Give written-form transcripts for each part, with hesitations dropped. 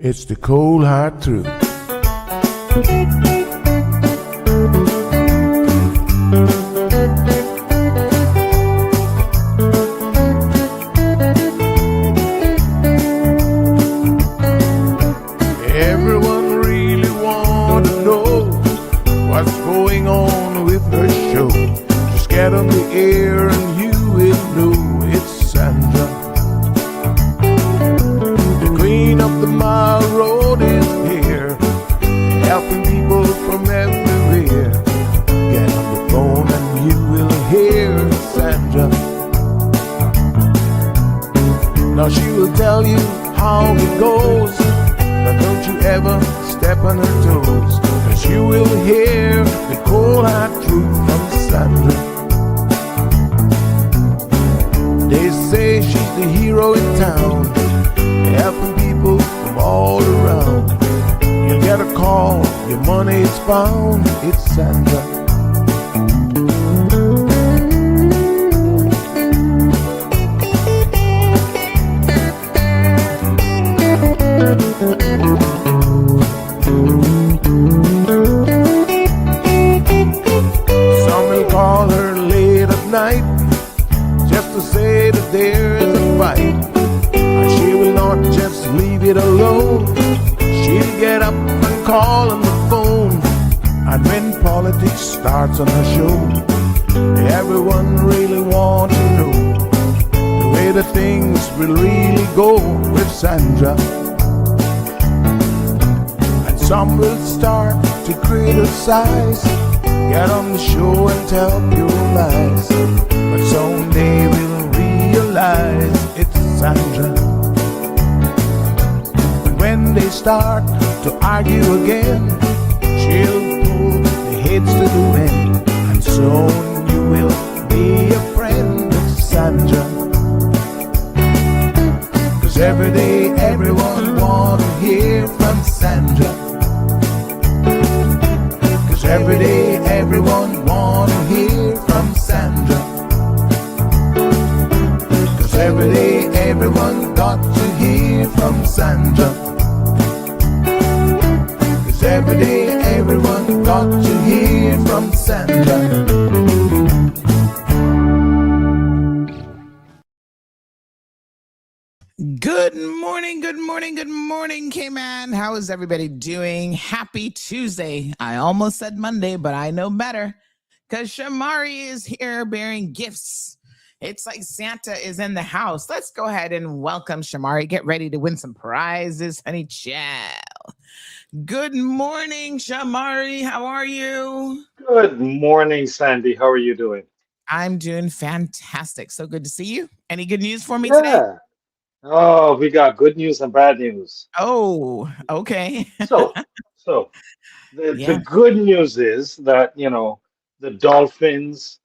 It's the cold hard truth. Everyone really want to know what's going on with her show. Just get on the air and you will know it's Sandra. The queen of the mile road is here, helping people from everywhere. Get on the phone and you will hear Sandra. Now she will tell you how it goes, but don't you ever step on her toes, 'cause you will hear the cold hard truth from Sandra. They say she's the hero in town, helping people from all around. You get a call, your money is found, it's Sandra. Some will call her late at night just to say that there is a fight. And she will not just leave it alone. She'll get up and call on the phone. And when politics starts on her show, everyone really wants to know the way the things will really go with Sandra. And some will start to criticize, get on the show and tell pure lies, but someday we'll realize it's Sandra. And when they start to argue again, she'll pull the heads to the wind, and soon you will be a friend of Sandra. 'Cause every day everyone wanna hear from Sandra. Every day everyone wanna hear from Sandra. 'Cause every day everyone got to hear from Sandra. 'Cause every day everyone got to hear from Sandra. Good morning, good morning, good morning, K-Man. How is everybody doing? Happy Tuesday. I almost said Monday, but I know better because Shamari is here bearing gifts. It's like Santa is in the house. Let's go ahead and welcome Shamari. Get ready to win some prizes, honey child. Good morning, Shamari. How are you? Good morning, Sandy. How are you doing? I'm doing fantastic. So good to see you. Any good news for me today? Yeah. Oh, we got good news and bad news. Oh, okay. So, so the Yeah. good news is that, the Dolphins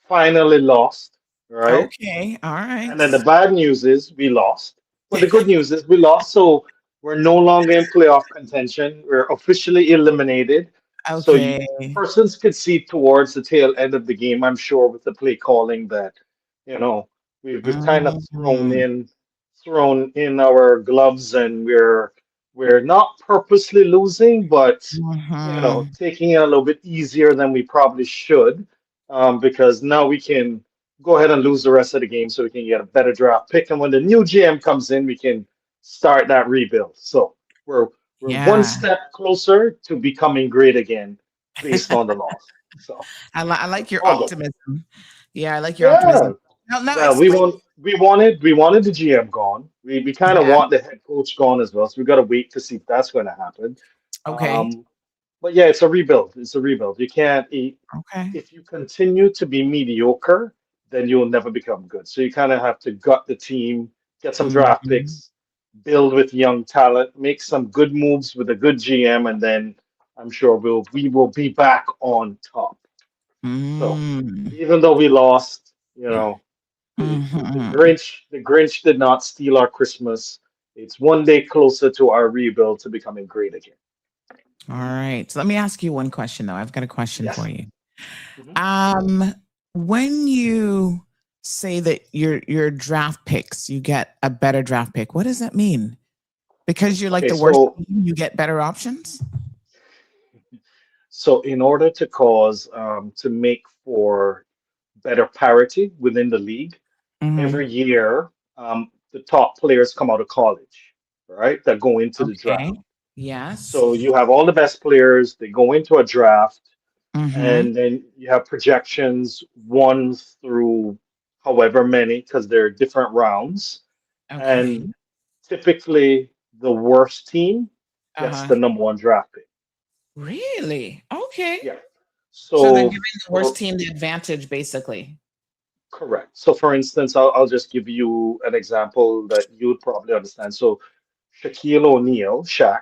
finally lost, right? Okay. All right. And then the bad news is we lost. But the good news is we lost, so we're no longer in playoff contention. We're officially eliminated. So Okay. persons could see towards the tail end of the game, I'm sure, with the play calling that, you know, we've kind of Mhm. thrown in our gloves, and we're not purposely losing, but Mhm. taking it a little bit easier than we probably should, because now we can go ahead and lose the rest of the game so we can get a better draft pick. And when the new GM comes in, we can start that rebuild. So we're we're one Yeah. step closer to becoming great again based on the loss. So I like your all good. optimism. Yeah, I like your Yeah. optimism. Now Well, explain. we wanted the GM gone. We kind of Yeah. want the head coach gone as well. So we got to wait to see if that's going to happen. Okay. Um, but yeah, it's a rebuild. It's a rebuild. You can't Okay. if you continue to be mediocre, then you'll never become good. So you kind of have to gut the team, get some draft Mhm. picks, build with young talent, make some good moves with a good GM, and then I'm sure we will be back on top. So Mm. even though we lost, the Mhm. Grinch did not steal our Christmas. It's one day closer to our rebuild to becoming great again. All right. So let me ask you one question though. I've got a question for Yes. you. Mhm. Um, when you say that your draft picks, you get a better draft pick, what does that mean? Because you're like Okay, the worst so team, you get better options? in order to cause to make for better parity within the league, Hmm. every year the top players come out of college, right? That go into the draft. Okay. Yes. So you have all the best players, they go into a draft, Mm-hmm. and then you have projections one through however many, because they're different rounds. Okay. And typically the worst team gets Uh-huh. the number one draft pick. Really? Okay. Yeah. So they're So giving the worst for team the advantage, basically. correct. So for instance, I'll just give you an example that you would probably understand. So Shaquille O'Neal, Shaq,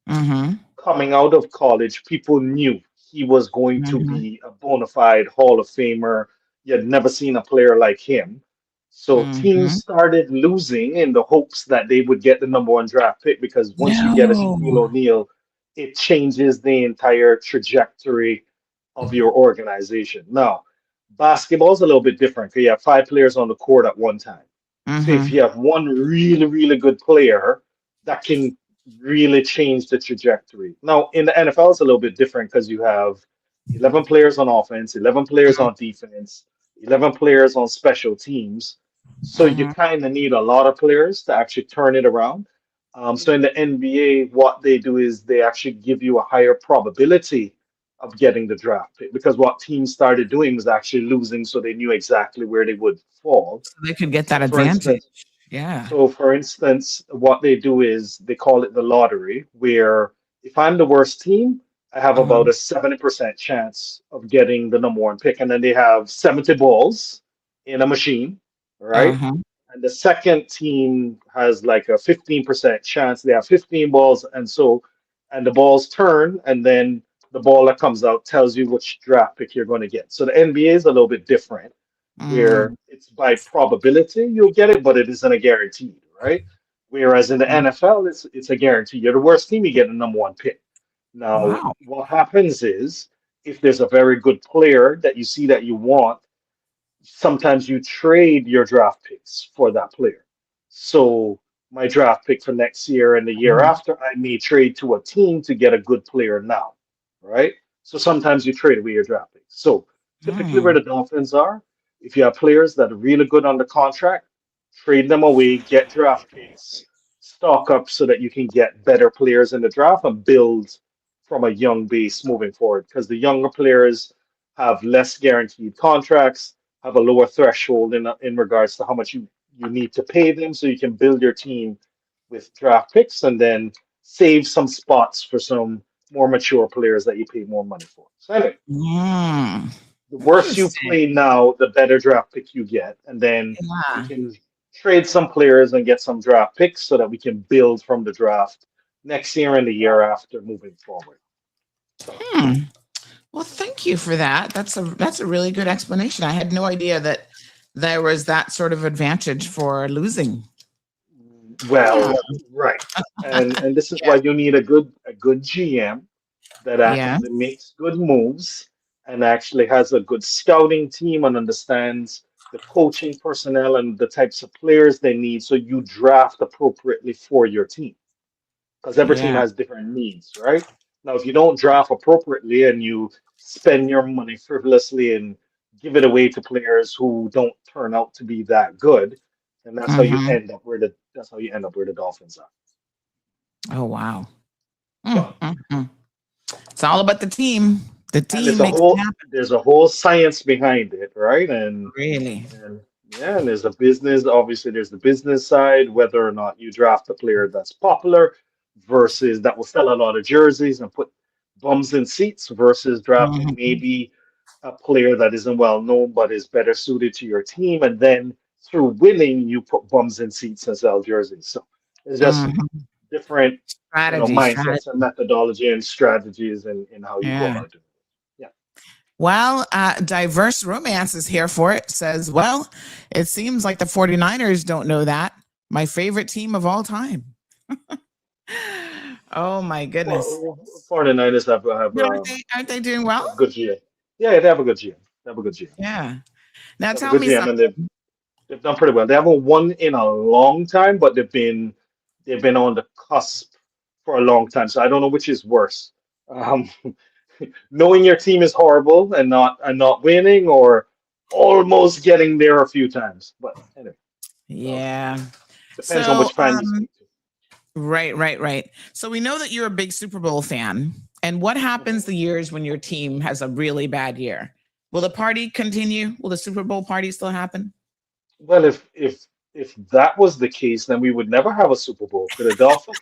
Mm-hmm. coming out of college, people knew he was going to Mm-hmm. be a bona fide Hall of Famer. You had never seen a player like him. So Mm-hmm. teams started losing in the hopes that they would get the number one draft pick because once you get a Shaquille No. O'Neal, it changes the entire trajectory of your organization. Now, basketball's a little bit different because you have five players on the court at one time. So if Mm-hmm. you have one really, really good player, that can really change the trajectory. Now, in the NFL, it's a little bit different because you have 11 players on offense, 11 players on defense, 11 players on special teams. So you Mm-hmm. kind of need a lot of players to actually turn it around. So in the NBA, what they do is they actually give you a higher probability of getting the draft pick because what teams started doing was actually losing, so they knew exactly where they would fall. So they could get So that for advantage. instance, Yeah. what they do is they call it the lottery, where if I'm the worst team, I have Uh-huh. about a 70% chance of getting the number one pick. And then they have 70 balls in a machine, right? Uh-huh. And the second team has like a 15% chance. They have 15 balls. And the balls turn, and then the ball that comes out tells you which draft pick you're going to get. So the NBA is a little bit different Mm-hmm. where it's by probability you'll get it, but it isn't a guarantee, right? Whereas in the NFL, it's a guarantee. You're the worst team, you get a number one pick. Now, Wow. what happens is if there's a very good player that you see that you want, sometimes you trade your draft picks for that player. So my draft pick for next year and the year Mhm. after, I may trade to a team to get a good player now, right? So sometimes you trade away your draft picks. So typically where Mm. the Dolphins are, if you have players that are really good under contract, trade them away, get draft picks, stock up so that you can get better players in the draft and build from a young base moving forward. Because the younger players have less guaranteed contracts, have a lower threshold in regards to how much you need to pay them so you can build your team with draft picks and then save some spots for some more mature players that you pay more money for. So anyway, Mm. the worse you Interesting. play now, the better draft pick you get. And then we Yeah. can trade some players and get some draft picks so that we can build from the draft next year and the year after moving forward. So Hmm. Well, thank you for that. That's a really good explanation. I had no idea that there was that sort of advantage for losing. Hmm. well, right. And this is why Yeah. you need a good GM that Yeah. actually makes good moves and actually has a good scouting team and understands the coaching personnel and the types of players they need so you draft appropriately for your team because every team Yeah. has different needs, right? Now, if you don't draft appropriately and you spend your money frivolously and give it away to players who don't turn out to be that good, then Hmm. that's how you end up where the Dolphins are. Oh wow. Mm, But mm, mm. It's all about the team. The and team makes it happen. there's a whole science behind it, right? Really. And yeah, and there's a business. Obviously, there's the business side, whether or not you draft a player that's popular versus that will sell a lot of jerseys and put bums in seats versus drafting Mhm. maybe a player that isn't well known but is better suited to your team, and then through winning, you put bums in seats and sell jerseys. So it's just Mhm. different, Strategy, mindsets and strategy. methodology and strategies in how you go Yeah. about doing it. Yeah. Well, Diverse Romance is here for it. Says, well, it seems like the 49ers don't know that. My favorite team of all time. Oh my goodness. Well, 49ers But aren't they doing well? have a good GM. Yeah, they have a good GM. They have a good GM. Yeah. Now They have a tell good me GM, something. and they've done pretty well. They haven't won in a long time, but they've been they've been on the cusp for a long time. So I don't know which is worse. Um, Knowing your team is horrible and not winning, or almost getting there a few times. But anyway, so Yeah. depends on So, which fan you speak to. right. So we know that you're a big Super Bowl fan. And what happens Mhm. the years when your team has a really bad year? Will the party continue? Will the Super Bowl party still happen? Well, if that was the case, then we would never have a Super Bowl. For the Dolphins,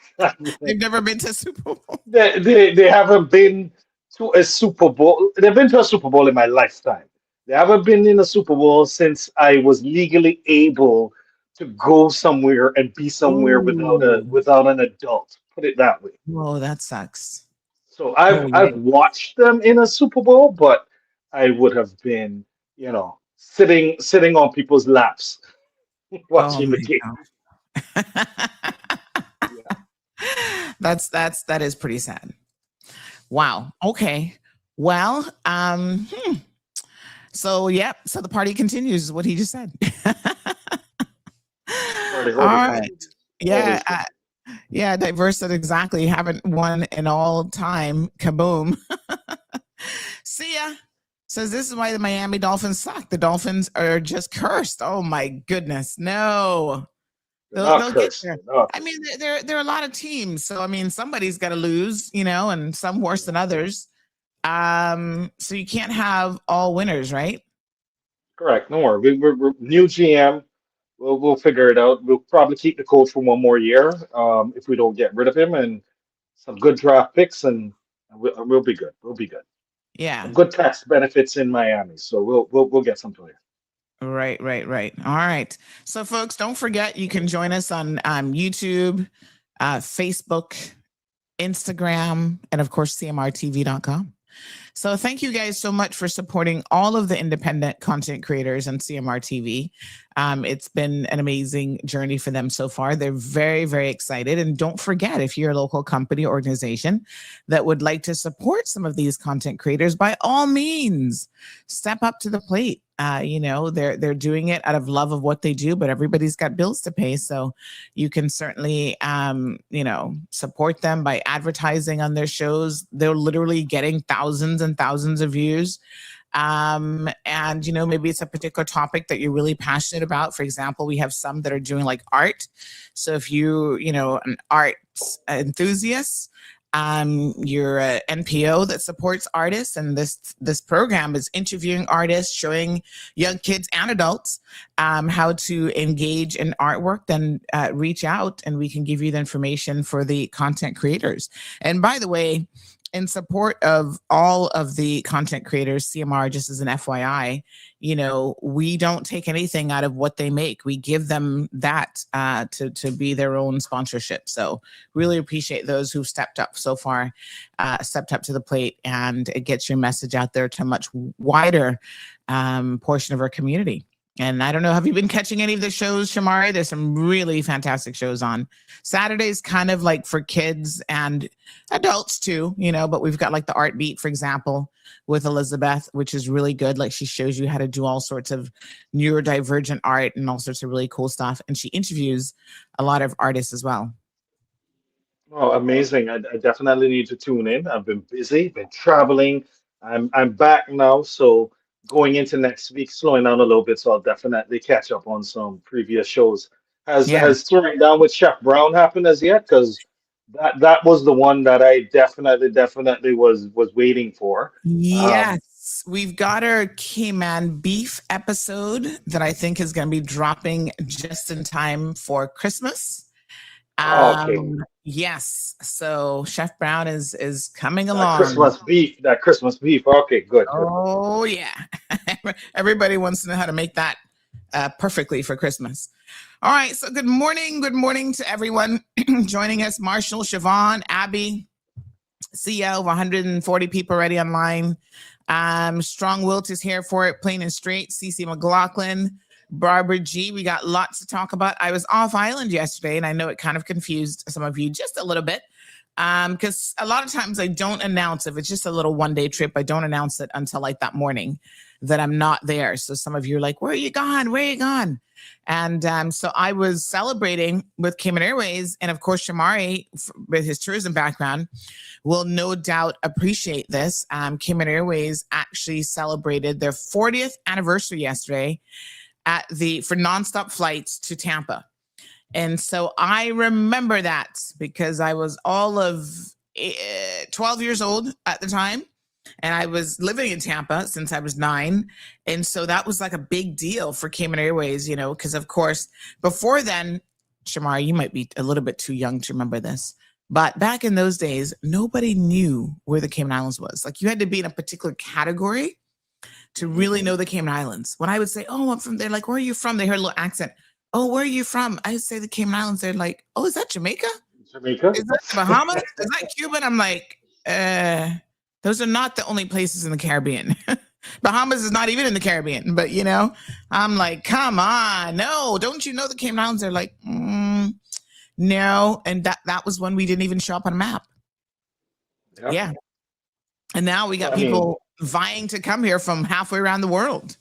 They've never been to Super Bowl. they haven't been to a Super Bowl. They've been to a Super Bowl in my lifetime. They haven't been in a Super Bowl since I was legally able to go somewhere and be somewhere Ooh. without an adult. Put it that way. Oh, that sucks. So Oh, I've yeah. watched them in a Super Bowl, but I would have been, sitting on people's laps Oh watching the my game. God. Yeah. That is pretty sad. Wow. Okay. Well, so yeah, so the party continues is what he just said. Party All always right. continues. Yeah. Always continues. Yeah. Diverse said exactly. Haven't won in all time. Kaboom. See ya. Says this is why the Miami Dolphins suck. The Dolphins are just cursed. Oh my goodness. No. They're not They'll get cursed. there. They're not I mean, cursed. there are a lot of teams. So I mean, somebody's got to lose, and some worse than others. So you can't have all winners, right? Correct. No more. We're new GM. We'll figure it out. We'll probably keep the coach for one more year, if we don't get rid of him, and some good draft picks, and we'll be good. We'll be good. Some Yeah. good tax benefits in Miami, so we'll get some players. Right. All right. So, folks, don't forget you can join us on YouTube, Facebook, Instagram, and of course, CMRTV.com. So thank you guys so much for supporting all of the independent content creators on CMR TV. It's been an amazing journey for them so far. They're very, very excited. And don't forget, if you're a local company or organization that would like to support some of these content creators, by all means, step up to the plate. They're doing it out of love of what they do, but everybody's got bills to pay. So you can certainly, support them by advertising on their shows. They're literally getting thousands and thousands of views. And maybe it's a particular topic that you're really passionate about. For example, we have some that are doing like art. So if an art enthusiast, you're a NPO that supports artists, and this program is interviewing artists, showing young kids and adults how to engage in artwork. Then reach out and we can give you the information for the content creators. And by the way, in support of all of the content creators, CMR, just as an FYI, we don't take anything out of what they make. We give them that to be their own sponsorship. So really appreciate those who've stepped up so far, stepped up to the plate, and it gets your message out there to a much wider portion of our community. And I don't know, have you been catching any of the shows, Shamari? There's some really fantastic shows on. Saturday's kind of like for kids and adults too, but we've got like the Art Beat, for example, with Elizabeth, which is really good. Like she shows you how to do all sorts of neurodivergent art and all sorts of really cool stuff. And she interviews a lot of artists as well. Oh, amazing! I definitely need to tune in. I've been busy, been traveling. I'm back now, so going into next week, slowing down a little bit. So I'll definitely catch up on some previous shows. Yeah. Has Throwing Down with Chef Brown happened as yet? Because that was the one that I definitely was waiting for. Um, Yes, we've got our Cayman beef episode that I think is going to be dropping just in time for Christmas. okay, Yes, so Chef Brown is coming that along. Christmas beef, that Christmas beef. Okay, good. Oh yeah, everybody wants to know how to make that perfectly for Christmas. All right, so good morning to everyone joining us. Marshall, Siobhan, Abby. See ya, over 140 people already online. Strong Wilt is here for it, plain and straight. CC McLaughlin, Barbara G. We got lots to talk about. I was off island yesterday, and I know it kind of confused some of you just a little bit. Because a lot of times I don't announce if it's just a little 1-day trip. I don't announce it until like that morning that I'm not there. So some of you are like, "Where are you gone? Where are you gone?" And so I was celebrating with Cayman Airways, and of course Shamari, with his tourism background, will no doubt appreciate this. Cayman Airways actually celebrated their 40th anniversary yesterday for nonstop flights to Tampa. And so I remember that because I was all of 12 years old at the time. And I was living in Tampa since I was 9. And so that was like a big deal for Cayman Airways, because of course, before then, Shamar, you might be a little bit too young to remember this. But back in those days, nobody knew where the Cayman Islands was. Like you had to be in a particular category to really know the Cayman Islands. When I would say, "Oh, I'm from," they're like, "Where are you from?" They heard a little accent. "Oh, where are you from?" I say the Cayman Islands. They're like, "Oh, is that Jamaica? Jamaica? Is that Bahamas? Is that Cuban?" I'm like, those are not the only places in the Caribbean. Bahamas is not even in the Caribbean, but I'm like, come on, no, don't you know the Cayman Islands? They're like, no. And that was when we didn't even show up on a map. Yeah. And now we got people vying to come here from halfway around the world.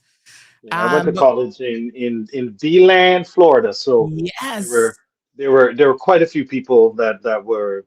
Yeah, I went to college in D-Land, Florida. So yes, there were quite a few people that would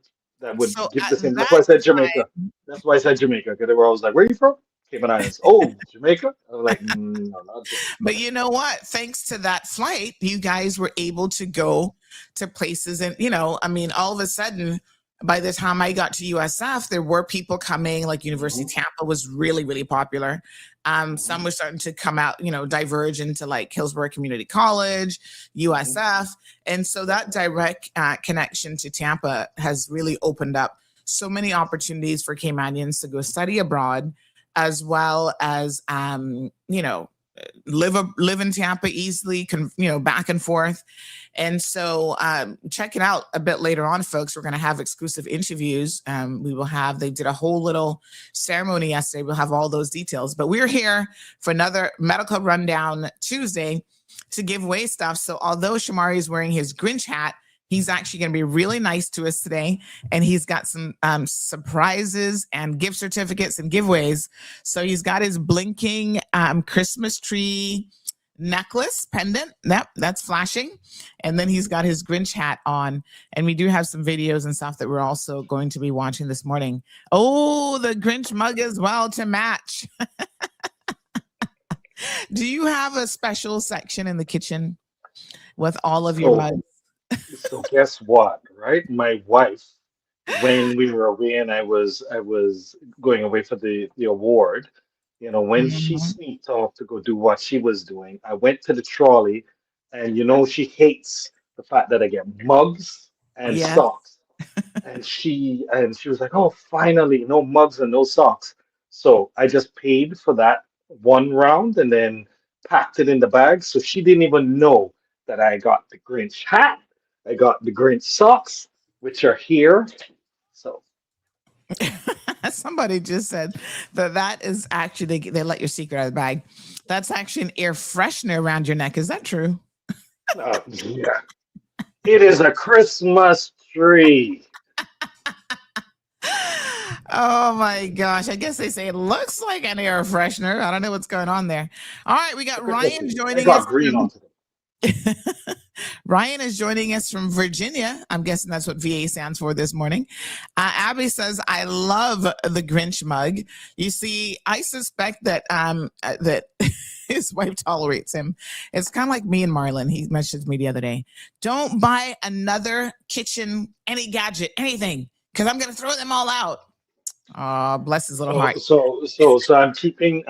give the same. That's why I said Jamaica. That's why I said Jamaica, because they were always like, "Where are you from?" Cayman Islands. "Oh, Jamaica." I was like, "No, not Jamaica." But you know what? Thanks to that flight, you guys were able to go to places, and all of a sudden, by the time I got to USF, there were people coming. Like University of Tampa was really, really popular. Some were starting to come out, diverge into like Hillsborough Community College, USF. And so that direct connection to Tampa has really opened up so many opportunities for Caymanians to go study abroad, as well as, live in Tampa easily, back and forth. And so check it out a bit later on, folks. We're going to have exclusive interviews. They did a whole little ceremony yesterday. We'll have all those details. But we're here for another Medical Rundown Tuesday to give away stuff. So although Shamari is wearing his Grinch hat, he's actually going to be really nice to us today. And he's got some surprises and gift certificates and giveaways. So he's got his blinking Christmas tree necklace pendant. That's flashing. And then he's got his Grinch hat on. And we do have some videos and stuff that we're also going to be watching this morning. Oh, the Grinch mug as well to match. Do you have a special section in the kitchen with all of your mugs? So guess what, right? My wife, when we were away and I was going away for the award, when she sneaked off to go do what she was doing, I went to the trolley, and she hates the fact that I get mugs and socks. And she was like, "Oh, finally, no mugs and no socks." So I just paid for that one round and then packed it in the bag. So she didn't even know that I got the Grinch hat. I got the Grinch socks, which are here. So somebody just said that is actually, they let your secret out of the bag. That's actually an air freshener around your neck. Is that true? Yeah. It is a Christmas tree. Oh my gosh. I guess they say it looks like an air freshener. I don't know what's going on there. All right. We got Ryan joining us. Green onto them. Ryan is joining us from Virginia. I'm guessing that's what VA stands for this morning. Abby says, "I love the Grinch mug." You see, I suspect that that his wife tolerates him. It's kind of like me and Marlon. He messaged me the other day. "Don't buy another kitchen, any gadget, anything, because I'm going to throw them all out." Oh, bless his little heart. So I'm keeping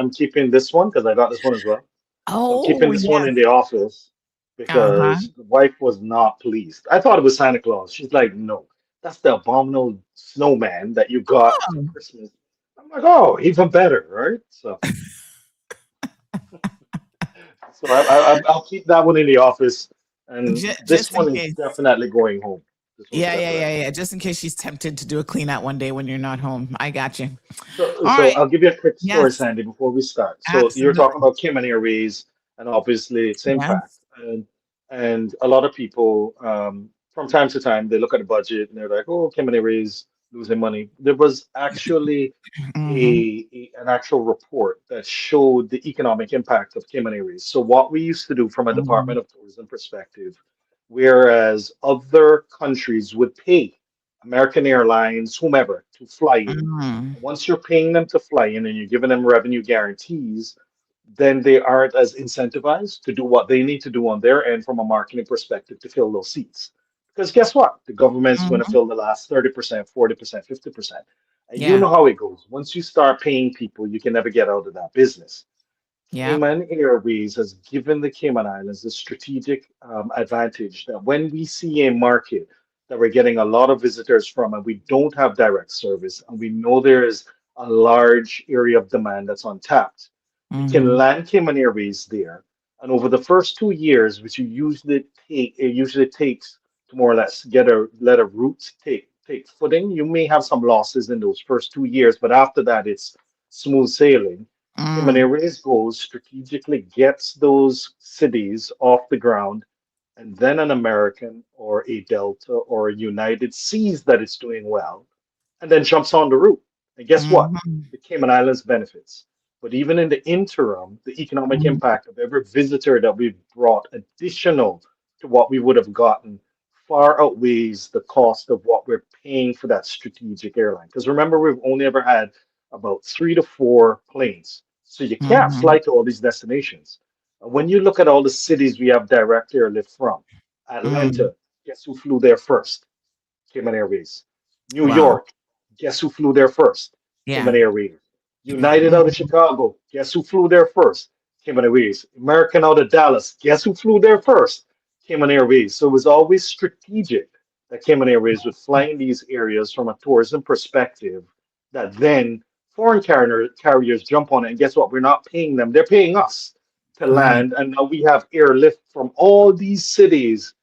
this one because I got this one as well. Oh, I'm keeping this one in the office because the wife was not pleased. I thought it was Santa Claus. She's like, "No, that's the abominable snowman that you got for Christmas." I'm like, "Oh, even better, right?" So, I'll keep that one in the office, and this one is definitely going home. Yeah. Just in case she's tempted to do a clean out one day when you're not home. I got you. So I'll give you a quick story, Sandy, before we start. So you're talking about Cayman Airways, and obviously it's impact, and a lot of people from time to time they look at the budget and they're like, oh, Kimani Ray's losing money. There was actually Mm-hmm. an actual report that showed the economic impact of Kimani Rays. So what we used to do from a Mm-hmm. Department of Tourism perspective, whereas other countries would pay American Airlines, whomever, to fly in. Mm-hmm. Once you're paying them to fly in and you're giving them revenue guarantees, then they aren't as incentivized to do what they need to do on their end from a marketing perspective to fill those seats. Because guess what? The government's going to Mm-hmm. fill the last 30%, 40%, 50%. And you Yeah. know how it goes. Once you start paying people, you can never get out of that business. Yeah. Cayman Airways has given the Cayman Islands a strategic advantage that when we see a market that we're getting a lot of visitors from and we don't have direct service and we know there is a large area of demand that's untapped, we can Mm-hmm. land Cayman Airways there. And over the first 2 years, which it usually takes to more or less get a let a route take footing. You may have some losses in those first 2 years, but after that, it's smooth sailing. Mm-hmm. Jimenez goes strategically gets those cities off the ground, and then an American or a Delta or a United sees that it's doing well and then jumps on the route. And guess what? Mm-hmm. The Cayman Islands benefits. But even in the interim, the economic Mm-hmm. impact of every visitor that we've brought additional to what we would have gotten far outweighs the cost of what we're paying for that strategic airline. Because remember, we've only ever had about 3 to 4 planes. So you can't Mm-hmm. fly to all these destinations. When you look at all the cities we have direct airlift from, Mm-hmm. Atlanta, guess who flew there first? Cayman Airways. New Wow. York, guess who flew there first? Yeah. Cayman Airways. United out of Mm-hmm. Chicago, guess who flew there first? Cayman Airways. American out of Dallas, guess who flew there first? Cayman Airways. So it was always strategic that Cayman Airways would fly in these areas from a tourism perspective that then foreign carriers jump on it. And guess what? We're not paying them, they're paying us to Right. land. And now we have airlift from all these cities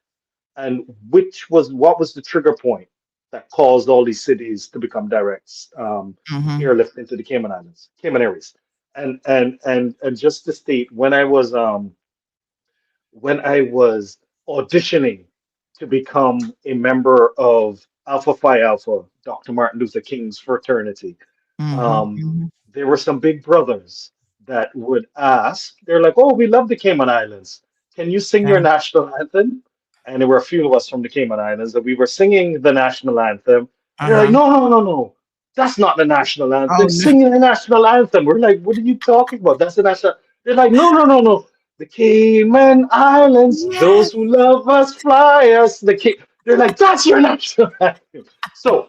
and which was what was the trigger point that caused all these cities to become direct Mm-hmm. airlift into the Cayman Islands, Cayman Airways, and just to state when I was auditioning to become a member of Alpha Phi Alpha, Dr. Martin Luther King's fraternity, Mm-hmm. um, Mm-hmm. there were some big brothers that would ask, they're like, oh, we love the Cayman Islands. Can you sing your Yeah. national anthem? And there were a few of us from the Cayman Islands that we were singing the national anthem. And they're like, Uh-huh. no, no, no, no. That's not the national Oh anthem. no. Singing the national anthem. We're like, what are you talking about? That's the national. They're like, no, no, no, no. The Cayman Islands, Yes. those who love us, fly us. They're like, that's your national anthem. So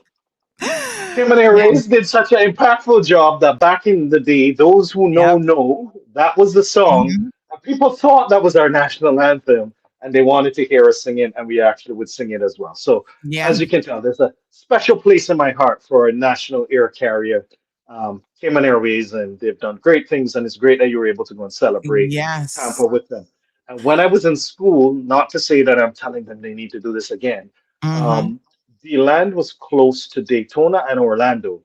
Cayman Yeah. Airways did such an impactful job that back in the day, those who Yep. know that was the song. Mm-hmm. And people thought that was our national anthem, and they wanted to hear us sing it, and we actually would sing it as well. So, Yeah. as you can tell, there's a special place in my heart for a national air carrier, Cayman Airways, and they've done great things, and it's great that you were able to go and celebrate Yes. Tampa with them. And when I was in school, not to say that I'm telling them they need to do this again, Mm-hmm. um, the land was close to Daytona and Orlando.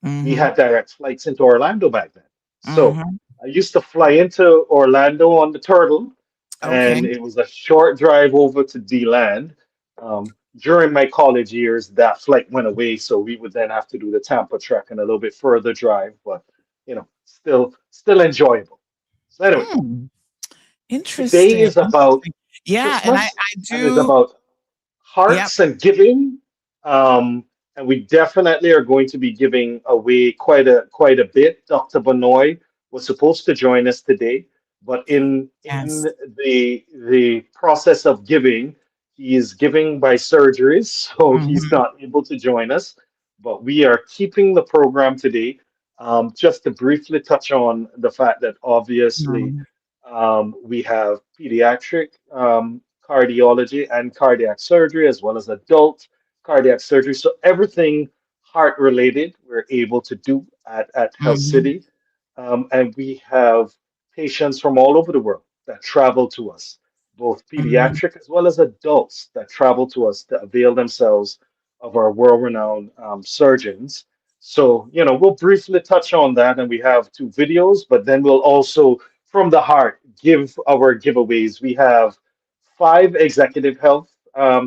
We Mm-hmm. had direct flights into Orlando back then. So Mm-hmm. I used to fly into Orlando on the Turtle, Okay. and it was a short drive over to D-Land. During my college years, that flight went away, so we would then have to do the Tampa trek and a little bit further drive, but still enjoyable. So anyway, Hmm. today Interesting. is about Interesting. Yeah, and I Christmas and is do. about Yep. hearts and giving. And we definitely are going to be giving away quite a bit. Dr. Benoit was supposed to join us today, but in Yes. the process of giving, he is giving by surgeries, so he's Mm-hmm. not able to join us. But we are keeping the program today. Just to briefly touch on the fact that obviously Mm-hmm. we have pediatric cardiology and cardiac surgery, as well as adult cardiac surgery. So everything heart related, we're able to do at Health Mm-hmm. City. And we have patients from all over the world that travel to us, both Mm-hmm. pediatric as well as adults that travel to us to avail themselves of our world-renowned surgeons. So, we'll briefly touch on that, and we have 2 videos, but then we'll also from the heart give our giveaways. We have 5 executive health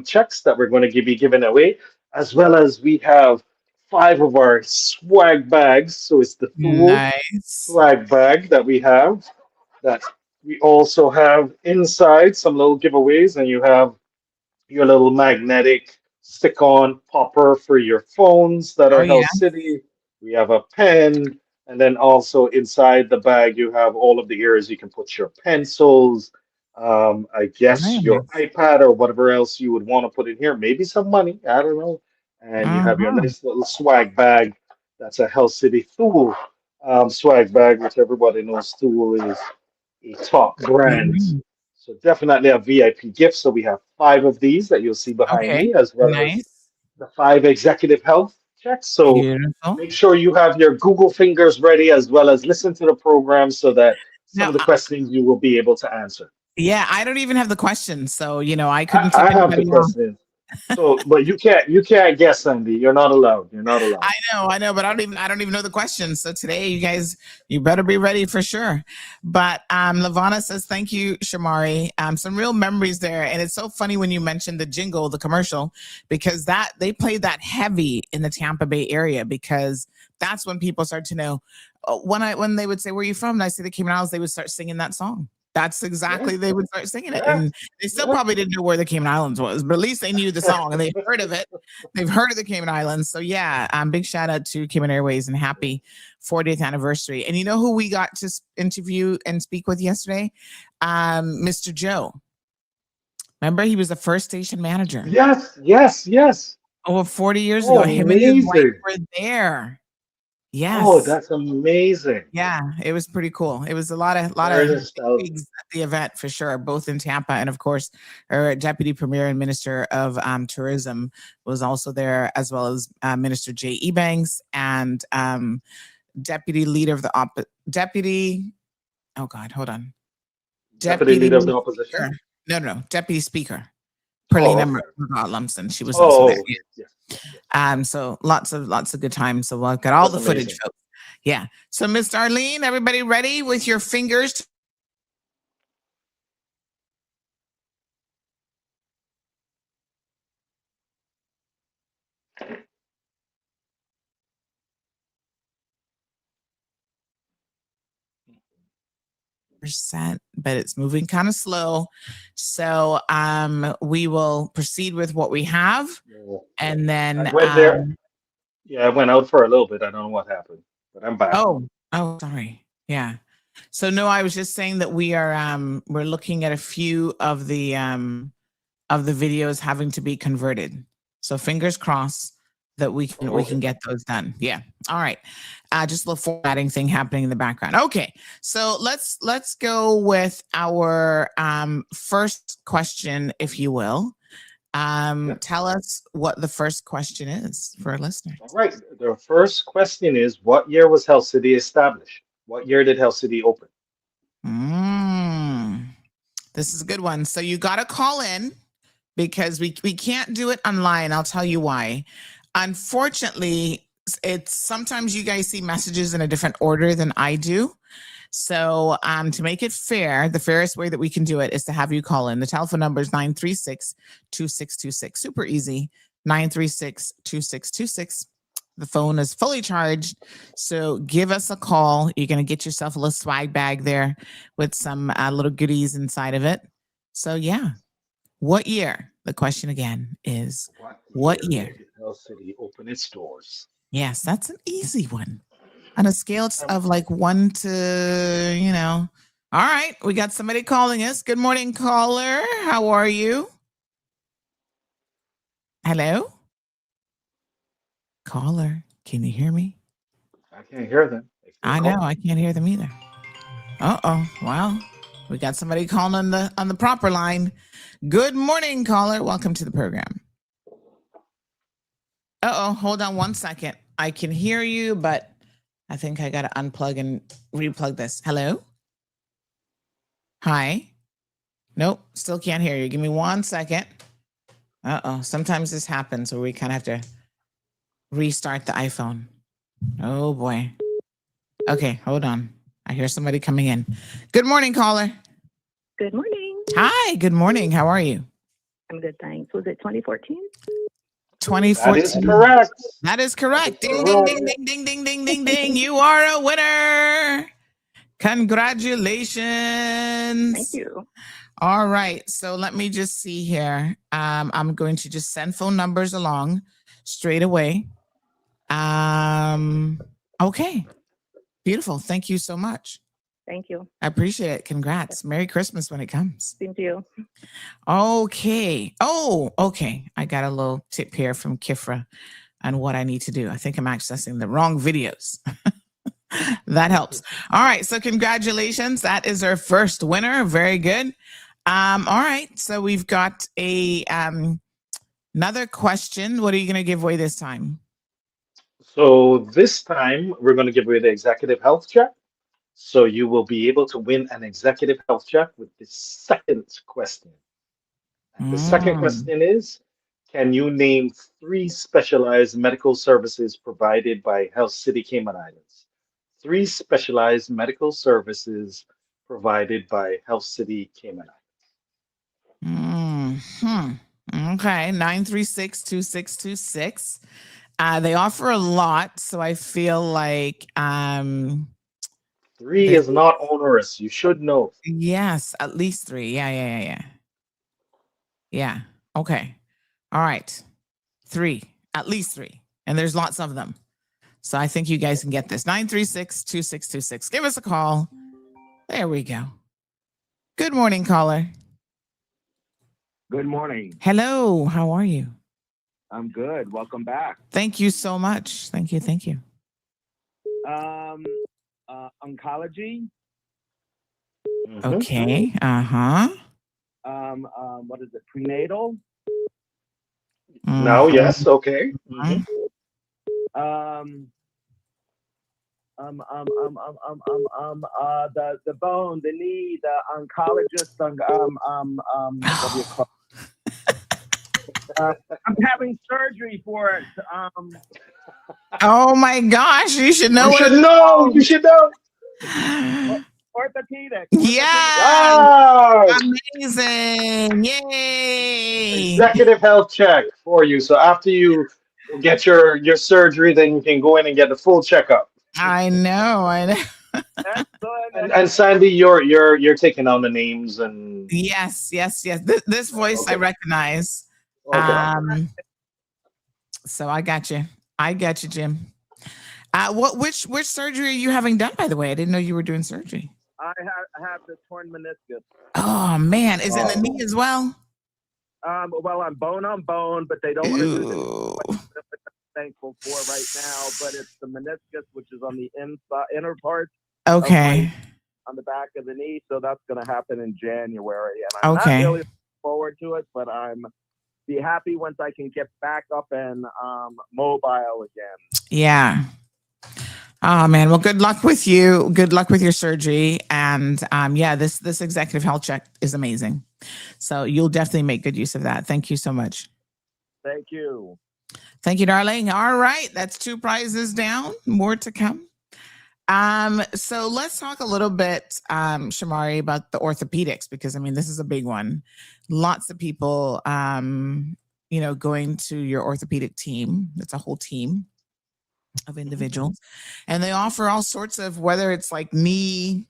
checks that we're going to be giving away, as well as we have 5 of our swag bags. So it's the Thule Nice. swag bag that we have. That we also have inside some little giveaways, and you have your little magnetic stick-on popper for your phones that Oh are yeah. Health City. We have a pen, and then also inside the bag you have all of the areas you can put your pencils, I guess your Nice. iPad or whatever else you would want to put in here. Maybe some money, I don't know. And you have your Uh-huh. nice little swag bag. That's a Health City Thule swag bag, which everybody knows Thule is a top brand. Mhm. So definitely a VIP gift. So we have 5 of these that you'll see behind Okay. me, as well as Nice. the 5 executive health checks. So Beautiful. make sure you have your Google fingers ready, as well as listen to the program so that some Now, of the questions you will be able to answer. yeah, I don't even have the questions, so I I, couldn't tip I have the anybody off. questions. So, but you can't guess, Andy. You're not allowed. You're not allowed. I know, but I don't even know the questions. So today, you guys, you better be ready for sure. But Lavana says, thank you, Shamari. Some real memories there. And it's so funny when you mentioned the jingle, the commercial, because that they played that heavy in the Tampa Bay area, because that's when people start to know. When they would say, where are you from? And I say the Cayman Islands, they would start singing that song. That's Yeah, exactly, they would start singing it. yeah, And they still yeah. probably didn't know where the Cayman Islands was, but at least they knew the song and they heard of it. They've heard of the Cayman Islands. So yeah, big shout out to Cayman Airways and happy 40th anniversary. And you know who we got to interview and speak with yesterday? Mr. Joe. Remember, he was the first station manager Yes, yes, yes. over 40 years ago. Oh, Him and his wife amazing. were there. Oh, Yes. that's amazing. Yeah, it was pretty cool. It was a lot of Very nostalgic. gigs at the event for sure, both in Tampa and of course our Deputy Premier and Minister of Tourism was also there, as well as Minister Jay Ebanks and Deputy Leader of the Deputy. Oh God, hold on. Deputy Deputy Leader of the Opposition. Speaker. No, Deputy Speaker. Oh, Perlina okay. Lumsden. She was also there. Oh, okay. Yes, yes, yes. So lots of good times. So we've got all That's the footage, amazing. folks. Yeah. So Miss Darlene, everybody ready with your fingers? Percent, but it's moving kind of slow. So we will proceed with what we have, Yeah. and then I went there. Yeah, I went out for a little bit. I don't know what happened, but I'm back. oh sorry. Yeah. So no, I was just saying that we're looking at a few of the videos having to be converted. So fingers crossed that we Okay. can get those done. Yeah. All right. Just a little formatting thing happening in the background. Okay. So let's go with our first question, if you will. Yeah. Tell us what the first question is for our listeners. All right. The first question is, what year was Health City established? What year did Health City open? This is a good one. So you got to call in because we can't do it online. I'll tell you why. Unfortunately, it's sometimes you guys see messages in a different order than I do. So to make it fair, the fairest way that we can do it is to have you call in. The telephone number is 936-2626. Super easy. 936-2626. The phone is fully charged. So give us a call. You're going to get yourself a little swag bag there with some little goodies inside of it. So yeah. What year? The question again is, what year did Health City open its doors? Yes, that's an easy one. On a scale of like 1 to. All right, we got somebody calling us. Good morning, caller. How are you? Hello? Caller, can you hear me? I can't hear them. I know, I can't hear them either. Uh-oh. Well, we got somebody calling on the proper line. Good morning, caller. Welcome to the program. Uh-oh, hold on one second. I can hear you, but I think I got to unplug and replug this. Hello? Hi? Nope, still can't hear you. Give me 1 second. Uh-oh, sometimes this happens where we kind of have to restart the iPhone. Oh, boy. Okay, hold on. I hear somebody coming in. Good morning, caller. Good morning. Hi, good morning. How are you? I'm good, thanks. Was it 2014? 2014. That is correct. That is correct. That is Ding, correct. ding, ding, ding, ding, ding, ding, ding. You are a winner. Congratulations. Thank you. All right. So let me just see here. I'm going to just send phone numbers along straight away. Okay. Beautiful. Thank you so much. Thank you. I appreciate it. Congrats. Merry Christmas when it comes. Same to you. Okay. Oh, okay. I got a little tip here from Kifra on what I need to do. I think I'm accessing the wrong videos. That helps. All right. So congratulations. That is our first winner. Very good. All right. So we've got a another question. What are you going to give away this time? So this time we're going to give away the executive health check. So you will be able to win an executive health check with the second question. And the second question is, can you name 3 specialized medical services provided by Health City Cayman Islands? 3 specialized medical services provided by Health City Cayman Islands. Okay, 936-2626. They offer a lot, so I feel like 3 is not onerous. You should know. Yes, at least 3. Yeah. Okay. All right. 3. At least 3. And there's lots of them. So I think you guys can get this. 936-2626. Give us a call. There we go. Good morning, caller. Good morning. Hello. How are you? I'm good. Welcome back. Thank you so much. Thank you. Oncology. Okay. What is it? Prenatal. Now, yes. Okay. The bone, the knee, the oncologist. What do you call it? I'm having surgery for it. Oh my gosh! You should know. You should know. Orthopedic. Yeah. Amazing. Yay. Executive health check for you. So after you get your surgery, then you can go in and get the full checkup. I know. And Sandy, you're taking on the names and Yes. This voice I recognize. Okay. So I got you, Jim. Which surgery are you having done, by the way? I didn't know you were doing surgery. I have the torn meniscus. Oh man, is it in the knee as well? Well, I'm bone on bone, but they don't want to do the thankful for right now, but it's the meniscus, which is on the inner part. Okay. On the back of the knee, so that's going to happen in January, and I'm not really looking forward to it, but I'm be happy once I can get back up and mobile again. Yeah. Oh man, well, good luck with you. Good luck with your surgery, and this executive health check is amazing. So you'll definitely make good use of that. Thank you so much. Thank you. Thank you, darling. All right, that's 2 prizes down. More to come. So let's talk a little bit, Shamari, about the orthopedics, because I mean, this is a big one. Lots of people, going to your orthopedic team. It's a whole team of individuals, and they offer all sorts of, whether it's like knee.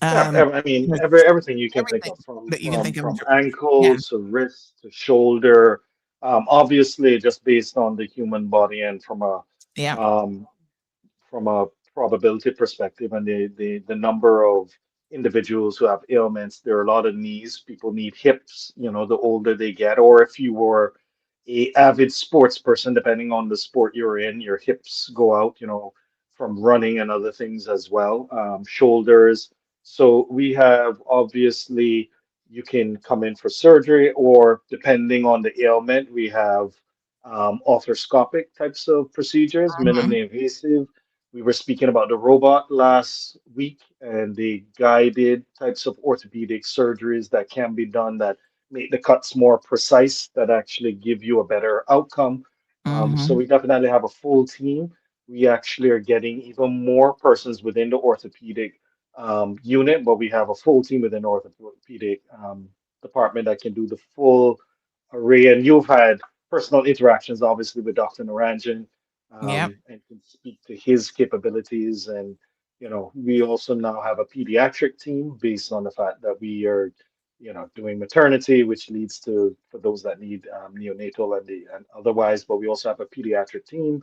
Everything you can think of, from ankle to wrist to shoulder. Obviously, just based on the human body and from a probability perspective and the number of individuals who have ailments, there are a lot of knees. People need hips, the older they get, or if you were a avid sports person, depending on the sport you're in, your hips go out, from running and other things as well. Shoulders. So we have, obviously, you can come in for surgery, or depending on the ailment, we have arthroscopic types of procedures, minimally invasive. We were speaking about the robot last week and the guided types of orthopedic surgeries that can be done that make the cuts more precise, that actually give you a better outcome. So we definitely have a full team. We actually are getting even more persons within the orthopedic unit, but we have a full team within orthopedic department that can do the full array. And you've had personal interactions, obviously, with Dr. Naranjan, Yep. and can speak to his capabilities. And, we also now have a pediatric team based on the fact that we are, doing maternity, which leads to, for those that need neonatal and otherwise, but we also have a pediatric team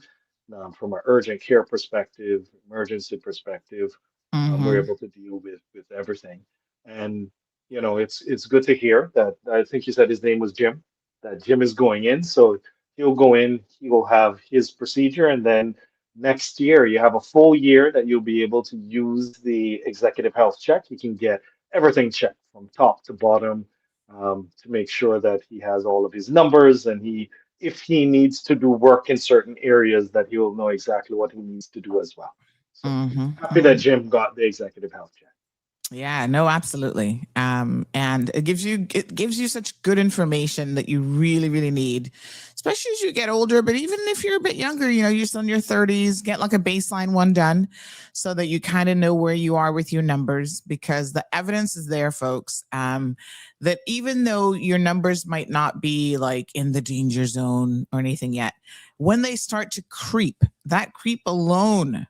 from an urgent care perspective, emergency perspective. We're Mm-hmm. able to deal with everything. And it's good to hear that. I think you said his name was Jim. That Jim is going in, so he'll go in. He will have his procedure, and then next year you have a full year that you'll be able to use the executive health check. You can get everything checked from top to bottom to make sure that he has all of his numbers, and if he needs to do work in certain areas, that he'll know exactly what he needs to do as well. So Mm-hmm. happy that Jim got the executive health check. Yeah, no, absolutely. And it gives you such good information that you really, really need, especially as you get older. But even if you're a bit younger, you're still in your 30s, get like a baseline one done so that you kind of know where you are with your numbers, because the evidence is there, folks. That even though your numbers might not be like in the danger zone or anything yet, when they start to creep, that creep alone,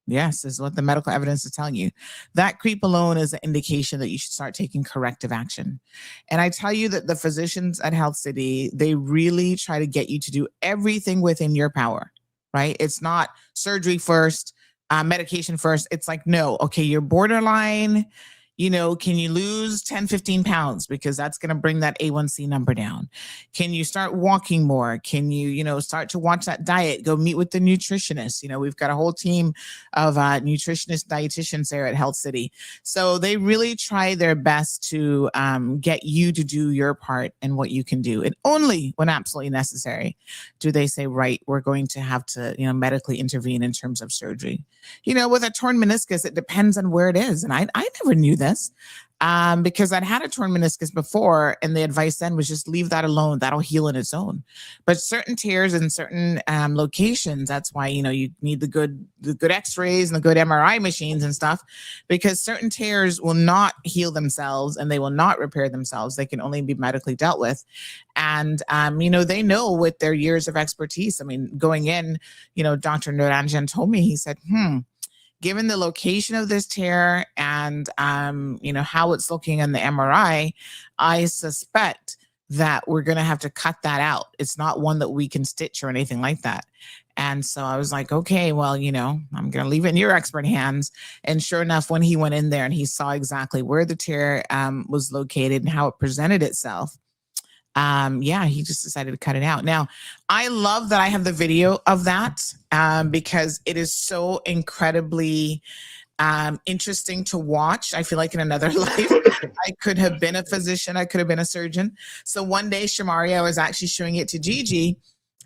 yes, is what the medical evidence is telling you. That creep alone is an indication that you should start taking corrective action. And I tell you that the physicians at Health City, they really try to get you to do everything within your power, right? It's not surgery first, medication first. It's like, no, okay, you're borderline. Can you lose 10, 15 pounds? Because that's going to bring that A1C number down. Can you start walking more? Can you, start to watch that diet? Go meet with the nutritionist. We've got a whole team of nutritionists, dietitians there at Health City. So they really try their best to get you to do your part and what you can do. And only when absolutely necessary do they say, right, we're going to have to, medically intervene in terms of surgery. With a torn meniscus, it depends on where it is. And I never knew this because I'd had a torn meniscus before, and the advice then was just leave that alone. That'll heal in its own. But certain tears in certain locations, that's why, you need the good x-rays and the good MRI machines and stuff, because certain tears will not heal themselves and they will not repair themselves. They can only be medically dealt with. And, they know with their years of expertise. I mean, going in, Dr. Naranjan told me, he said, given the location of this tear and, how it's looking in the MRI, I suspect that we're going to have to cut that out. It's not one that we can stitch or anything like that. And so I was like, okay, well, I'm going to leave it in your expert hands. And sure enough, when he went in there and he saw exactly where the tear was located and how it presented itself, he just decided to cut it out. Now, I love that I have the video of that because it is so incredibly interesting to watch. I feel like in another life, I could have been a physician. I could have been a surgeon. So one day, Shamaria was actually showing it to Gigi,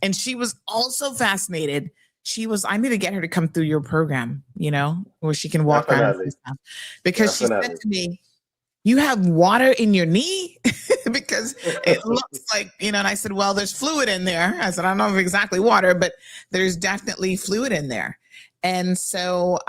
and she was also fascinated. She was, I need to get her to come through your program, where she can walk around and stuff. Because she said to me, you have water in your knee? Because it looks like, and I said, well, there's fluid in there. I said, I don't know if exactly water, but there's definitely fluid in there. And so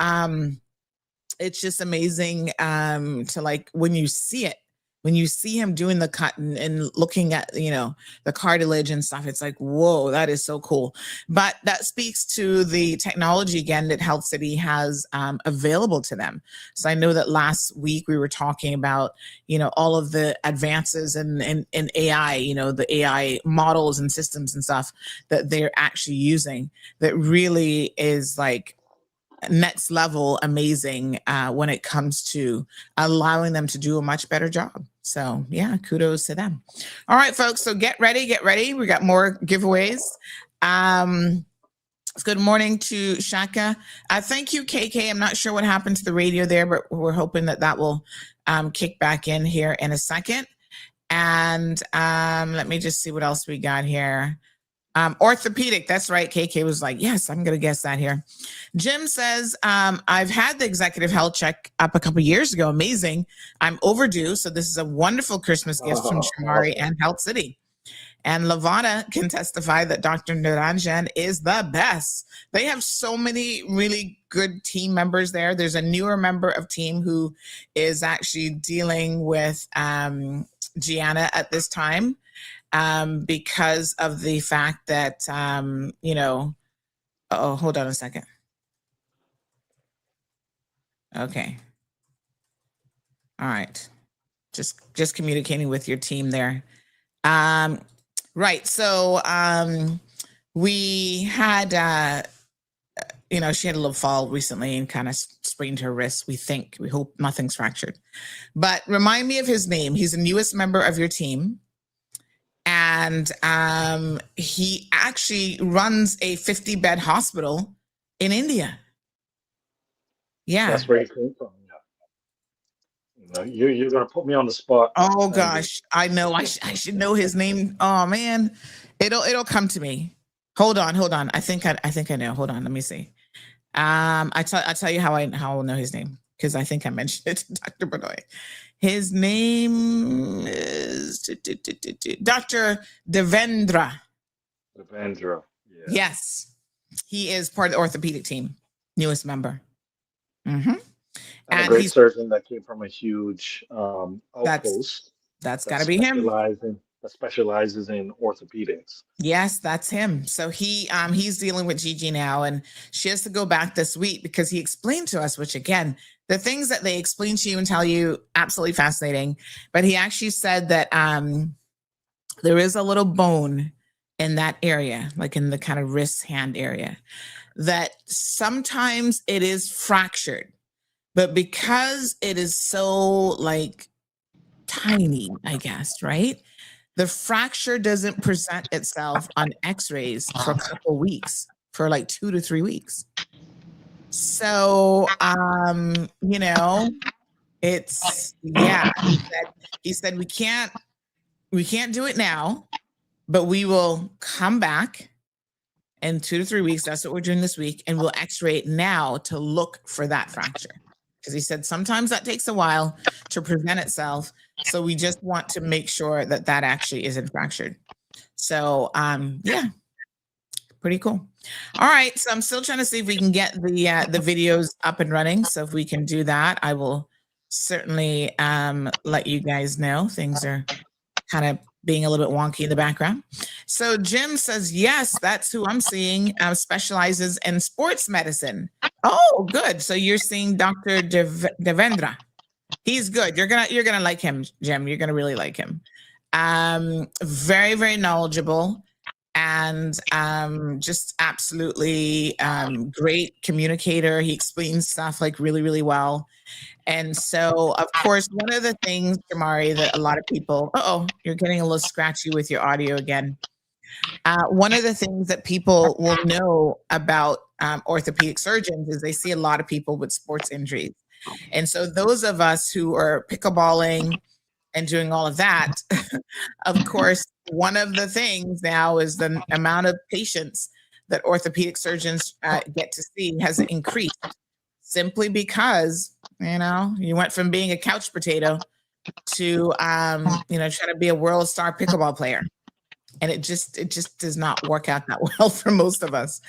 it's just amazing to like, when you see it, when you see him doing the cut and looking at, the cartilage and stuff, it's like, whoa, that is so cool. But that speaks to the technology, again, that Health City has available to them. So I know that last week we were talking about, all of the advances in AI, the AI models and systems and stuff that they're actually using that really is like next level amazing when it comes to allowing them to do a much better job. So yeah, kudos to them. All right, folks. So get ready. We got more giveaways. Good morning to Shaka. Thank you, KK. I'm not sure what happened to the radio there, but we're hoping that will kick back in here in a second. And let me just see what else we got here. Orthopedic. That's right. KK was like, yes, I'm going to guess that here. Jim says, I've had the executive health check up a couple of years ago. Amazing. I'm overdue. So this is a wonderful Christmas gift from Shamari and Health City. And Lavana can testify that Dr. Niranjan is the best. They have so many really good team members there. There's a newer member of team who is actually dealing with Gianna at this time because of the fact that, oh, hold on a second. Okay. All right. Just communicating with your team there. Right. So we had, she had a little fall recently and kind of sprained her wrist. We hope nothing's fractured. But remind me of his name. He's the newest member of your team. And he actually runs a 50-bed hospital in India. Yeah. That's where he came from. You're gonna put me on the spot. Oh gosh, I know. I should know his name. Oh man, it'll come to me. Hold on. I think I know. Hold on, let me see. I'll tell you how I'll know his name, because I think I mentioned it to Dr. Benoit. His name is Dr. Devendra. Devendra. Yeah. Yes, he is part of the orthopedic team, newest member. Mm-hmm. And a great surgeon that came from a huge outpost. That's got to be him. That specializes in orthopedics. Yes, that's him. So he's dealing with Gigi now, and she has to go back this week because he explained to us, which again, the things that they explain to you and tell you, absolutely fascinating. But he actually said that there is a little bone in that area, like in the kind of wrist hand area, that sometimes it is fractured. But because it is so like tiny, I guess, right? The fracture doesn't present itself on x-rays for a couple weeks, for like 2 to 3 weeks. So, it's, he said, we can't do it now, but we will come back in 2 to 3 weeks. That's what we're doing this week. And we'll x-ray it now to look for that fracture. Because he said sometimes that takes a while to present itself. So we just want to make sure that actually isn't fractured. So, pretty cool. All right. So I'm still trying to see if we can get the videos up and running. So if we can do that, I will certainly let you guys know. Things are kind of being a little bit wonky in the background. So Jim says, yes, that's who I'm seeing, specializes in sports medicine. Oh, good. So you're seeing Dr. Devendra. He's good. You're gonna like him, Jim. You're gonna really like him. Very, very knowledgeable, and just absolutely great communicator. He explains stuff like really, really well. And so, of course, one of the things, Jamari, that a lot of people, you're getting a little scratchy with your audio again. One of the things that people will know about orthopedic surgeons is they see a lot of people with sports injuries. And so those of us who are pickleballing and doing all of that, of course, one of the things now is the amount of patients that orthopedic surgeons get to see has increased, simply because, you went from being a couch potato to, trying to be a world star pickleball player. And it just does not work out that well for most of us.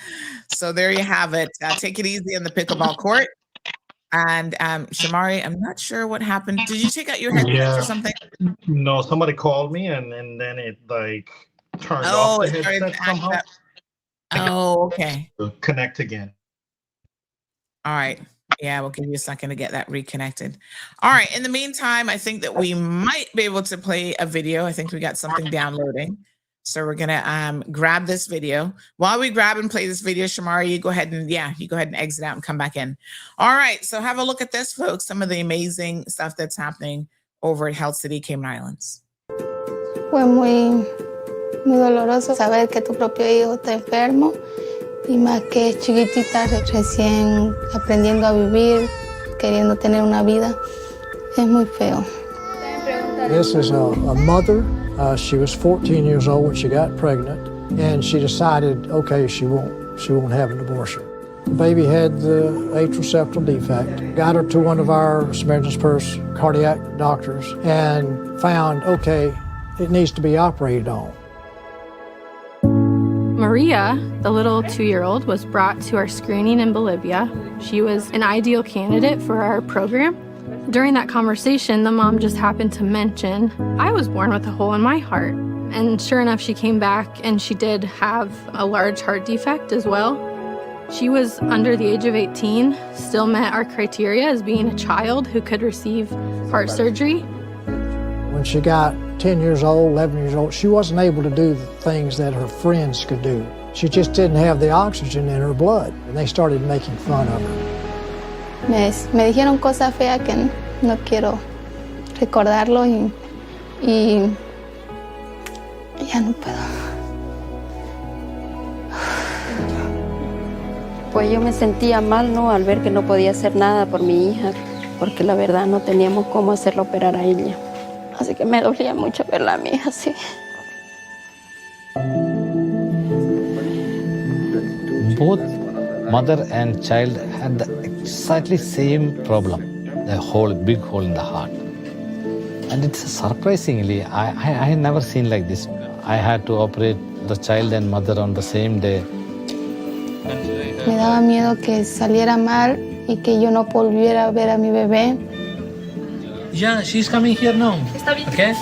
So there you have it. Take it easy in the pickleball court. And Shamari, I'm not sure what happened. Did you take out your headphones or something? No, somebody called me and then it like turned off the headset somehow. Okay. Connect again. All right. Yeah, we'll give you a second to get that reconnected. All right. In the meantime, I think that we might be able to play a video. I think we got something downloading. So we're going to grab this video. While we grab and play this video, Shamari, you go ahead and exit out and come back in. All right. So have a look at this, folks. Some of the amazing stuff that's happening over at Health City, Cayman Islands. Fue muy doloroso saber que tu propio hijo está enfermo y más que es chiquitita, recién aprendiendo a vivir, queriendo tener una vida. Es muy feo. This is a mother. She was 14 years old when she got pregnant, and she decided, okay, she won't have an abortion. The baby had the atrial septal defect. Got her to one of our Samaritan's Purse cardiac doctors and found, okay, it needs to be operated on. Maria, the little 2-year-old, was brought to our screening in Bolivia. She was an ideal candidate for our program. During that conversation, the mom just happened to mention, I was born with a hole in my heart. And sure enough, she came back and she did have a large heart defect as well. She was under the age of 18, still met our criteria as being a child who could receive heart surgery. When she got 10 years old, 11 years old, she wasn't able to do the things that her friends could do. She just didn't have the oxygen in her blood, and they started making fun of her. Me dijeron cosas feas que no quiero recordarlo y ya no puedo. Pues yo me sentía mal, ¿no? Al ver que no podía hacer nada por mi hija, porque la verdad no teníamos cómo hacerla operar a ella. Así que me dolía mucho verla a mi hija así. Both mother and child had the exactly same problem, the big hole in the heart. And it's surprisingly, I had never seen like this. I had to operate the child and mother on the same day. Me daba miedo que saliera mal y que yo no volviera a ver a mi bebé. Yeah, she's coming here now. Okay?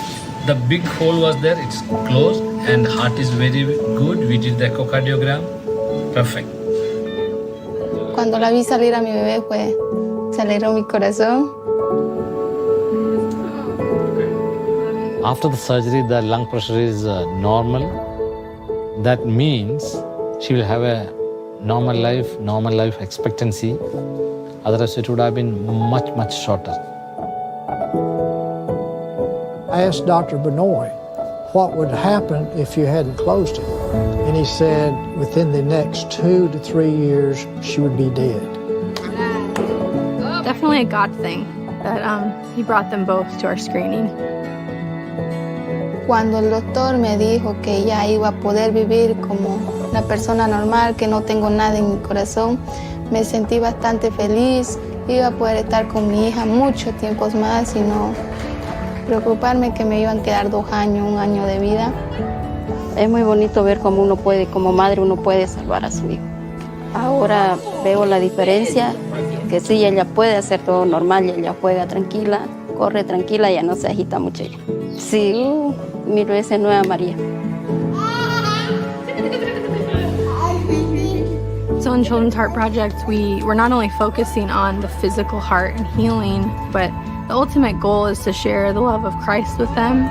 The big hole was there, it's closed, and heart is very good. We did the echocardiogram. Perfect. Cuando la vi salir a mi bebé, pues se alegró mi corazón. After the surgery, the lung pressure is normal. That means she will have a normal life expectancy. Otherwise, it would have been much, much shorter. I asked Dr. Benoit what would happen if you hadn't closed it. And he said within the next 2 to 3 years, she would be dead. Definitely a God thing that he brought them both to our screening. Cuando el doctor me dijo que ya iba a poder vivir como una persona normal, que no tengo nada en mi corazón, me sentí bastante feliz. Iba a poder estar con mi hija muchos tiempos más y no preocuparme que me iban a quedar 2 años, 1 año de vida. Es muy bonito ver cómo uno puede, como madre, uno puede salvar a su hijo. Ahora veo la diferencia, que sí, ella puede hacer todo normal, y ella juega tranquila, corre tranquila, ya no se agita mucho ella. Sí, 1000 veces nueva María. So in Children's Heart Project, we're not only focusing on the physical heart and healing, but the ultimate goal is to share the love of Christ with them.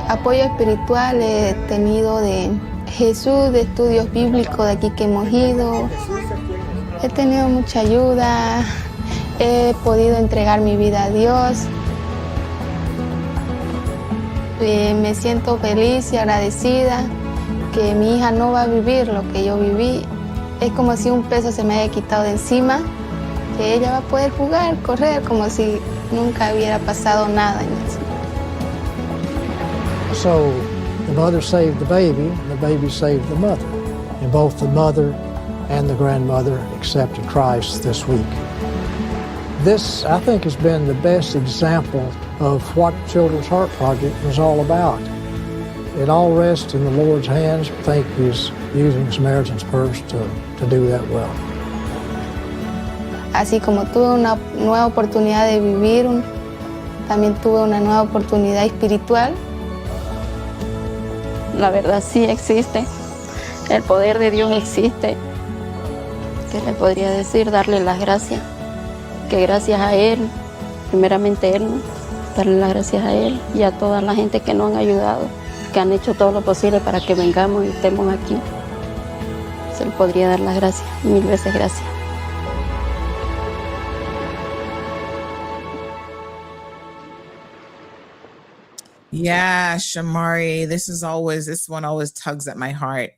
Apoyo espiritual he tenido de Jesús, de estudios bíblicos de aquí que hemos ido. He tenido mucha ayuda, he podido entregar mi vida a Dios. Me siento feliz y agradecida que mi hija no va a vivir lo que yo viví. Es como si un peso se me haya quitado de encima, que ella va a poder jugar, correr, como si nunca hubiera pasado nada en eso. So the mother saved the baby, and the baby saved the mother. And both the mother and the grandmother accepted Christ this week. This, I think, has been the best example of what Children's Heart Project is all about. It all rests in the Lord's hands. I think He's using Samaritan's Purse to do that well. Así como tuve una nueva oportunidad de vivir, también tuve una nueva oportunidad espiritual. La verdad sí existe, el poder de Dios existe. ¿Qué le podría decir? Darle las gracias, que gracias a Él, primeramente Él, ¿no? Darle las gracias a Él y a toda la gente que nos han ayudado, que han hecho todo lo posible para que vengamos y estemos aquí. Se le podría dar las gracias, 1000 veces gracias. Yeah, Shamari, this one always tugs at my heart.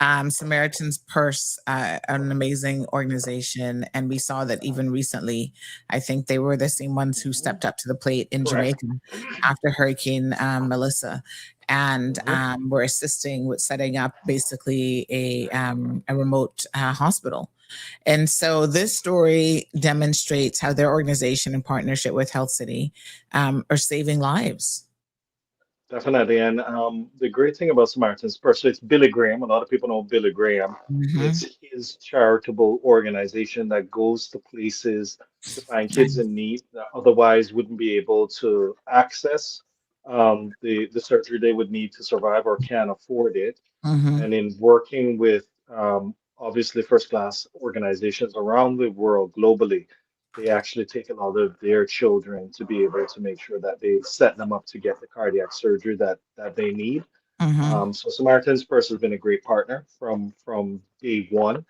Samaritan's Purse, an amazing organization. And we saw that even recently, I think they were the same ones who stepped up to the plate in Jamaica after Hurricane Melissa. And were assisting with setting up basically a remote hospital. And so this story demonstrates how their organization in partnership with Health City are saving lives. Definitely. And the great thing about Samaritan's Purse, so it's Billy Graham. A lot of people know Billy Graham. Mm-hmm. It's his charitable organization that goes to places to find kids in need that otherwise wouldn't be able to access the surgery they would need to survive or can't afford it. Mm-hmm. And in working with obviously first class organizations around the world globally, they actually take a lot of their children to be able to make sure that they set them up to get the cardiac surgery that they need. Mm-hmm. So Samaritan's Purse has been a great partner from day one.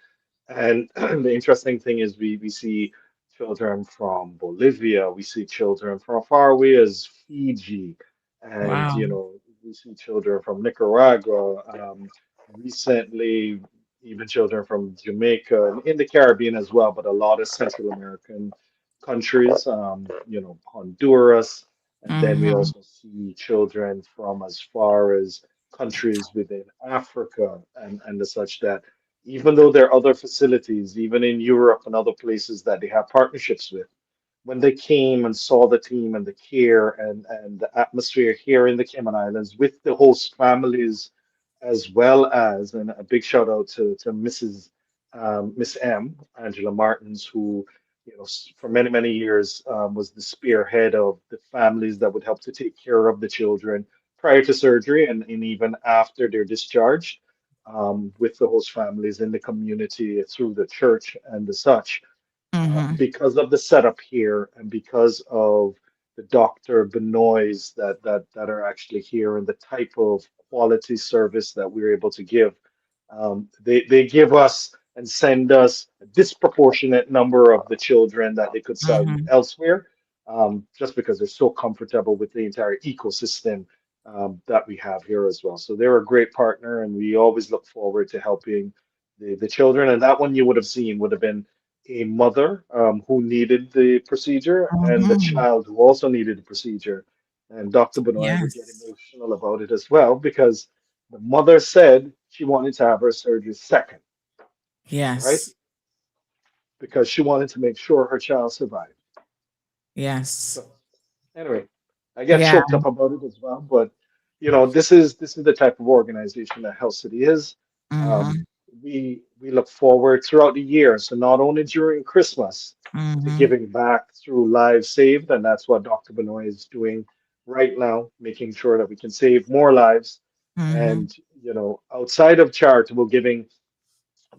And the interesting thing is we see children from Bolivia, we see children from far away as Fiji, and Wow. we see children from Nicaragua, recently even children from Jamaica and in the Caribbean as well, but a lot of Central American countries, Honduras, and then we Mm-hmm. also see children from as far as countries within Africa and the such that even though there are other facilities, even in Europe and other places that they have partnerships with, when they came and saw the team and the care and the atmosphere here in the Cayman Islands with the host families, as well as, and a big shout out to Mrs. Miss M, Angela Martins, who, for many, many years was the spearhead of the families that would help to take care of the children prior to surgery and even after they're discharged with the host families in the community through the church and the such. Mm-hmm. Because of the setup here and because of the Dr. Benoits that are actually here and the type of quality service that we're able to give, they give us and send us a disproportionate number of the children that they could sell Mm-hmm. elsewhere, just because they're so comfortable with the entire ecosystem that we have here as well. So they're a great partner, and we always look forward to helping the children. And that one you would have seen would have been a mother who needed the procedure and the Mm-hmm. child who also needed the procedure. And Dr. Benoit would get Yes. emotional about it as well because the mother said she wanted to have her surgery second, right? Yes. Because she wanted to make sure her child survived. Yes. So anyway, I get Yeah. choked up about it as well, but this is the type of organization that Health City is. Mm-hmm. Um, we look forward throughout the year, so not only during Christmas to Mm-hmm. giving back through lives saved, and that's what Dr. Benoit is doing right now, making sure that we can save more lives. Mm-hmm. And outside of charitable giving,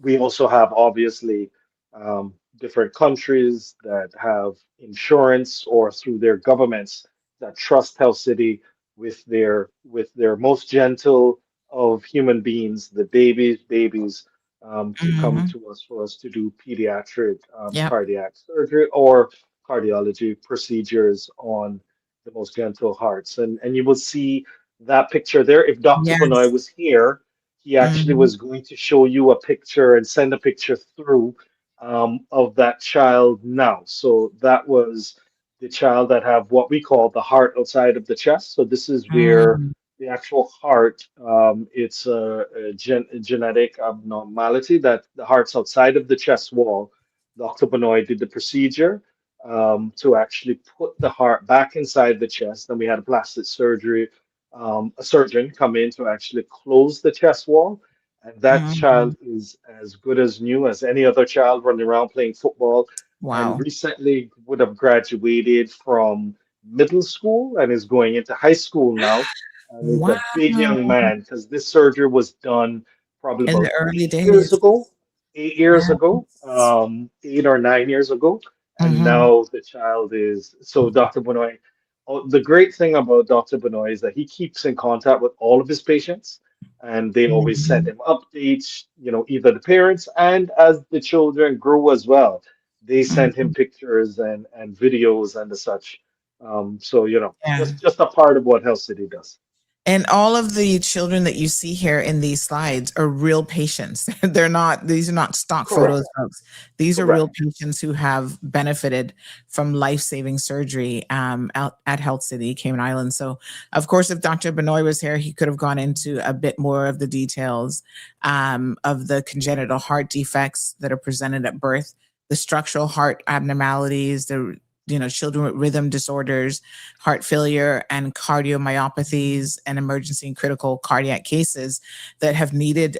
we also have obviously different countries that have insurance or through their governments that trust Health City with their most gentle of human beings, the babies, to come Mm-hmm. to us for us to do pediatric Yep. cardiac surgery or cardiology procedures on the most gentle hearts. And you will see that picture there. If Dr. Benoit Yes. was here, he actually Mm-hmm. was going to show you a picture and send a picture through of that child now. So that was the child that have what we call the heart outside of the chest. So this is where Mm-hmm. the actual heart, it's a genetic abnormality that the heart's outside of the chest wall. Dr. Benoit did the procedure to actually put the heart back inside the chest. Then we had a plastic surgery a surgeon come in to actually close the chest wall. And that Mm-hmm. child is as good as new as any other child running around playing football. And Wow. recently would have graduated from middle school and is going into high school now. And is Wow. a big young man because this surgery was done probably In the about early 8 years days. ago, 8 years ago, Yes. 8 or 9 years ago. And Mm-hmm. now the child is, so Dr. Benoit. Oh, the great thing about Dr. Benoit is that he keeps in contact with all of his patients, and they always send Mm-hmm. him updates, either the parents and as the children grow as well, they send him Mm-hmm. pictures and videos and the such. So, Yeah. just a part of what Health City does. And all of the children that you see here in these slides are real patients. These are not stock photos, Correct. folks. These are real Correct. patients who have benefited from life-saving surgery out at Health City, Cayman Islands. So, of course, if Dr. Benoit was here, he could have gone into a bit more of the details of the congenital heart defects that are presented at birth, the structural heart abnormalities, the children with rhythm disorders, heart failure, and cardiomyopathies, and emergency and critical cardiac cases that have needed,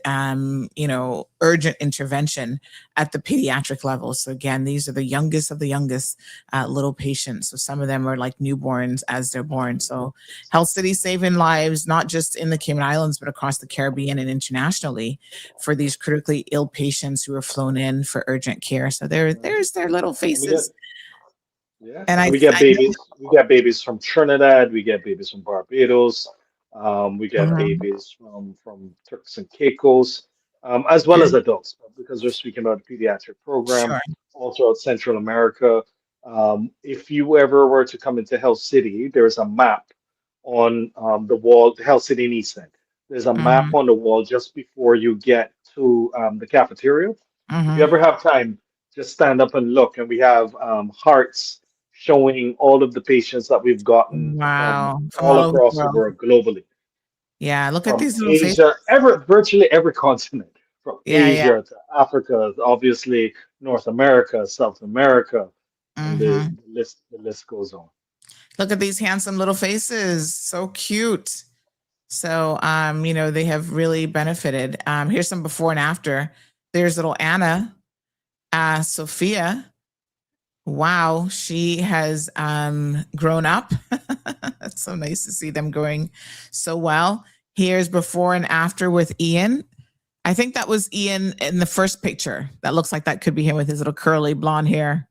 urgent intervention at the pediatric level. So again, these are the youngest of the youngest little patients. So some of them are like newborns as they're born. So Health City saving lives, not just in the Cayman Islands, but across the Caribbean and internationally for these critically ill patients who are flown in for urgent care. So there's their little faces. Yeah, And we get babies. We get babies from Trinidad. We get babies from Barbados. We get babies from Turks and Caicos, as well as adults, because we're speaking about the pediatric program, Sure. all throughout Central America. If you ever were to come into Health City, there's a map on the wall, Health City in East End. There's a map on the wall just before you get to the cafeteria. If you ever have time, just stand up and look, and we have hearts showing all of the patients that we've gotten Wow. from all over across the world globally, Yeah, look at from these little faces. Asia, virtually every continent, from Yeah. Asia to Africa, obviously North America, South America, and the list goes on. Look at these handsome little faces. So cute. So, they have really benefited. Here's some before and after. There's little Anna, Sophia. Wow, she has grown up. That's so nice to see them growing so well. Here's before and after with Ian. I think that was Ian in the first picture. That looks like that could be him with his little curly blonde hair.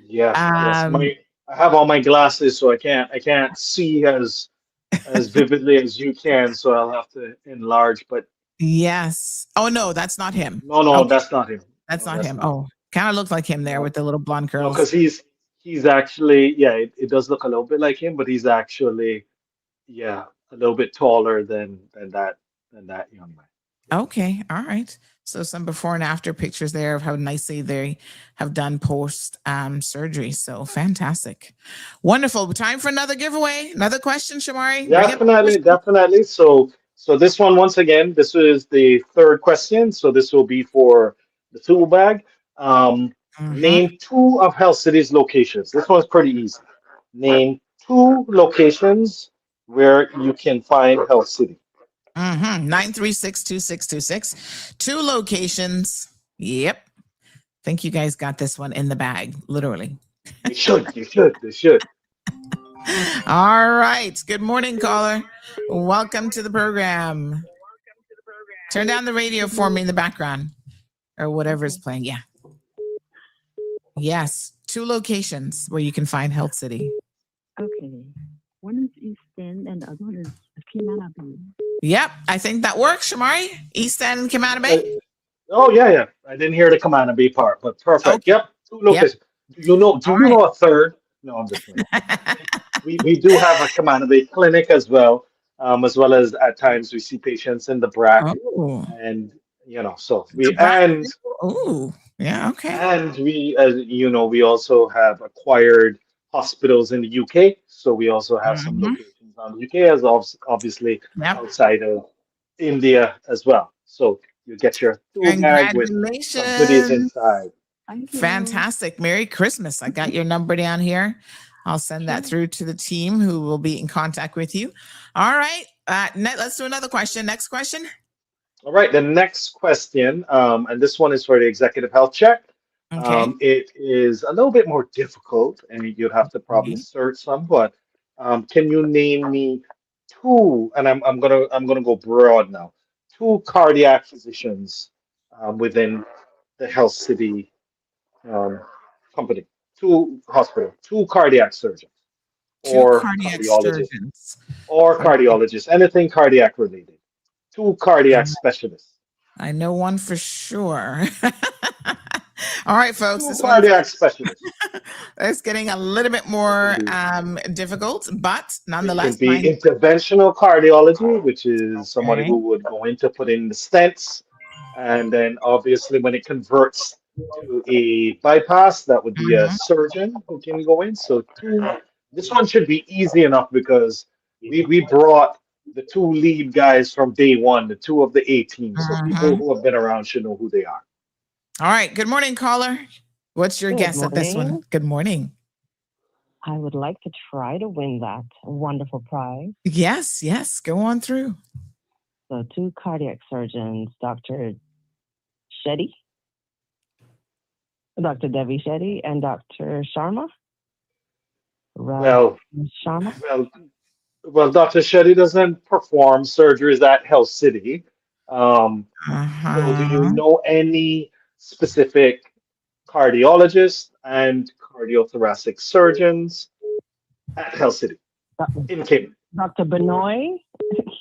Yes, yes. I have all my glasses, so I can't see as vividly as you can, so I'll have to enlarge. But yes. Oh no, that's not him. no, Okay. that's not him. That's not him. Oh, kind of looks like him there with the little blonde No, curls. because he's actually, it does look a little bit like him, but he's actually, a little bit taller than that young man. Okay. All right. So some before and after pictures there of how nicely they have done post surgery. So fantastic. Wonderful. Time for another giveaway. Another question, Shamari. Definitely. So this one, once again, this is the third question. So this will be for the tool bag. Name 2 of Health City's locations. This one's pretty easy. Name 2 locations where you can find Health City. 936-2626. 2 locations. Yep. Think you guys got this one in the bag, literally. You should. All right. Good morning, caller. Welcome to the program. Turn down the radio for me in the background or whatever is playing. Yeah. Yes. 2 locations where you can find Health City. Okay. One is East End and the other one is Cayman Bay. Yep. I think that works, Shamari. East End and Cayman Bay. Oh, yeah. I didn't hear the Cayman Bay part, but perfect. Okay. Yep. 2 locations. Yep. Do you know a third? No, I'm just kidding. we do have a Cayman Bay clinic as well as at times we see patients in the BRAC. Oh. And, so we, and, oh, yeah, okay. And we, as you know, we also have acquired hospitals in the UK. So we also have some locations on the UK, as obviously outside of India as well. So you get your tool bag with some goodies inside. Fantastic. Merry Christmas. I got your number down here. I'll send that through to the team who will be in contact with you. All right. Let's do another question. Next question. All right. The next question, and this one is for the executive health check. Okay. It is a little bit more difficult, and you'd have to probably search some. But can you name me 2? And I'm gonna go broad now. 2 cardiac physicians within the Health City company. 2 hospitals, 2 cardiac surgeons, 2 or cardiac cardiologists, surgeons, or cardiologists, anything cardiac related. 2 cardiac specialists. I know one for sure. All right, folks. 2 this cardiac specialists. It's getting a little bit more difficult, but nonetheless. It could be interventional cardiology, which is somebody who would go in to put in the stents. And then obviously when it converts to a bypass, that would be a surgeon who can go in. So this one should be easy enough because we brought the 2 lead guys from day one, the 2 of the A team. So people who have been around should know who they are. All right. Good morning, caller. What's your guess at this one? Good morning. I would like to try to win that wonderful prize. Yes, yes. Go on through. So 2 cardiac surgeons, Dr. Shetty, Dr. Devi Shetty, and Dr. Sharma. Well, Sharma. well, Dr. Shetty doesn't perform surgeries at Health City. So do you know any specific cardiologists and cardiothoracic surgeons at Health City in Cayman? Dr. Benoit.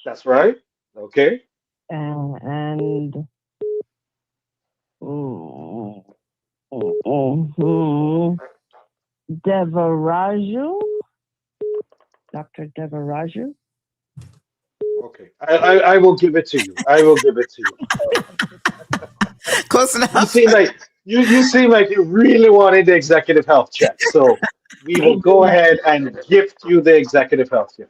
That's right. Okay. And Devaraju. Dr. Devaraju. Okay. I will give it to you. I will give it to you. Close enough. You seem like you really wanted the executive health check. So we will go ahead and gift you the executive health check.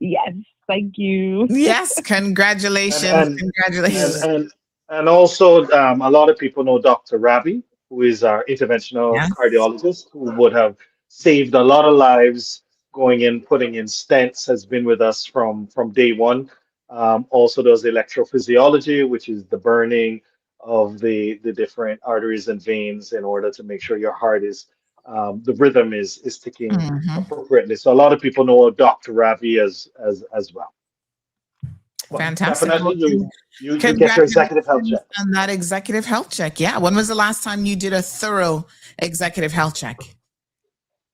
Yes, thank you. Yes, congratulations. Congratulations. And also, a lot of people know Dr. Ravi, who is our interventional cardiologist, who would have saved a lot of lives going in, putting in stents, has been with us from day one. Also does electrophysiology, which is the burning of the different arteries and veins in order to make sure your heart is, the rhythm is ticking appropriately. So a lot of people know Dr. Ravi as well. Fantastic. Definitely, you get your executive health check. On that executive health check. Yeah. When was the last time you did a thorough executive health check?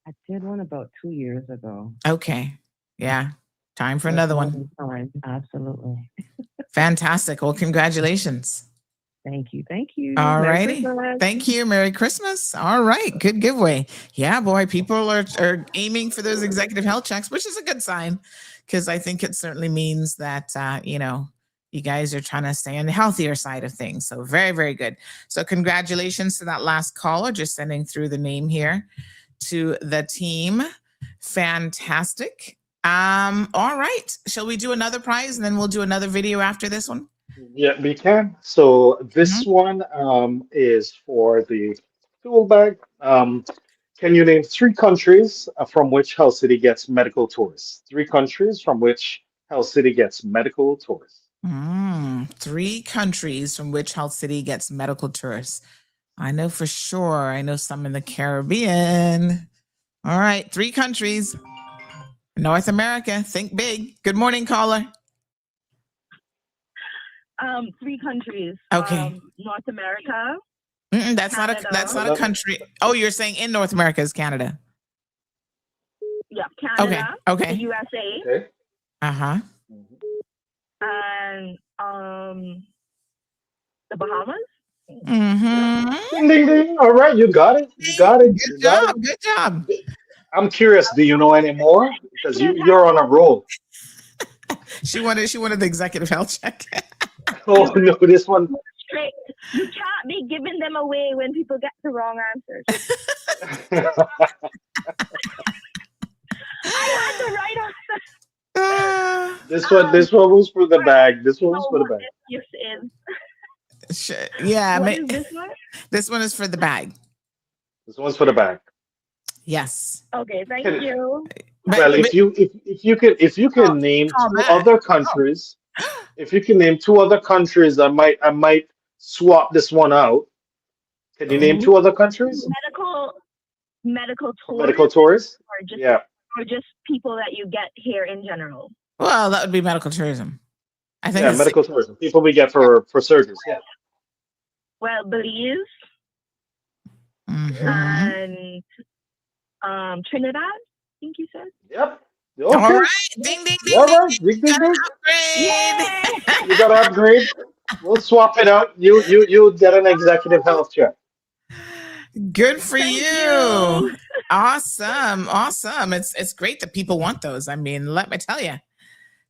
I did one about 2 years ago. Okay. Yeah. Time for another one. Absolutely. Fantastic. Well, congratulations. Thank you. Thank you. All righty. Thank you. Merry Christmas. All right. Good giveaway. Yeah, boy. People are aiming for those executive health checks, which is a good sign, because I think it certainly means that, you guys are trying to stay on the healthier side of things. So very, very good. So congratulations to that last caller. Just sending through the name here to the team. Fantastic. All right. Shall we do another prize and then we'll do another video after this one? Yeah, we can. So this one is for the tool bag. Can you name 3 countries from which Health City gets medical tourists? 3 countries from which Health City gets medical tourists. 3 countries from which Health City gets medical tourists. I know for sure. I know some in the Caribbean. All right. 3 countries. North America. Think big. Good morning, caller. 3 countries. Okay. North America. That's not a country. Oh, you're saying in North America is Canada. Yeah, Canada. Okay. The USA. Okay. Uh-huh. And the Bahamas. Ding, ding, ding. All right, you got it. You got it. Good job. Good job. I'm curious. Do you know any more? Because you're on a roll. She wanted the executive health check. Oh no, this one. Straight. You can't be giving them away when people get the wrong answers. I had the right answer. This one was for the bag. This one was for the bag. Yes, is. Yeah. What is this one? This one is for the bag. This one's for the bag. Yes. Okay. Thank you. Well, if you can name 2 other countries, if you can name 2 other countries, I might swap this one out. Can you name 2 other countries? Medical tours. Medical tours. Or just people that you get here in general. Well, that would be medical tourism. I think. Yeah, medical tourism. People we get for surgeries. Yeah. Well, Belize and Trinidad. I think you said. Yep. Okay. All right. Ding, ding, ding, right. ding, ding. Upgrade. You got to upgrade. We'll swap it out. You get an executive health check. Good for you. Awesome. It's great that people want those. I mean, let me tell you.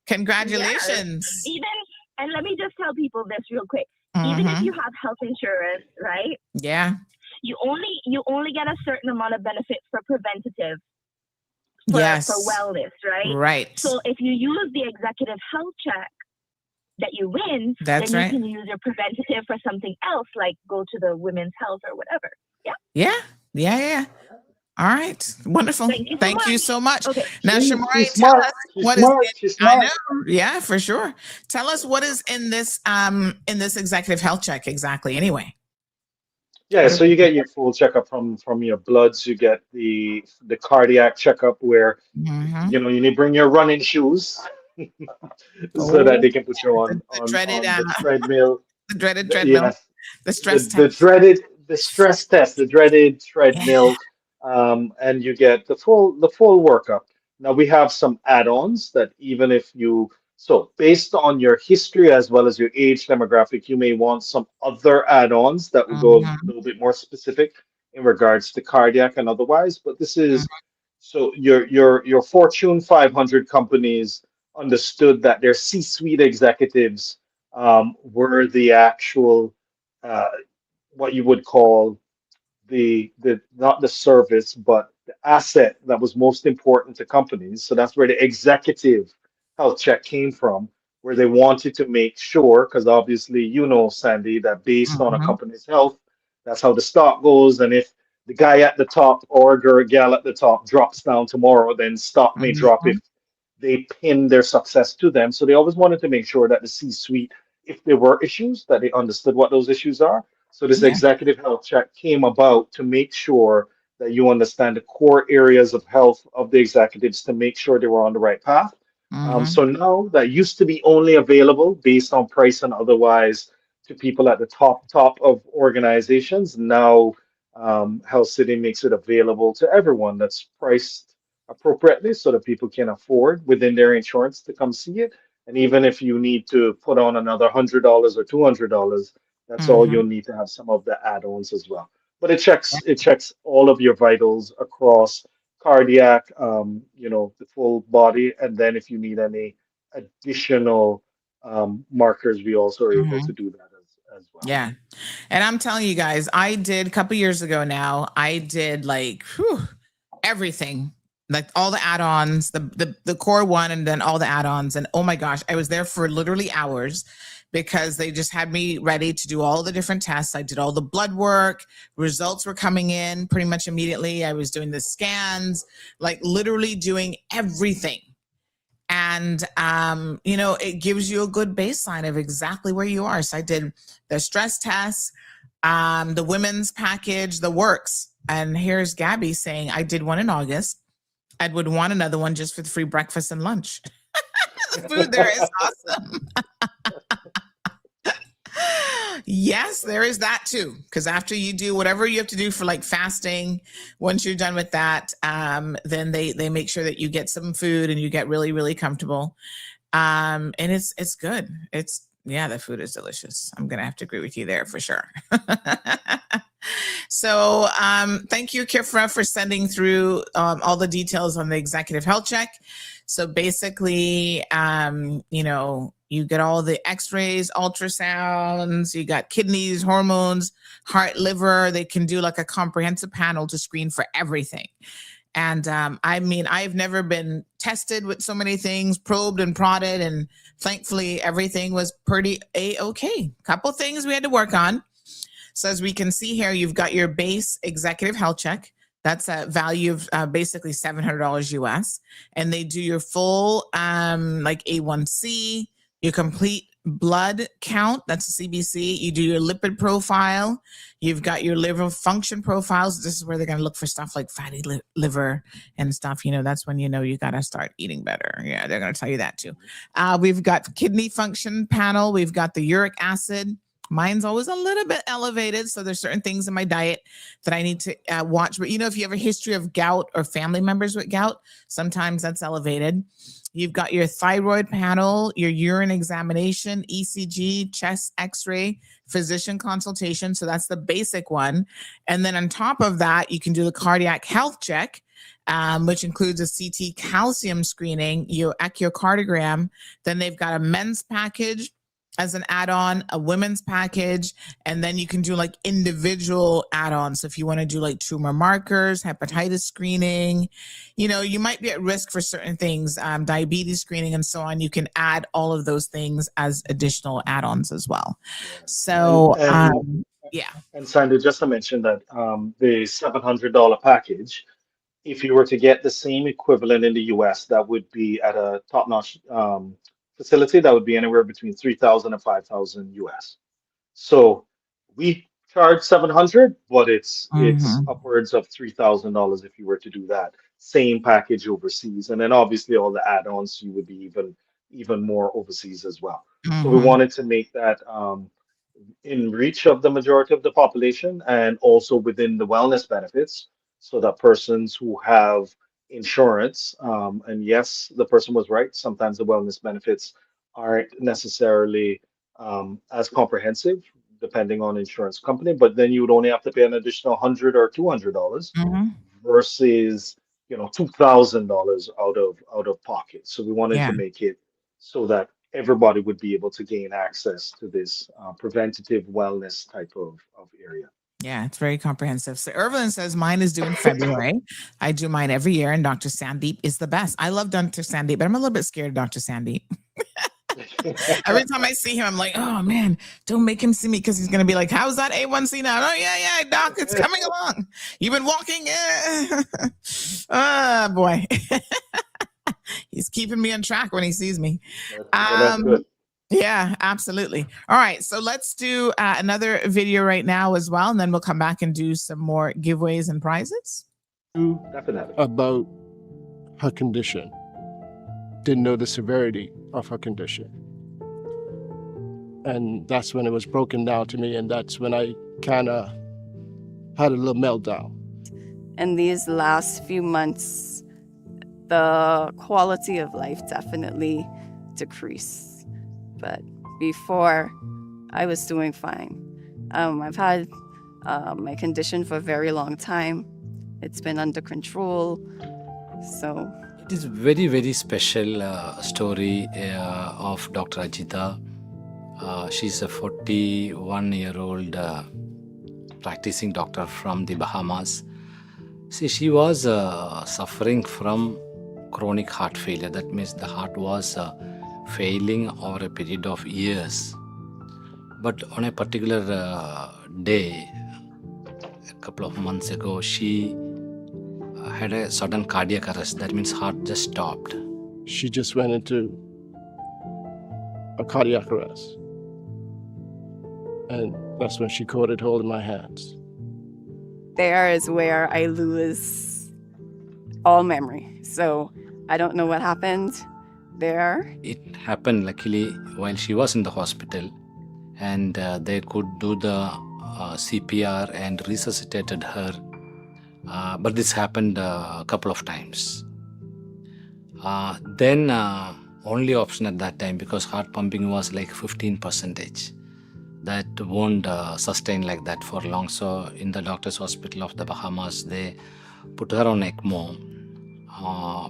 Congratulations. Yes. And let me just tell people this real quick. Even if you have health insurance, right? Yeah. You only get a certain amount of benefits for preventative. For wellness, right? Right. So if you use the executive health check that you win, then you can use your preventative for something else, like go to the women's health or whatever. Yeah. Yeah. All right. Wonderful. Thank you so much. Okay. Now, She's Shamari, tell smart. us She's what is smart. in, She's I smart. know. Yeah, for sure. Tell us what is in this executive health check exactly anyway. Yeah, so you get your full checkup from your bloods. You get the cardiac checkup where you need to bring your running shoes so that they can put you The on dreaded on the treadmill. the dreaded The- treadmill, yes, the stress the test. dreaded the stress test, the dreaded Yeah. treadmill, and you get the full workup. Now we have some add-ons that even if you so based on your history as well as your age demographic, you may want some other add-ons that will go a Mhm. little bit more specific in regards to cardiac and otherwise. But this is so your Fortune 500 companies understood that their C-suite executives were the actual uh, what you would call the not the service but the asset that was most important to companies. So that's where the executive health check came from, where they wanted to make sure, because obviously Sandy, that based on a Mhm. company's health, that's how the stock goes. And if the guy at the top or gal at the top drops down tomorrow, then stock may drop if Mhm. they pin their success to them. So they always wanted to make sure that the C-suite, if there were issues, that they understood what those issues are. So this Yeah. executive health check came about to make sure that you understand the core areas of health of the executives to make sure they were on the right path. Mhm. So now that used to be only available based on price and otherwise to people at the top of organizations. Now Health City makes it available to everyone that's priced appropriately so that people can afford within their insurance to come see it. And even if you need to put on another $100 or $200, that's all Mhm. you'll need to have some of the add-ons as well. But it checks all of your vitals across cardiac, the full body, and then if you need any additional markers, we also are able to Mhm. do that as well. Yeah. And I'm telling you guys, I did a couple years ago now, I did everything, like all the add-ons, the core one, and then all the add-ons. And oh my gosh, I was there for literally hours because they just had me ready to do all the different tests. I did all the blood work, results were coming in pretty much immediately. I was doing the scans, like literally doing everything. And it gives you a good baseline of exactly where you are. So I did the stress tests, the women's package, the works. And here's Gabby saying, I did one in August. I would want another one just for the free breakfast and lunch. The food there is awesome. Yes, there is that too. Because after you do whatever you have to do for like fasting, once you're done with that, then they make sure that you get some food and you get really, really comfortable. And it's good. The food is delicious. I'm gonna have to agree with you there for sure. So thank you, Kifra, for sending through all the details on the executive health check. So basically, you get all the x-rays, ultrasounds, you got kidneys, hormones, heart, liver. They can do like a comprehensive panel to screen for everything. And I've never been tested with so many things, probed and prodded, and thankfully everything was pretty A-okay. Couple things we had to work on. So as we can see here, you've got your base executive health check. That's a value of basically $700 US. And they do your full like A1C, your complete blood count. That's a CBC. You do your lipid profile. You've got your liver function profiles. This is where they're going to look for stuff like fatty liver and stuff. That's when you got to start eating better. Yeah, they're going to tell you that too. We've got kidney function panel. We've got the uric acid. Mine's always a little bit elevated. So there's certain things in my diet that I need to watch. But if you have a history of gout or family members with gout, sometimes that's elevated. You've got your thyroid panel, your urine examination, ECG, chest x-ray, physician consultation. So that's the basic one. And then on top of that, you can do the cardiac health check, which includes a CT calcium screening, your echocardiogram. Then they've got a men's package as an add-on, a women's package, and then you can do like individual add-ons. So if you want to do like tumor markers, hepatitis screening, you might be at risk for certain things, diabetes screening and so on. You can add all of those things as additional add-ons as well. So, And yeah. And Sandy, just to mention that the $700 package If you were to get the same equivalent in the US, that would be at a top-notch facility, that would be anywhere between 3,000 and 5,000 US. So we charge 700, but it's upwards of $3,000 if you were to do that same package overseas. And then obviously all the add-ons, you would be even more overseas as well. So we wanted to make that in reach of the majority of the population and also within the wellness benefits so that persons who have insurance, and yes, the person was right, sometimes the wellness benefits aren't necessarily as comprehensive depending on insurance company, but then you would only have to pay an additional $100 or $200 versus $2,000 out of pocket. So we wanted to make it so that everybody would be able to gain access to this preventative wellness type of area. Yeah, it's very comprehensive. So Irvin says mine is due in February. I do mine every year, and Dr. Sandeep is the best. I love Dr. Sandeep, but I'm a little bit scared of Dr. Sandeep. Every time I see him, I'm like, oh man, don't make him see me because he's gonna be like, how's that A1C now? Oh yeah, doc, it's coming along. You've been walking. Oh boy. He's keeping me on track when he sees me. That's good. Yeah, absolutely. All right, so let's do another video right now as well, and then we'll come back and do some more giveaways and prizes. Definitely. About her condition. Didn't know the severity of her condition. And that's when it was broken down to me, and that's when I kind of had a little meltdown. In these last few months, the quality of life definitely decreased. But before, I was doing fine. I've had my condition for a very long time. It's been under control. So it is very, very special story of Dr. Ajita. She's a 41-year-old practicing doctor from the Bahamas. See, she was suffering from chronic heart failure. That means the heart was failing over a period of years. But on a particular day, a couple of months ago, she had a sudden cardiac arrest. That means heart just stopped. She just went into a cardiac arrest. And that's when she caught it holding my hands. There is where I lose all memory. So I don't know what happened there. It happened luckily while she was in the hospital, and they could do the CPR and resuscitated her. But this happened a couple of times. Then only option at that time, because heart pumping was like 15%. That won't sustain like that for long. So in the doctor's hospital of the Bahamas, they put her on ECMO.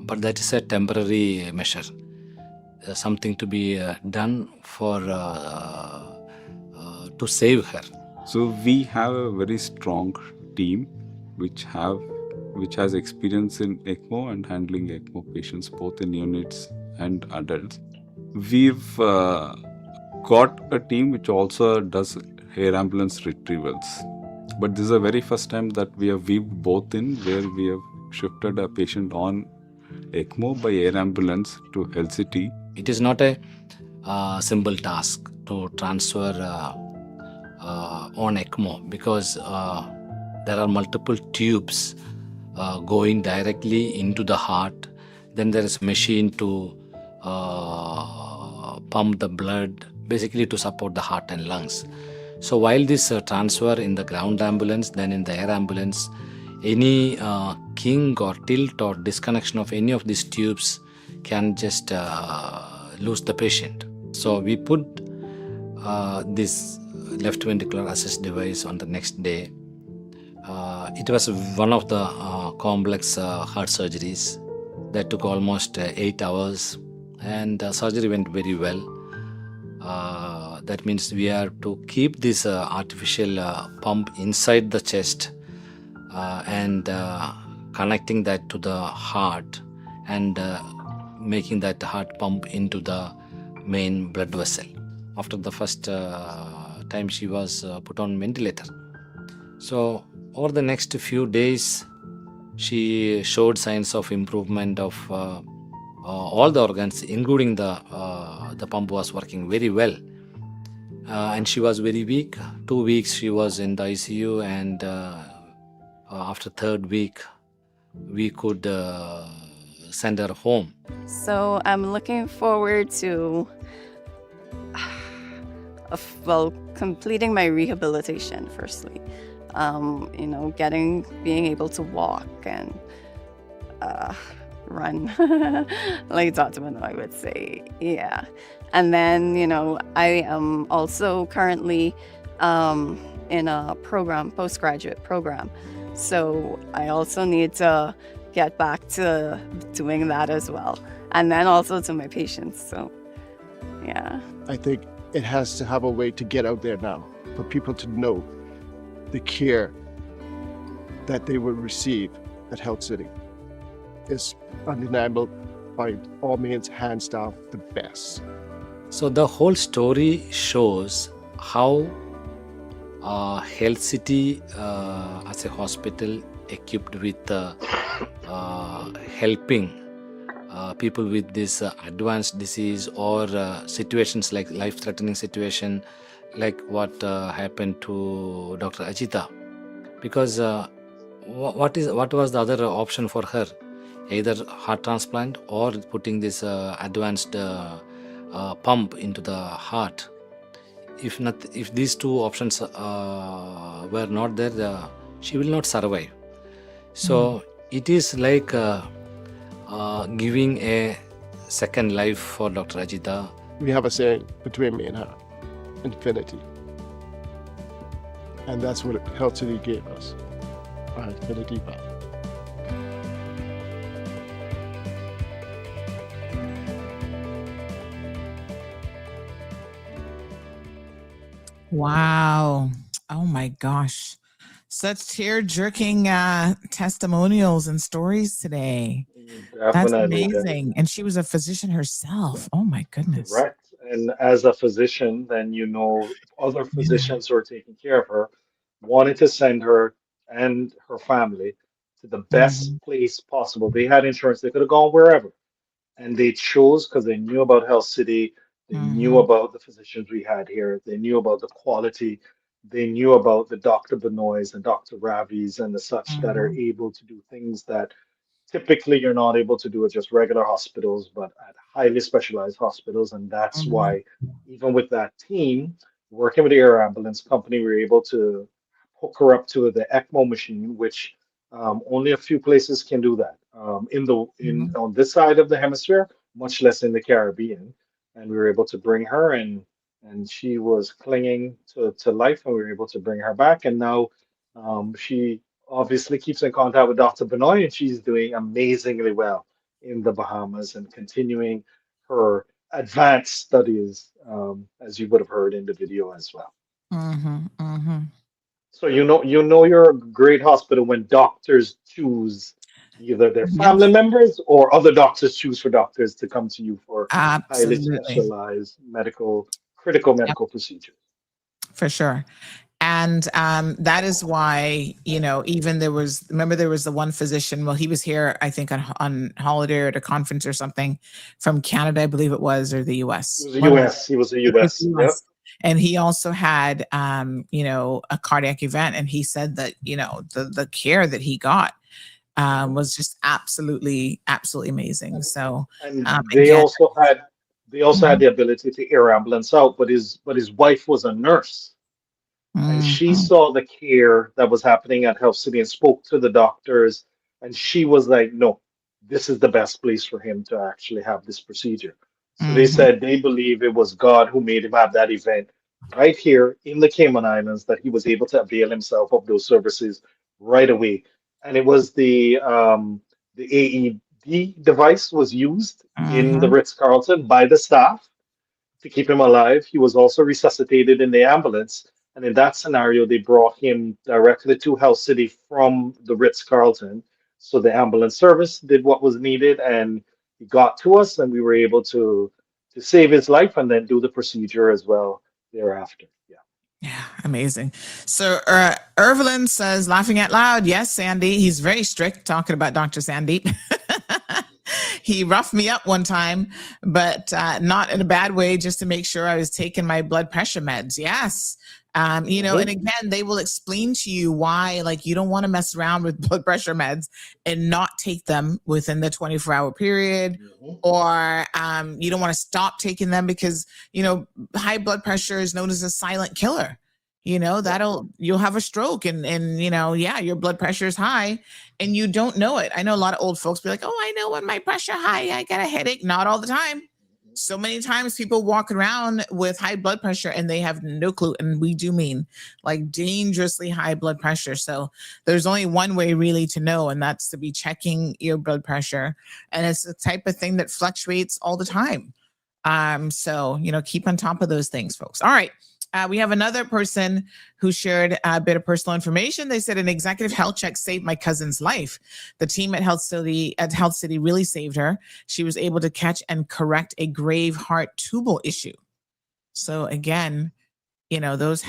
But that is a temporary measure. Something to be done for to save her. So we have a very strong team which has experience in ECMO and handling ECMO patients, both in neonates and adults. We've got a team which also does air ambulance retrievals. But this is the very first time that we have weaved both in, where we have shifted a patient on ECMO by air ambulance to HCCI. It is not a simple task to transfer on ECMO, because there are multiple tubes going directly into the heart. Then there is a machine to pump the blood, basically to support the heart and lungs. So while this transfer in the ground ambulance, then in the air ambulance, any kink or tilt or disconnection of any of these tubes can just lose the patient. So we put this left ventricular assist device on the next day. It was one of the complex heart surgeries that took almost 8 hours, and the surgery went very well. That means we have to keep this artificial pump inside the chest and connecting that to the heart and making that heart pump into the main blood vessel. After the first time, she was put on ventilator. So over the next few days, She showed signs of improvement of all the organs, including the pump was working very well. And she was very weak. 2 weeks she was in the ICU, and after third week we could send her home. So I'm looking forward to completing my rehabilitation firstly. Being able to walk and run, like Dr. Manoy would say. Yeah. And then, I am also currently in a program, postgraduate program. So I also need to get back to doing that as well. And then also to my patients. So, yeah. I think it has to have a way to get out there now for people to know the care that they will receive at Health City is undeniable, by all means, hands down, the best. So the whole story shows how Health City as a hospital equipped with helping people with this advanced disease or situations like life-threatening situation, like what happened to Dr. Ajita. Because what was the other option for her? Either heart transplant or putting this advanced pump into the heart. If these two options were not there, she will not survive. So it is like giving a second life for Dr. Ajita. We have a saying between me and her, infinity. And that's what Health City gave us, our infinity path. Wow. Oh my gosh. Such tear-jerking testimonials and stories today. That's amazing. And she was a physician herself. Oh my goodness. Correct. And as a physician, then other physicians who are taking care of her wanted to send her and her family to the best place possible. They had insurance. They could have gone wherever. And they chose because they knew about Health City. They knew about the physicians we had here. They knew about the quality. They knew about the Dr. Benoys and Dr. Ravis and the such that are able to do things that typically you're not able to do at just regular hospitals, but at highly specialized hospitals. And that's why, even with that team, working with the air ambulance company, we were able to hook her up to the ECMO machine, which only a few places can do that on this side of the hemisphere, much less in the Caribbean. And we were able to bring her in, and she was clinging to life, and we were able to bring her back. And now she obviously keeps in contact with Dr. Benoy, and she's doing amazingly well in the Bahamas and continuing her advanced studies, as you would have heard in the video as well. So you know you're a great hospital when doctors choose either their family members or other doctors choose for doctors to come to you for highly specialized critical medical procedures. For sure. And that is why, even there was the one physician, well, he was here, I think on holiday or at a conference or something from Canada, I believe it was, or the US. It was the US. He was the US. Yep. And he also had, a cardiac event. And he said that, the care that he got was just absolutely amazing. So, and they also had the ability to air ambulance out, but his wife was a nurse. And she saw the care that was happening at Health City and spoke to the doctors. And she was like, no, this is the best place for him to actually have this procedure. So they said they believe it was God who made him have that event right here in the Cayman Islands, that he was able to avail himself of those services right away. And it was the AED device was used in the Ritz-Carlton by the staff to keep him alive. He was also resuscitated in the ambulance. And in that scenario, they brought him directly to Health City from the Ritz-Carlton. So the ambulance service did what was needed, and he got to us, and we were able to save his life and then do the procedure as well thereafter. Yeah. Yeah, amazing. So Irvelin says, laughing out loud, yes, Sandy. He's very strict talking about Dr. Sandeep. He roughed me up one time, but not in a bad way, just to make sure I was taking my blood pressure meds. Yes. And again, they will explain to you why, like, you don't want to mess around with blood pressure meds and not take them within the 24-hour period, or you don't want to stop taking them because, high blood pressure is known as a silent killer. You'll have a stroke and your blood pressure is high and you don't know it. I know a lot of old folks be like, oh, I know when my pressure high, I got a headache. Not all the time. So many times people walk around with high blood pressure and they have no clue. And we do mean like dangerously high blood pressure. So there's only one way really to know, and that's to be checking your blood pressure. And it's the type of thing that fluctuates all the time. So keep on top of those things, folks. All right. We have another person who shared a bit of personal information. They said an executive health check saved my cousin's life. The team at Health City really saved her. She was able to catch and correct a grave heart tubal issue. So again, those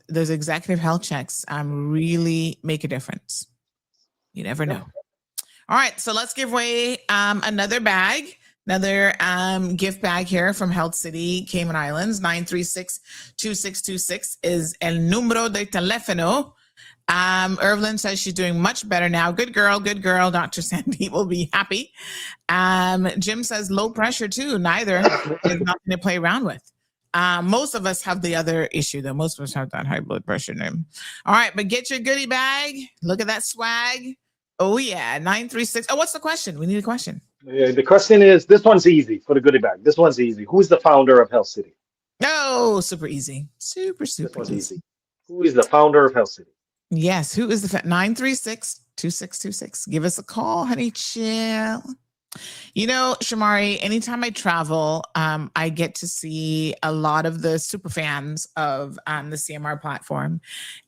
executive health checks really make a difference. You never know. All right, so let's give away another bag. Another gift bag here from Health City, Cayman Islands. 936-2626 is el número de teléfono. Irvelin says she's doing much better now. Good girl, good girl. Dr. Sandy will be happy. Jim says low pressure too. Neither is nothing to play around with. Most of us have the other issue, though. Most of us have that high blood pressure. All right, but get your goodie bag. Look at that swag. Oh, yeah, 936. Oh, what's the question? We need a question. Yeah, the question is, this one's easy for the goodie bag. This one's easy. Who's the founder of Health City? Oh, super easy. Super easy. Who is the founder of Health City? Yes, who is the 936-2626. Give us a call, honey. Chill. Shamari, anytime I travel, I get to see a lot of the super fans of the CMR platform.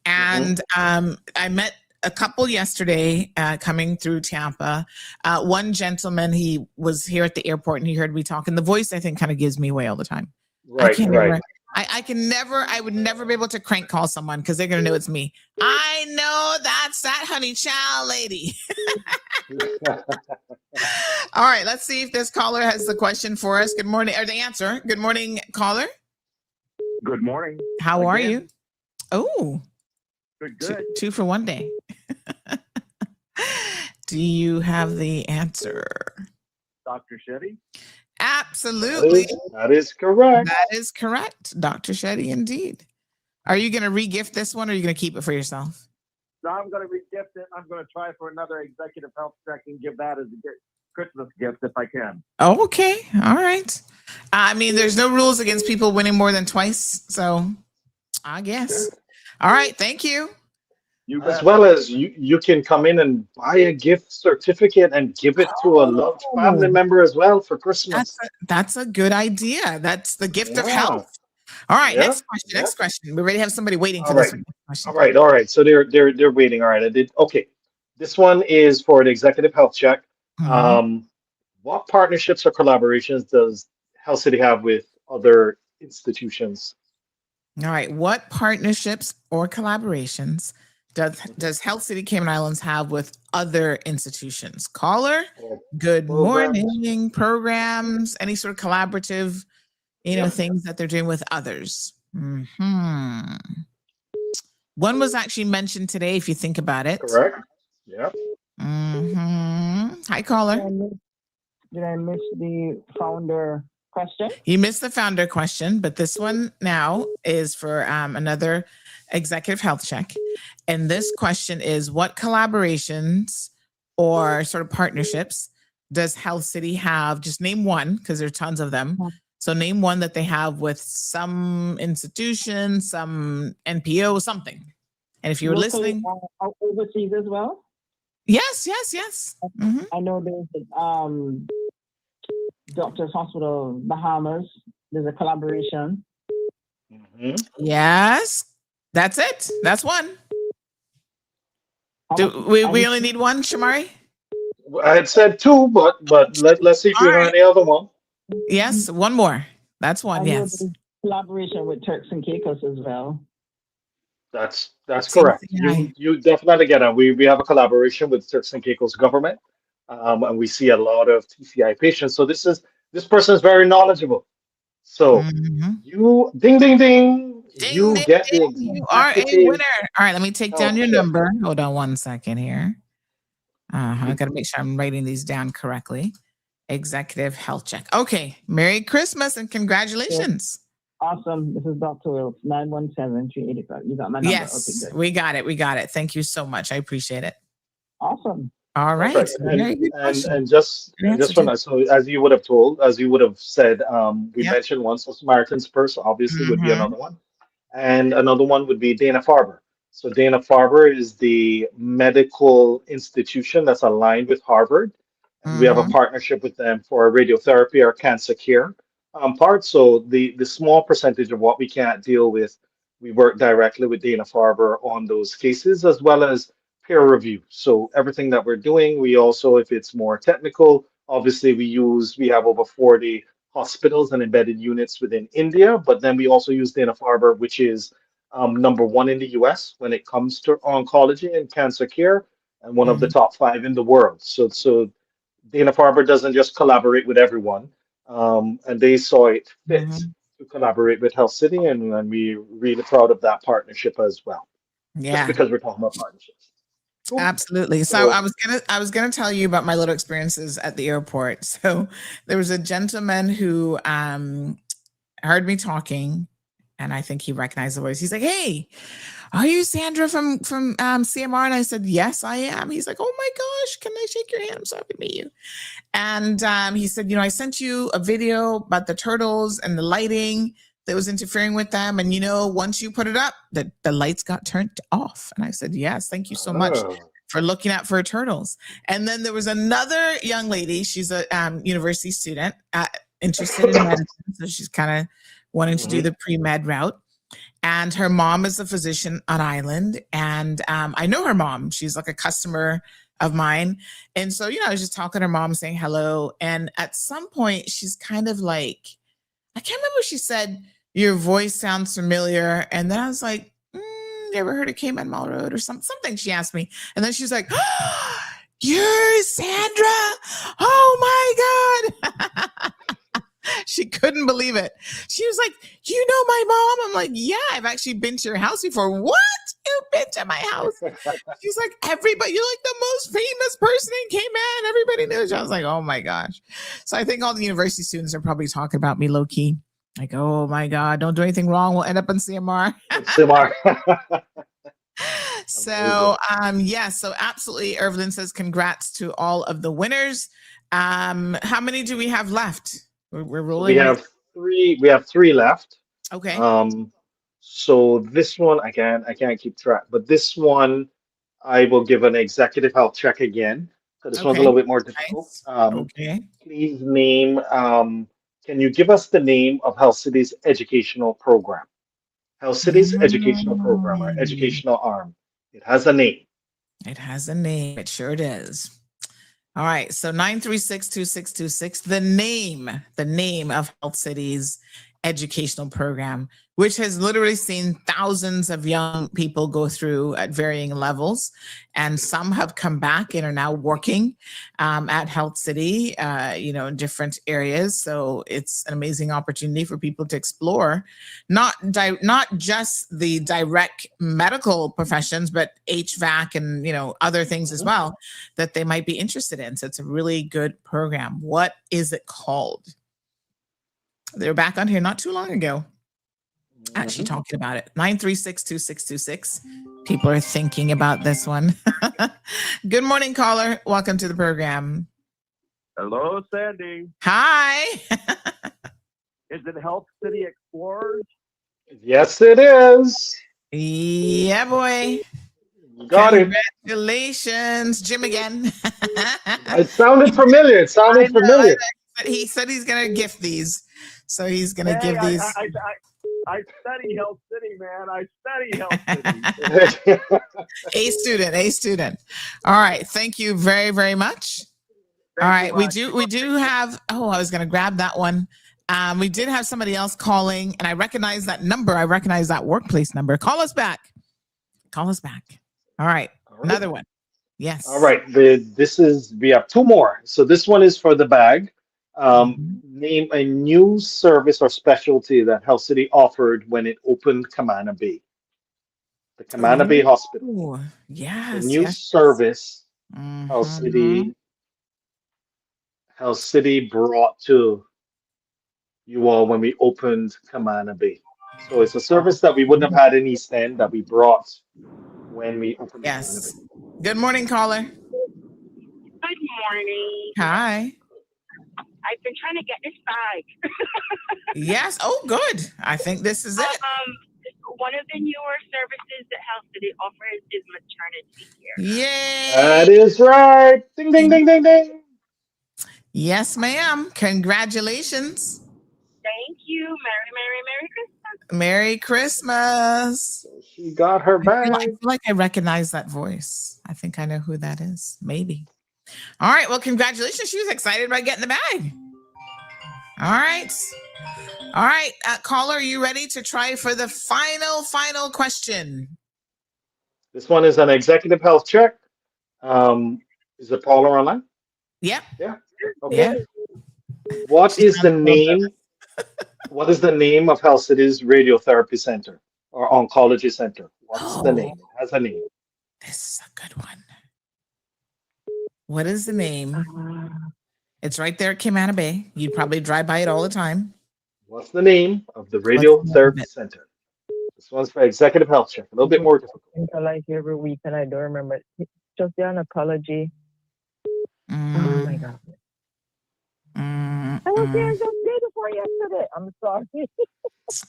And I met a couple yesterday coming through Tampa. One gentleman, he was here at the airport and he heard me talking. The voice, I think, kind of gives me away all the time. Right. I would never be able to crank call someone because they're going to know it's me. I know that's that honey child lady. All right, let's see if this caller has the question for us. Good morning, or the answer. Good morning, caller. Good morning. How are you? Oh, good. Two for one day. Do you have the answer? Dr. Shetty? Absolutely. That is correct. That is correct, Dr. Shetty, indeed. Are you going to re-gift this one or are you going to keep it for yourself? No, I'm going to re-gift it. I'm going to try for another executive health check and give that as a Christmas gift if I can. Okay. All right. I mean, there's no rules against people winning more than twice. So I guess. All right. Thank you. As well as you can come in and buy a gift certificate and give it to a loved family member as well for Christmas. That's a good idea. That's the gift of health. All right, next question. We already have somebody waiting for this one. All right. So they're waiting. All right, okay. This one is for the executive health check. What partnerships or collaborations does Health City have with other institutions? All right, what partnerships or collaborations does Health City Cayman Islands have with other institutions? Caller, good morning. Programs, any sort of collaborative, things that they're doing with others. One was actually mentioned today, if you think about it. Correct. Yep. Hi, caller. Did I miss the founder question? You missed the founder question, but this one now is for another executive health check. And this question is, what collaborations or sort of partnerships does Health City have? Just name one, because there are tons of them. So name one that they have with some institution, some NPO, something. And if you were listening. Overseas as well? Yes. I know there's Doctors Hospital Bahamas. There's a collaboration. Yes. That's it. That's one. We only need one, Shamari? I had said two, but let's see if you have any other one. Yes, one more. That's one, yes. Collaboration with Turks and Caicos as well. That's correct. TCI. You definitely get it. We have a collaboration with Turks and Caicos government, and we see a lot of TCI patients. So this person is very knowledgeable. So you ding ding ding, Ding, you ding, get the ding. You are a executive winner. All right, let me take down health your check. number. Hold on one second here. I got to make sure I'm writing these down correctly. Executive health check. Okay. Merry Christmas and congratulations. Awesome. This is Dr. Wilkes, 917-385. You got my number. Yes, Okay, good. we got it. We got it. Thank you so much. I appreciate it. Awesome. All right. Perfect. Very good question. And just for now, so as you would have said, we Yep. mentioned one, so Samaritan's Purse obviously would be Mhm. another one. And another one would be Dana-Farber. So Dana-Farber is the medical institution that's aligned with Harvard. And we have a partnership with them for radiotherapy or cancer care part. So the small percentage of what we can't deal with, we work directly with Dana-Farber on those cases, as well as peer review. So everything that we're doing, we also, if it's more technical, obviously we have over 40 hospitals and embedded units within India, but then we also use Dana-Farber, which is number one in the US when it comes to oncology and cancer care, and one of the top 5 in the world. So Dana-Farber doesn't just collaborate with everyone, and they saw it fit to collaborate with Health City, and we're really proud of that partnership as well. Just Yeah. because we're talking about partnerships. Cool. Absolutely. So I was gonna tell you about my little experiences at the airport. So there was a gentleman who heard me talking, and I think he recognized the voice. He's like, "Hey, are you Sandra from CMR?" And I said, "Yes, I am." He's like, "Oh my gosh, can I shake your hand? I'm so happy to meet you." And he said, "You know, I sent you a video about the turtles and the lighting that was interfering with them. And, you know, once you put it up, the lights got turned off." And I said, "Yes, thank you so much for looking out for turtles." And then there was another young lady. She's a university student interested in medicine. So she's kind of wanting to do the pre-med route. And her mom is a physician on island. And I know her mom. She's like a customer of mine. And so, you know, I was just talking to her mom, saying hello. And at some point, she's kind of like, I can't remember what she said, "Your voice sounds familiar." And then I was like, "You ever heard of Cayman Mall Road?" or something she asked me. And then she's like, "Oh, you're Sandra. Oh my God." She couldn't believe it. She was like, "You know my mom?" I'm like, "Yeah, I've actually been to your house before." "What? You've been to my house?" She's like, "Everybody, you're like the most famous person in Cayman. Everybody knows you." I was like, "Oh my gosh." So I think all the university students are probably talking about me low key. Like, "Oh my God, don't do anything wrong. We'll end up in CMR." So, yeah, so absolutely. Irvlin says, "Congrats to all of the winners." How many do we have left? We're rolling. We have three left. Okay. So this one I can't keep track, but this one I will give an executive health check again. So this one's a little bit more difficult. Okay. Please name. Can you give us the name of Health City's educational program? Health City's educational program or educational arm. It has a name. It has a name. It sure does. All right. So 936-2626, the name of Health City's educational program, which has literally seen thousands of young people go through at varying levels. And some have come back and are now working at Health City, you know, in different areas. So it's an amazing opportunity for people to explore not just the direct medical professions, but HVAC and, you know, other things as well that they might be interested in. So it's a really good program. What is it called? They were back on here not too long ago, actually talking about it. 936-2626. People are thinking about this one. Good morning, caller. Welcome to the program. Hello, Sandy. Hi. Is it Health City Explorers? Yes, it is. Yeah, boy. Got it. Congratulations, Jim again. It sounded familiar. It sounded familiar. He said he's going to gift these. So he's going to give these. I study Health City, man. I study Health City. A student. All right. Thank you very, very much. All right. We do have, I was going to grab that one. We did have somebody else calling, and I recognize that number. I recognize that workplace number. Call us back. Call us back. All right. Another one. Yes. All right. We have two more. So this one is for the bag. Name a new service or specialty that Health City offered when it opened Camana Bay. The Camana Bay Hospital. Yes. The new service Health City brought to you all when we opened Camana Bay. So it's a service that we wouldn't have had in East End that we brought when we opened Camana Bay. Good morning, caller. Good morning. Hi. I've been trying to get this bag. Yes. Oh, good. I think this is it. One of the newer services that Health City offers is maternity care. Yay. That is right. Ding, ding, ding, ding, ding. Yes, ma'am. Congratulations. Thank you. Merry Christmas. Merry Christmas. She got her bag. I feel like I recognize that voice. I think I know who that is. Maybe. All right. Well, congratulations. She was excited about getting the bag. All right. All right. Caller, are you ready to try for the final question? This one is an executive health check. Is the caller online? Yep. Yeah. Okay. Yeah. What is the name? What is the name of Health City's radiotherapy center or oncology center? What's the name? It has a name. This is a good one. What is the name? It's right there at Camana Bay. You'd probably drive by it all the time. What's the name of the radiotherapy center? This one's for executive health check. A little bit more difficult. Like every week, and I don't remember. It's just the oncology. Oh my God. I was there just day before yesterday. I'm sorry.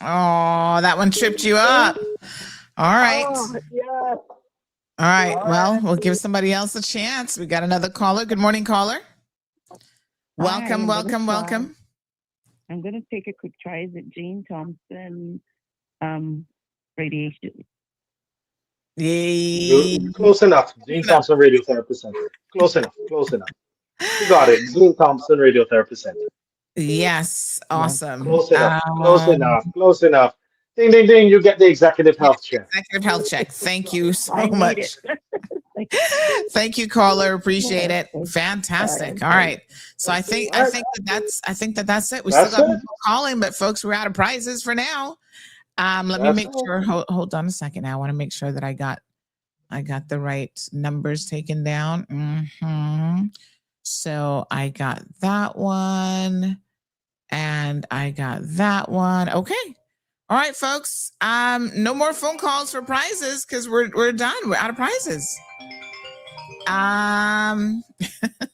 Oh, that one tripped you up. All right. Oh, yeah. All right. Well, we'll give somebody else a chance. We got another caller. Good morning, caller. Welcome, welcome, welcome. I'm going to take a quick try. Is it Jane Thompson radiation? Yay. Close enough. Jane Thompson Radiotherapy Center. Close enough. Close enough. You got it. Jane Thompson Radiotherapy Center. Yes. Awesome. Close enough. Close enough. Close enough. Ding, ding, ding. You get the executive health check. Executive health check. Thank you so much. Thank you, caller. Appreciate it. Fantastic. All right. So I think that's it. We still got people calling, but folks, we're out of prizes for now. Let me make sure. Hold on a second. Now I want to make sure that I got the right numbers taken down. So I got that one, and I got that one. Okay. All right, folks. No more phone calls for prizes because we're done. We're out of prizes.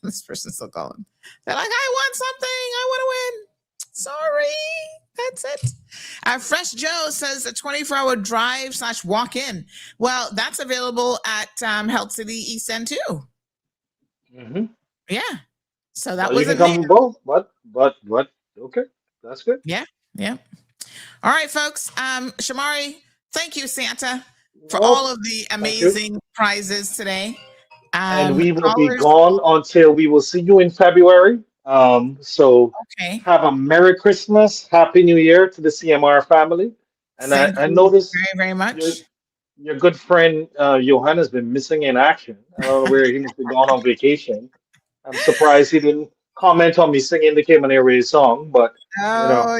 This person's still calling. They're like, I want something. I want to win. Sorry. That's it. Fresh Joe says a 24-hour drive / walk-in. Well, that's available at Health City East End too. Mm-hmm. Yeah. So that was. You can come both. But okay, that's good. Yeah. Yeah. All right, folks. Shamari, thank you, Santa, for all of the amazing prizes today. And we will be gone until we will see you in February. So have a Merry Christmas, Happy New Year to the CMR family. And I noticed very, very much. Your good friend Johan has been missing in action. I don't know where he must be gone on vacation. I'm surprised he didn't comment on me singing the Cayman Airways song, but yeah.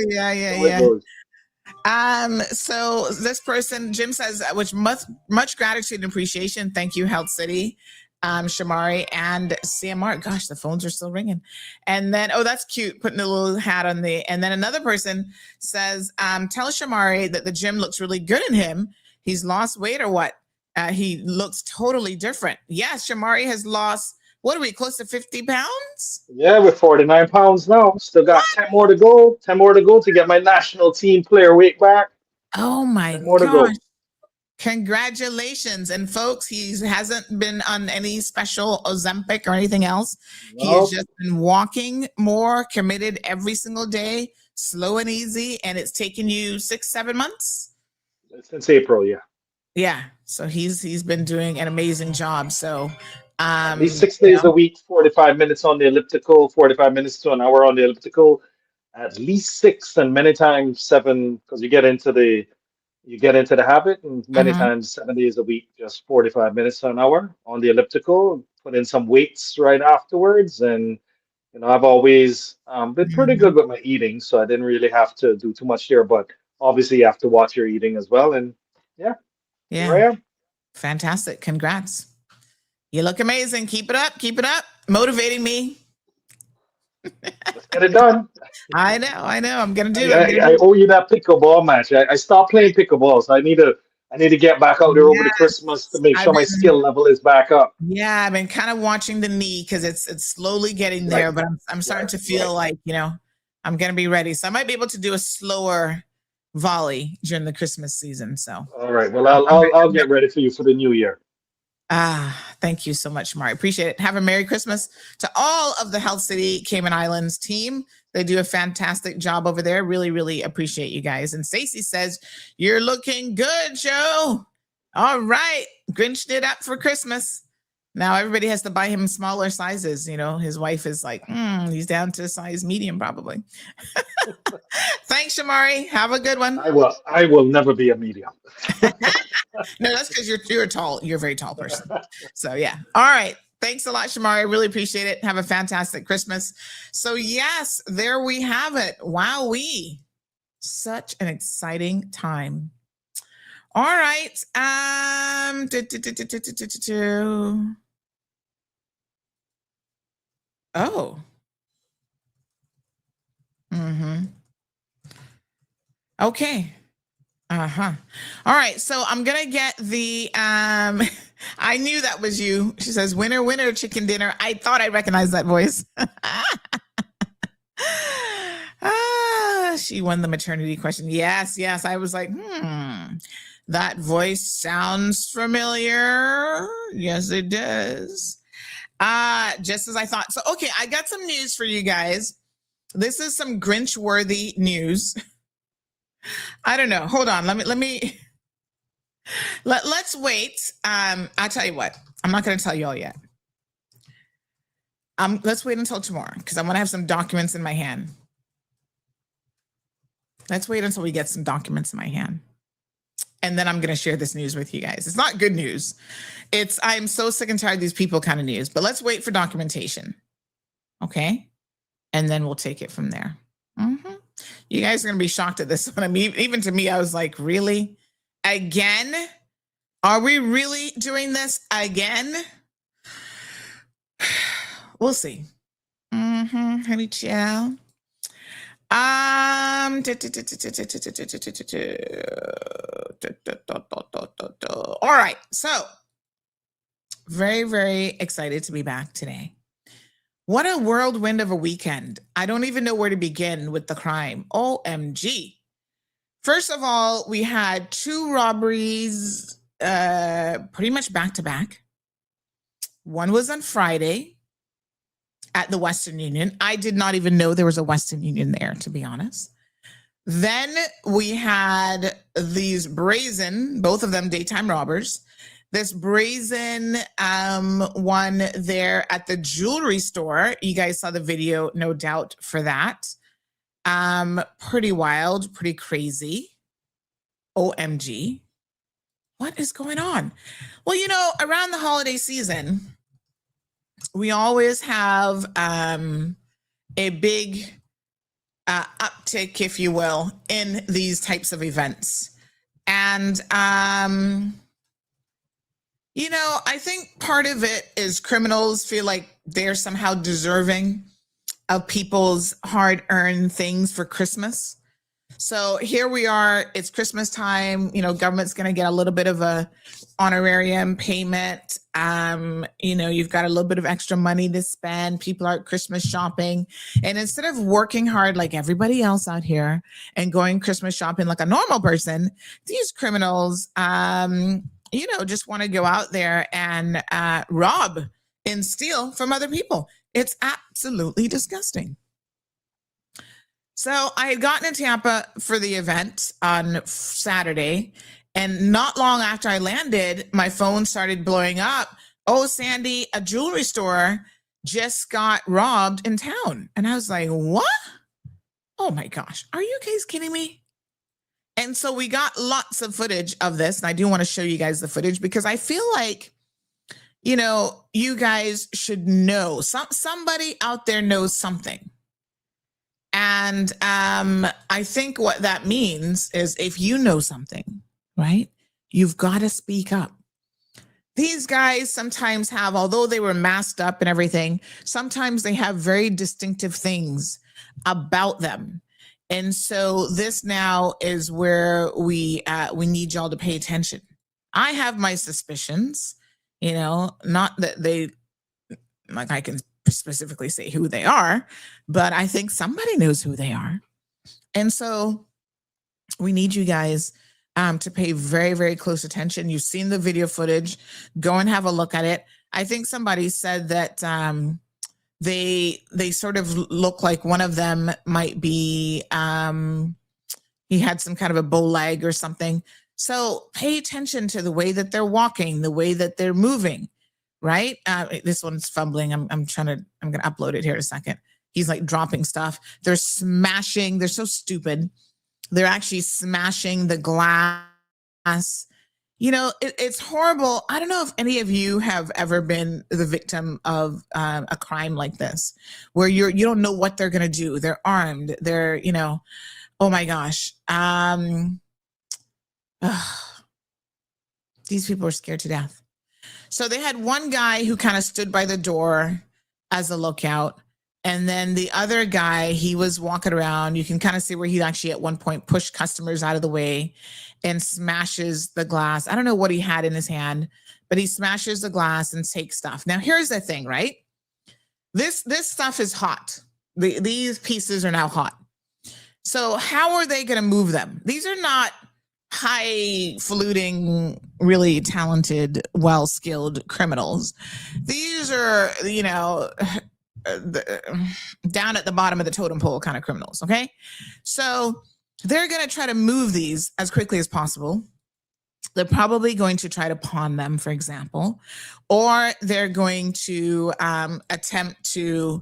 So this person, Jim says, with much gratitude and appreciation. Thank you, Health City, Shamari, and CMR. Gosh, the phones are still ringing. And then, that's cute, putting a little hat on and then another person says, tell Shamari that the gym looks really good in him. He's lost weight or what? He looks totally different. Yes, Shamari has lost, what are we, close to 50 pounds? Yeah, we're 49 pounds now. Still got 10 more to go. 10 more to go to get my national team player weight back. Oh my gosh. Congratulations. And folks, he hasn't been on any special Ozempic or anything else. Nope. He has just been walking more, committed every single day, slow and easy. And it's taken you 6-7 months? Since April, yeah. Yeah. So he's been doing an amazing job. So at least 6 days a week, 45 minutes on the elliptical, 45 minutes to an hour on the elliptical, at least 6 and many times 7, because you get into the you get into the habit, and many times 7 days a week, just 45 minutes to an hour on the elliptical, put in some weights right afterwards. And, I've always been pretty good with my eating, so I didn't really have to do too much there. But obviously, you have to watch your eating as well. And yeah, here I am. Fantastic. Congrats. You look amazing. Keep it up. Keep it up. Motivating me. Let's get it done. I know. I'm gonna do it. I owe you that pickleball match. I stopped playing pickleball, so I need to get back out there over the Christmas to make sure my skill level is back up. Yeah, I've been kind of watching the knee because it's slowly getting there, but I'm starting to feel like I'm gonna be ready. So I might be able to do a slower volley during the Christmas season. So all right, well I'll get ready for you for the new year. Thank you so much, Mari. Appreciate it. Have a Merry Christmas to all of the Health City Cayman Islands team. They do a fantastic job over there. Really, really appreciate you guys. And Stacey says, you're looking good, Joe. All right. Grinch did up for Christmas. Now everybody has to buy him smaller sizes. His wife is like, he's down to size medium probably. Thanks, Shamari. Have a good one. I will never be a medium. No, that's because you're tall. You're a very tall person. So yeah. All right. Thanks a lot, Shamari. I really appreciate it. Have a fantastic Christmas. So yes, there we have it. Wowee. Such an exciting time. All right. Oh. Okay. All right. So I'm going to get the, I knew that was you. She says, winner, winner, chicken dinner. I thought I recognized that voice. She won the maternity question. Yes. I was like, that voice sounds familiar. Yes, it does. Just as I thought. So, okay, I got some news for you guys. This is some Grinch-worthy news. I don't know. Hold on. Let's wait. I'll tell you what. I'm not going to tell you all yet. Let's wait until tomorrow because I want to have some documents in my hand. Let's wait until we get some documents in my hand. And then I'm going to share this news with you guys. It's not good news. I'm so sick and tired of these people kind of news, but let's wait for documentation. Okay. And then we'll take it from there. You guys are going to be shocked at this one. I mean, even to me, I was like, really? Again? Are we really doing this again? We'll see. Honey child. All right. So very, very excited to be back today. What a whirlwind of a weekend. I don't even know where to begin with the crime. OMG. First of all, we had 2 robberies pretty much back to back. One was on Friday at the Western Union. I did not even know there was a Western Union there, to be honest. Then we had these brazen, both of them daytime robbers, this brazen one there at the jewelry store. You guys saw the video, no doubt, for that. Pretty wild, pretty crazy. OMG. What is going on? Well, around the holiday season, we always have a big uptick, if you will, in these types of events. And, I think part of it is criminals feel like they're somehow deserving of people's hard-earned things for Christmas. So here we are, it's Christmas time, government's going to get a little bit of a honorarium payment. You've got a little bit of extra money to spend. People are Christmas shopping. And instead of working hard like everybody else out here and going Christmas shopping like a normal person, these criminals, just want to go out there and rob and steal from other people. It's absolutely disgusting. So I had gotten to Tampa for the event on Saturday, and not long after I landed, my phone started blowing up. Oh, Sandy, a jewelry store just got robbed in town. And I was like, what? Oh my gosh, are you guys kidding me? And so we got lots of footage of this. And I do want to show you guys the footage because I feel like, you know, you guys should know. Somebody out there knows something. And I think what that means is if you know something, right, you've got to speak up. These guys sometimes have, although they were masked up and everything, sometimes they have very distinctive things about them. And so this now is where we need y'all to pay attention. I have my suspicions, you know, not that they, like I can specifically say who they are, but I think somebody knows who they are. And so we need you guys to pay very, very close attention. You've seen the video footage. Go and have a look at it. I think somebody said that they sort of look like one of them might be, he had some kind of a bow leg or something. So pay attention to the way that they're walking, the way that they're moving, right? This one's fumbling. I'm going to upload it here in a second. He's like dropping stuff. They're smashing. They're so stupid. They're actually smashing the glass. You know, it's horrible. I don't know if any of you have ever been the victim of a crime like this, where you don't know what they're going to do. They're armed. They're, you know, oh my gosh. These people are scared to death. So they had one guy who kind of stood by the door as a lookout. And then the other guy, he was walking around. You can kind of see where he actually at one point pushed customers out of the way and smashes the glass. I don't know what he had in his hand, but he smashes the glass and takes stuff. Now, here's the thing, right? This stuff is hot. These pieces are now hot. So how are they going to move them? These are not highfalutin, really talented, well-skilled criminals. These are, you know, down at the bottom of the totem pole kind of criminals, okay? So they're going to try to move these as quickly as possible. They're probably going to try to pawn them, for example, or they're going to attempt to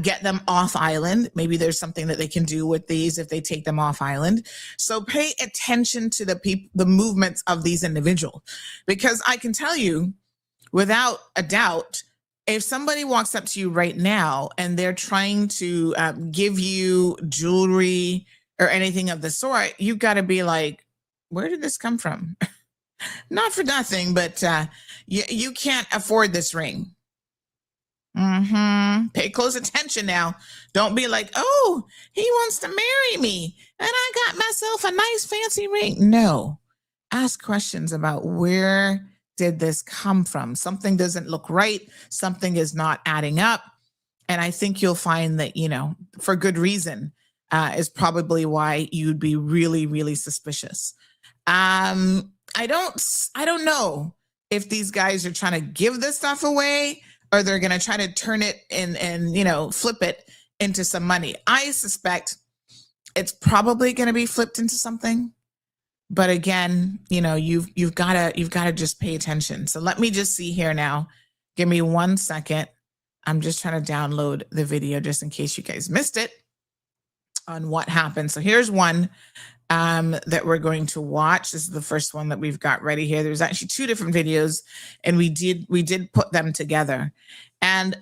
get them off island. Maybe there's something that they can do with these if they take them off island. So pay attention to the movements of these individuals, because I can tell you without a doubt, if somebody walks up to you right now and they're trying to give you jewelry or anything of the sort, you've got to be like, where did this come from? Not for nothing, but you can't afford this ring. Pay close attention now. Don't be like, oh, he wants to marry me and I got myself a nice fancy ring. No. Ask questions about where did this come from? Something doesn't look right. Something is not adding up. And I think you'll find that, you know, for good reason, is probably why you'd be really, really suspicious. I don't know if these guys are trying to give this stuff away or they're going to try to turn it and, you know, flip it into some money. I suspect it's probably going to be flipped into something. But again, you know, you've got to just pay attention. So let me just see here now. Give me 1 second. I'm just trying to download the video just in case you guys missed it on what happened. So here's one that we're going to watch. This is the first one that we've got ready here. There's actually 2 different videos, and we did put them together. And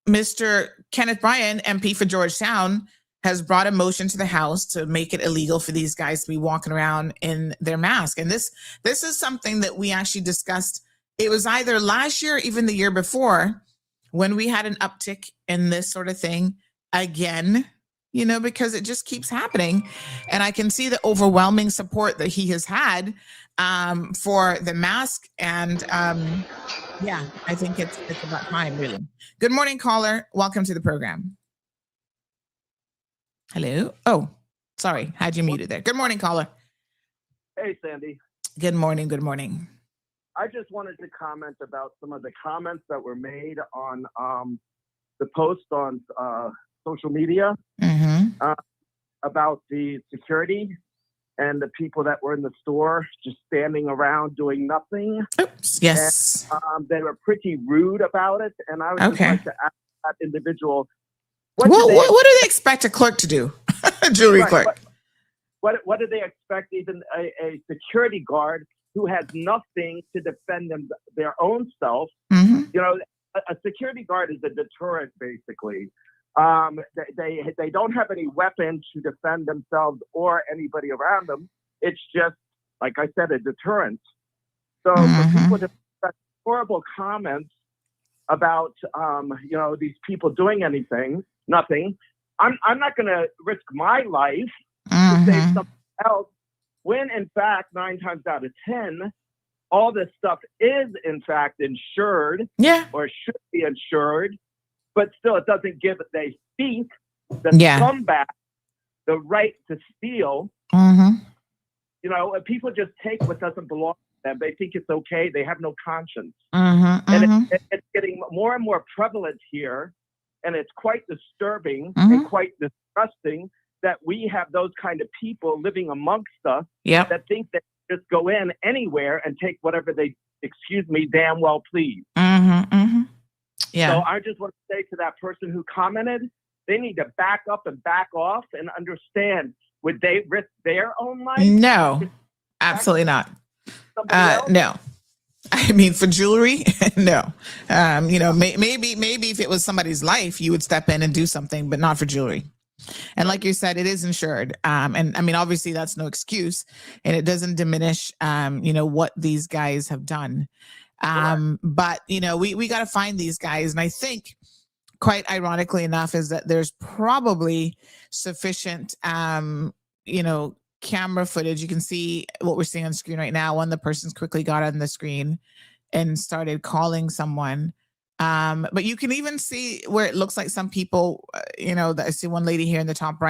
Mr. Kenneth Bryan, MP for Georgetown, has brought a motion to the House to make it illegal for these guys to be walking around in their mask. And this is something that we actually discussed. It was either last year or even the year before when we had an uptick in this sort of thing again, you know, because it just keeps happening. And I can see the overwhelming support that he has had for the mask. And yeah, I think it's about time, really. Good morning, caller. Welcome to the program. Hello. Oh, sorry. Had you muted there. Good morning, caller. Hey, Sandy. Good morning. Good morning. I just wanted to comment about some of the comments that were made on the post on social media about the security and the people that were in the store just standing around doing nothing. Oops. Yes. And, they were pretty rude about it. And I would just like to ask that individual, what do they expect a clerk to do? A jewelry clerk. what do they expect? Even a security guard who has nothing to defend their own self. Mm-hmm. You know, a security guard is a deterrent, basically. They don't have any weapons to defend themselves or anybody around them. It's just, like I said, a deterrent. So for people to make horrible comments about, you know, these people doing nothing, I'm not going to risk my life to save something else when, in fact, 9 times out of 10, all this stuff is, in fact, insured or should be insured, but still it doesn't give the thief, the scumbag, the right to steal. You know, people just take what doesn't belong to them. They think it's okay. They have no conscience. And it's getting more and more prevalent here, and it's quite disturbing and quite disgusting that we have those kind of people living amongst us that think they just go in anywhere and take whatever they, damn well please. Yeah. So I just want to say to that person who commented, they need to back up and back off and understand, would they risk their own life? No, absolutely not. No. I mean, for jewelry, no. You know, maybe if it was somebody's life, you would step in and do something, but not for jewelry. And like you said, it is insured. And I mean, obviously that's no excuse, and it doesn't diminish, you know, what these guys have done. But, you know, we got to find these guys. And I think, quite ironically enough, is that there's probably sufficient, you know, camera footage. You can see what we're seeing on screen right now. One of the persons quickly got on the screen and started calling someone. But you can even see where it looks like some people, you know, I see one lady here in the top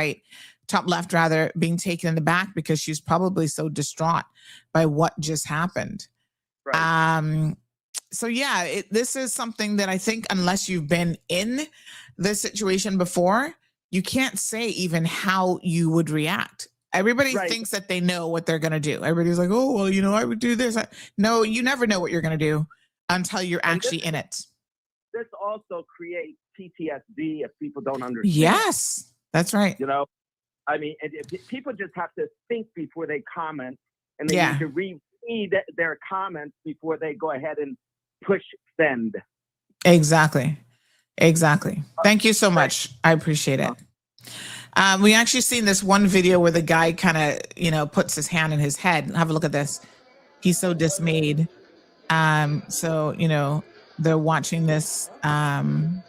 left rather, being taken in the back because she's probably so distraught by what just happened. So yeah, this is something that I think, unless you've been in this situation before, you can't say even how you would react. Everybody thinks that they know what they're going to do. Everybody's like, oh, well, you know, I would do this. No, you never know what you're going to do until you're actually in it. This also creates PTSD if people don't understand. Yes, that's right. You know, I mean, people just have to think before they comment, and they need to read their comments before they go ahead and push send. Exactly. Thank you so much. I appreciate it. We actually seen this one video where the guy kind of, you know, puts his hand in his head. Have a look at this. He's so dismayed. So, you know, they're watching this as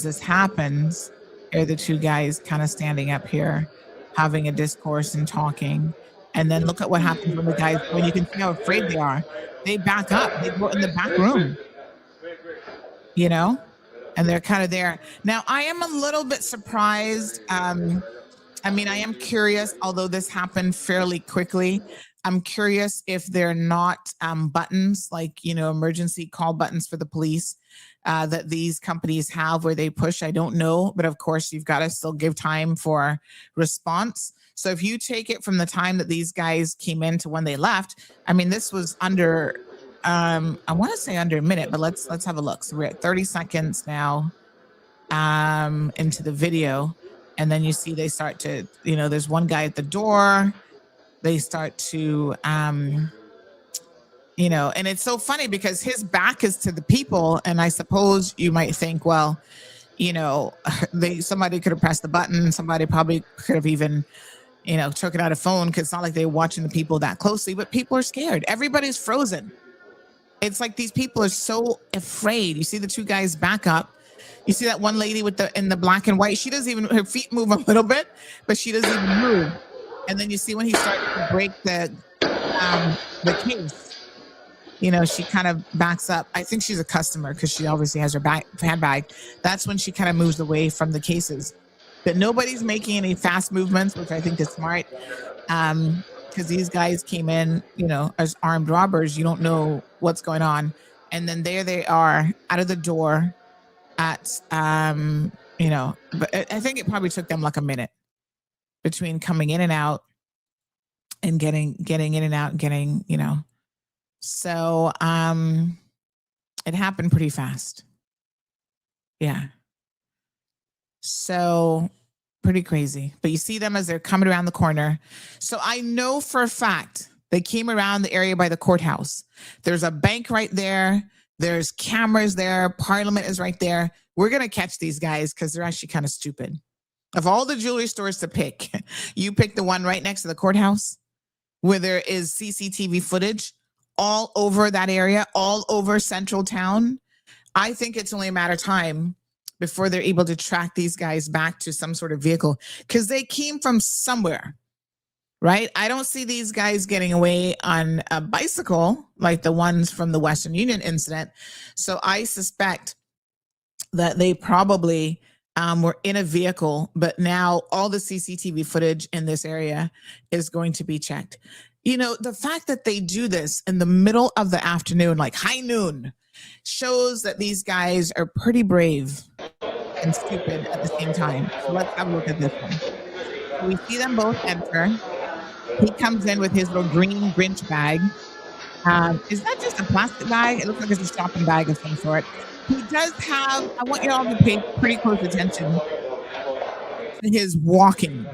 this happens. Here are the two guys kind of standing up here, having a discourse and talking. And then look at what happens when the guys, when you can see how afraid they are. They back up. They go in the back room, you know, and they're kind of there. Now, I am a little bit surprised. I mean, I am curious, although this happened fairly quickly. I'm curious if they're not buttons, like, you know, emergency call buttons for the police that these companies have where they push. I don't know. But of course, you've got to still give time for response. So if you take it from the time that these guys came in to when they left, I mean, this was under, I want to say under a minute, but let's have a look. So we're at 30 seconds now into the video. And then you see they start to, you know, there's one guy at the door. They start to, you know, and it's so funny because his back is to the people. And I suppose you might think, well, you know, somebody could have pressed the button. Somebody probably could have even, you know, took it out of phone, because it's not like they're watching the people that closely, but people are scared. Everybody's frozen. It's like these people are so afraid. You see the two guys back up. You see that one lady with in the black and white. She doesn't even, her feet move a little bit, but she doesn't even move. And then you see when he started to break the case, you know, she kind of backs up. I think she's a customer because she obviously has her handbag. That's when she kind of moves away from the cases. But nobody's making any fast movements, which I think is smart. Because these guys came in, you know, as armed robbers. You don't know what's going on. And then there they are out of the door at, you know, but I think it probably took them like a minute between coming in and out and getting in and out and getting, you know. So it happened pretty fast. Yeah. So Pretty crazy. But you see them as they're coming around the corner. So I know for a fact they came around the area by the courthouse. There's a bank right there. There's cameras there. Parliament is right there. We're going to catch these guys because they're actually kind of stupid. Of all the jewelry stores to pick, you pick the one right next to the courthouse where there is CCTV footage all over that area, all over central town. I think it's only a matter of time before they're able to track these guys back to some sort of vehicle because they came from somewhere, right? I don't see these guys getting away on a bicycle like the ones from the Western Union incident. So I suspect that they probably were in a vehicle, but now all the CCTV footage in this area is going to be checked. You know, the fact that they do this in the middle of the afternoon, like high noon, shows that these guys are pretty brave and stupid at the same time. So let's have a look at this one. So we see them both enter. He comes in with his little green Grinch bag. Is that just a plastic bag? It looks like it's a shopping bag of some sort. He does have, I want you all to pay pretty close attention to his walking,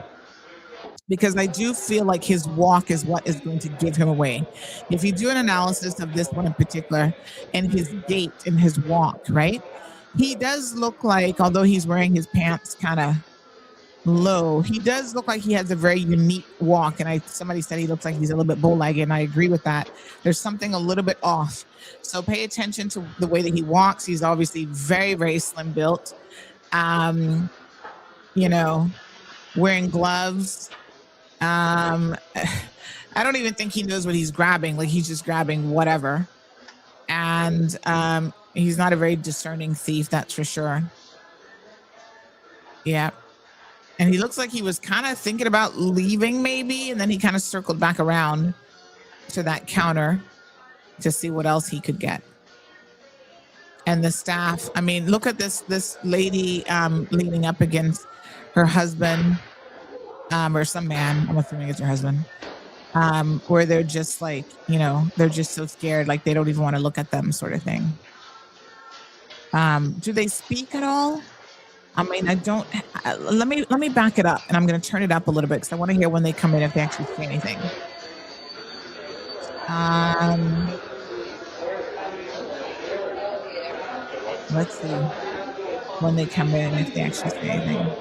because I do feel like his walk is what is going to give him away. If you do an analysis of this one in particular and his gait and his walk, right? He does look like, although he's wearing his pants kind of low, he does look like he has a very unique walk. And somebody said he looks like he's a little bit bow-legged, and I agree with that. There's something a little bit off. So pay attention to the way that he walks. He's obviously very, very slim built. You know, wearing gloves. I don't even think he knows what he's grabbing. Like, he's just grabbing whatever. And he's not a very discerning thief, that's for sure. Yeah. And he looks like he was kind of thinking about leaving maybe, and then he kind of circled back around to that counter to see what else he could get. And the staff, I mean, look at this lady leaning up against her husband, or some man, I'm assuming it's her husband, where they're just like, you know, they're just so scared, like they don't even want to look at them, sort of thing. Do they speak at all? I mean, I don't, let me back it up, and I'm going to turn it up a little bit because I want to hear when they come in if they actually say anything. Let's see when they come in if they actually say anything.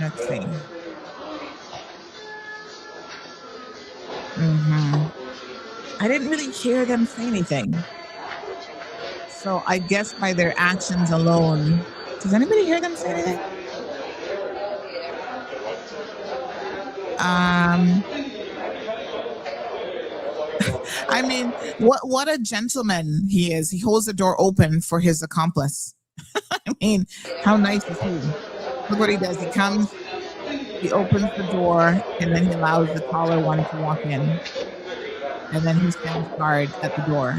Let's see. I didn't really hear them say anything. So I guess by their actions alone, does anybody hear them say anything? I mean, what a gentleman he is. He holds the door open for his accomplice. I mean, how nice is he? Look what he does. He comes, he opens the door, and then he allows the taller one to walk in. And then he stands guard at the door.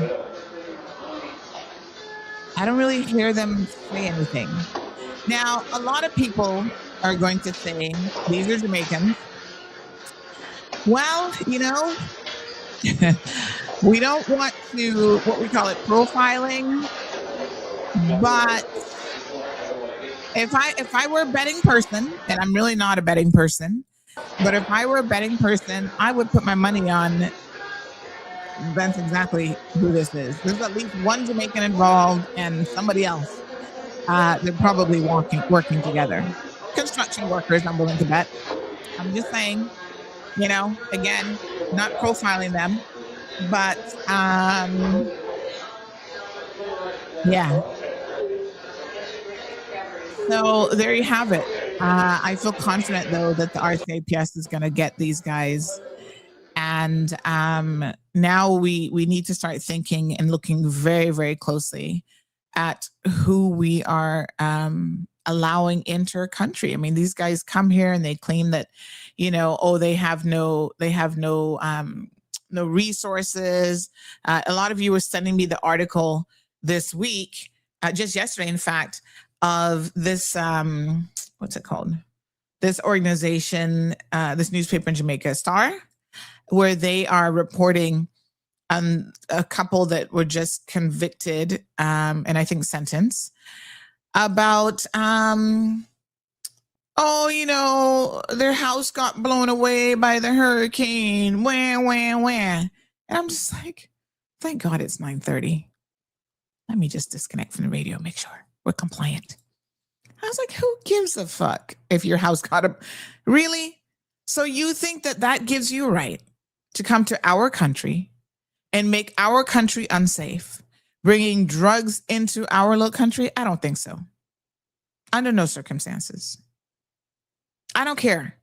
I don't really hear them say anything. Now, a lot of people are going to say, these are Jamaicans. Well, you know, we don't want to, what we call it, profiling, but if I were a betting person, and I'm really not a betting person, but if I were a betting person, I would put my money on that's exactly who this is. There's at least one Jamaican involved and somebody else. They're probably working together. Construction workers, I'm willing to bet. I'm just saying, you know, again, not profiling them, but yeah. So there you have it. I feel confident, though, that the RCIPS is going to get these guys. And now we need to start thinking and looking very, very closely at who we are allowing enter country. I mean, these guys come here and they claim that, you know, oh, they have no resources. A lot of you were sending me the article this week, just yesterday, in fact, of this, what's it called? This organization, this newspaper in Jamaica, Star, where they are reporting a couple that were just convicted and I think sentenced about, their house got blown away by the hurricane. Wah, wah, wah. And I'm just like, thank God it's 9:30. Let me just disconnect from the radio, make sure we're compliant. I was like, who gives a fuck if your house got a... Really? So you think that gives you a right to come to our country and make our country unsafe, bringing drugs into our little country? I don't think so. Under no circumstances. I don't care.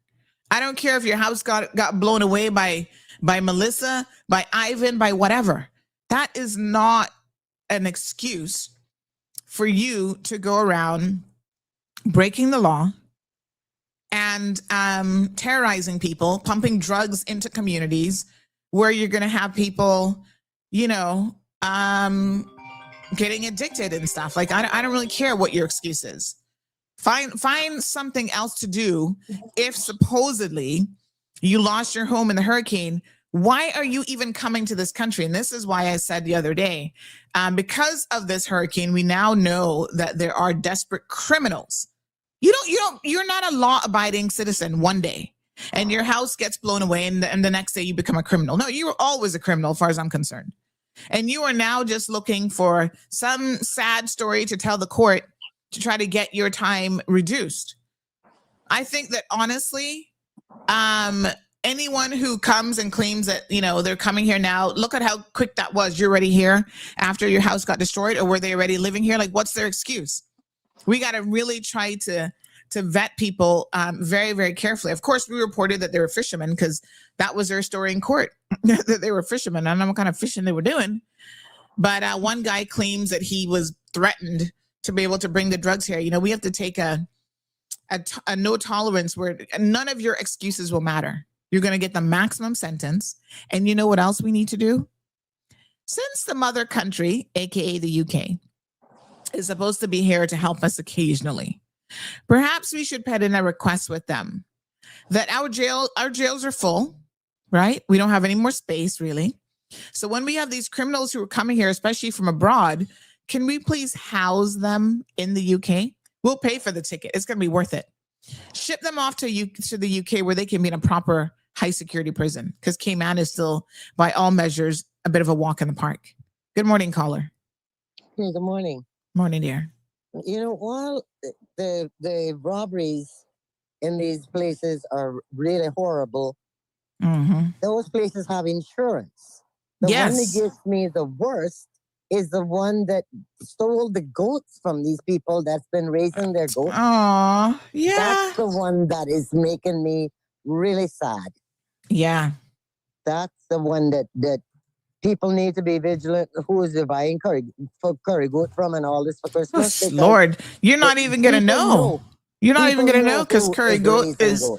I don't care if your house got blown away by Melissa, by Ivan, by whatever. That is not an excuse for you to go around breaking the law and terrorizing people, pumping drugs into communities where you're going to have people, getting addicted and stuff. Like, I don't really care what your excuse is. Find something else to do. If supposedly you lost your home in the hurricane, why are you even coming to this country? And this is why I said the other day, because of this hurricane, we now know that there are desperate criminals. You're not a law-abiding citizen one day and your house gets blown away and the next day you become a criminal. No, you were always a criminal as far as I'm concerned. And you are now just looking for some sad story to tell the court to try to get your time reduced. I think that honestly, anyone who comes and claims that, they're coming here now, look at how quick that was. You're already here after your house got destroyed, or were they already living here? Like, what's their excuse? We got to really try to vet people very, very carefully. Of course, we reported that they were fishermen because that was their story in court, that they were fishermen. I don't know what kind of fishing they were doing. But one guy claims that he was threatened to be able to bring the drugs here. We have to take a no tolerance where none of your excuses will matter. You're going to get the maximum sentence. And you know what else we need to do? Since the mother country, aka the UK, is supposed to be here to help us occasionally, perhaps we should put in a request with them that our jails are full, right? We don't have any more space, really. So when we have these criminals who are coming here, especially from abroad, can we please house them in the UK? We'll pay for the ticket. It's going to be worth it. Ship them off to the UK where they can be in a proper high security prison, because Cayman is still, by all measures, a bit of a walk in the park. Good morning, caller. Hey, good morning. Morning, dear. While the robberies in these places are really horrible, those places have insurance. The one that gives me the worst is the one that stole the goats from these people that's been raising their goats. Oh, yeah. That's the one that is making me really sad. Yeah. That's the one that people need to be vigilant. Who is buying curry goat from and all this for Christmas? Oh, Lord, you're not even going to know. You're not even going to know because curry goat is,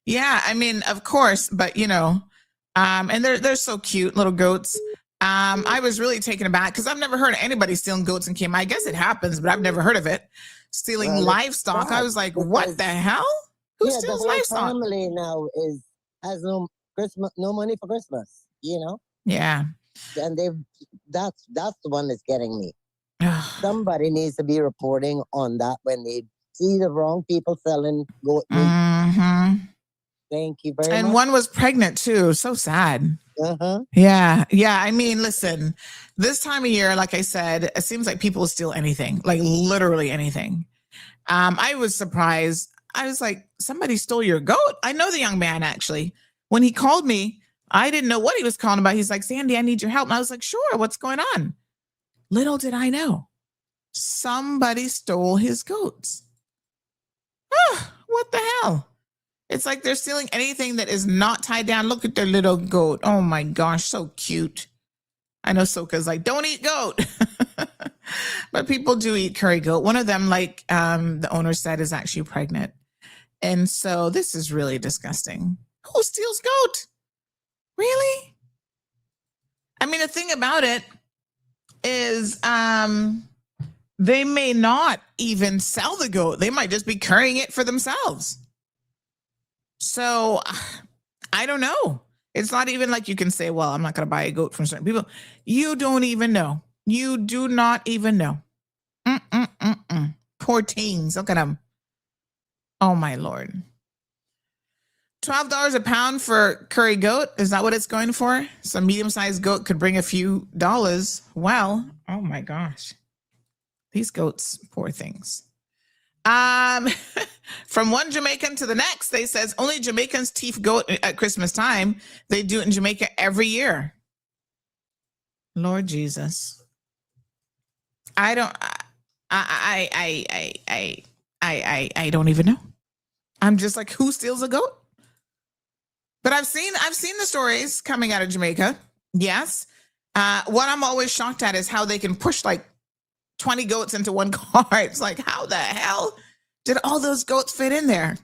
yeah, I mean, of course, but and they're so cute, little goats. I was really taken aback because I've never heard of anybody stealing goats in Cayman. I guess it happens, but I've never heard of it. Stealing livestock. I was like, what the hell? Who steals livestock? The family now has no money for Christmas, Yeah. And that's the one that's getting me. Somebody needs to be reporting on that when they see the wrong people selling goat meat. Mm-hmm. Thank you very much. And one was pregnant too. So sad. Yeah. I mean, listen, this time of year, like I said, it seems like people steal anything, like literally anything. I was surprised. I was like, somebody stole your goat. I know the young man, actually. When he called me, I didn't know what he was calling about. He's like, Sandy, I need your help. And I was like, sure. What's going on? Little did I know, somebody stole his goats. What the hell? It's like they're stealing anything that is not tied down. Look at their little goat. Oh my gosh, so cute. I know Soka's like, don't eat goat. But people do eat curry goat. One of them, like the owner said, is actually pregnant. And so this is really disgusting. Who steals goat? Really? I mean, the thing about it is they may not even sell the goat. They might just be carrying it for themselves. So I don't know. It's not even like you can say, well, I'm not going to buy a goat from certain people. You don't even know. You do not even know. Poor teens. Look at them. Oh, my Lord. $12 a pound for curry goat. Is that what it's going for? Some medium-sized goat could bring a few dollars. Well, oh, my gosh. These goats, poor things. From one Jamaican to the next, they says only Jamaicans teeth goat at Christmas time. They do it in Jamaica every year. Lord Jesus. I don't even know. I'm just like, who steals a goat? But I've seen the stories coming out of Jamaica. Yes. What I'm always shocked at is how they can push like 20 goats into one car. It's like, how the hell did all those goats fit in there?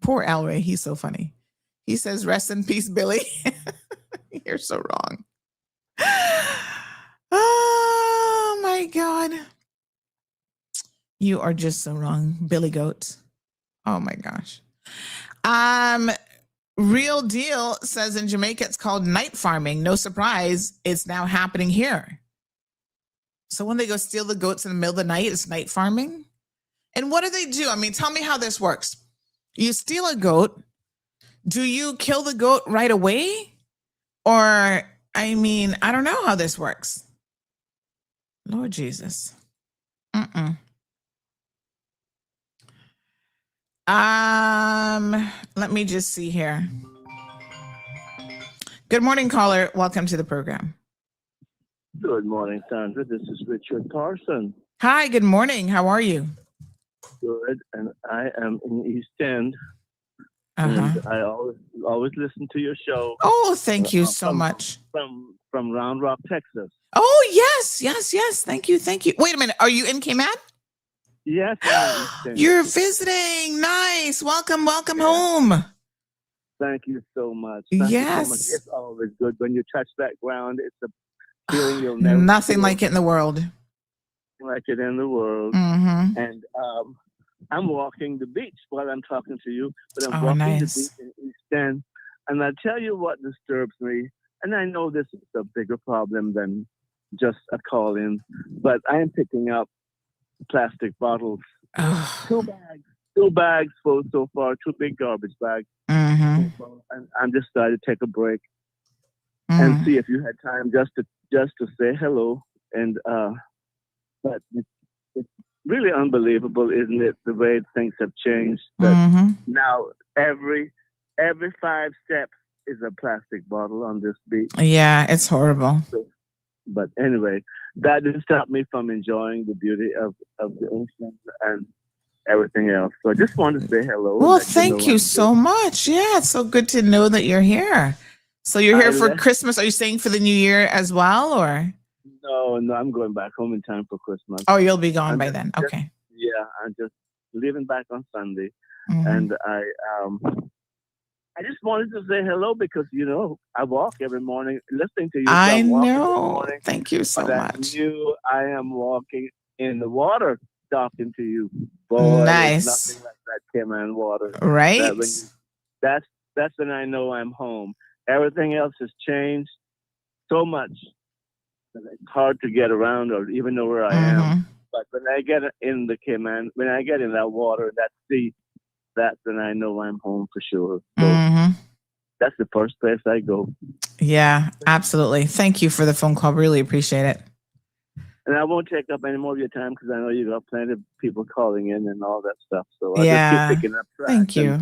Poor Elray. He's so funny. He says, rest in peace, Billy. You're so wrong. Oh, my God. You are just so wrong, Billy Goat. Oh, my gosh. Real Deal says in Jamaica, it's called night farming. No surprise. It's now happening here. So when they go steal the goats in the middle of the night, it's night farming. And what do they do? I mean, tell me how this works. You steal a goat. Do you kill the goat right away? Or, I mean, I don't know how this works. Lord Jesus. Let me just see here. Good morning, caller. Welcome to the program. Good morning, Sandra. This is Richard Carson. Hi, good morning. How are you? Good, and I am in East End. And I always listen to your show. Oh, thank you so much. From Round Rock, Texas. Oh, yes. Thank you. Wait a minute. Are you in Cayman? Yes. You're visiting. Nice. Welcome home. Thank you so much. Thank you so much. Yes. It's always good when you touch that ground. It's a feeling you'll never Nothing like it in the world. Like it in the world. Mm-hmm. And I'm walking the beach while I'm talking to you, but I'm walking nice. the beach in East End. And I tell you what disturbs me, and I know this is a bigger problem than just a call-in, but I am picking up plastic bottles. Two bags full so far, 2 big garbage bags. Mm-hmm. And I'm just started to take a break and see if you had time just to say hello. And but it's really unbelievable, isn't it? The way things have changed. That now every 5 steps is a plastic bottle on this beach. Yeah, it's horrible. But anyway, that didn't stop me from enjoying the beauty of the ocean and everything else. So I just wanted to say hello. Well, thank you so much. Yeah, it's so good to know that you're here. So you're here for Christmas. Are you staying for the New Year as well, or? No, I'm going back home in time for Christmas. Oh, you'll be gone by then. Okay. Yeah, I'm just leaving back on Sunday, and I just wanted to say hello because I walk every morning listening to you. I know. Thank you so much. I am walking in the water talking to you. Boy, nice. Nothing like that Cayman water. Right. That's when I know I'm home. Everything else has changed so much that it's hard to get around or even know where I am. But when I get in the Cayman, when I get in that water, that sea, that's when I know I'm home for sure. So that's the first place I go. Yeah, absolutely. Thank you for the phone call. Really appreciate it. And I won't take up any more of your time because I know you got plenty of people calling in and all that stuff. So I'll just keep picking up track. Thank you.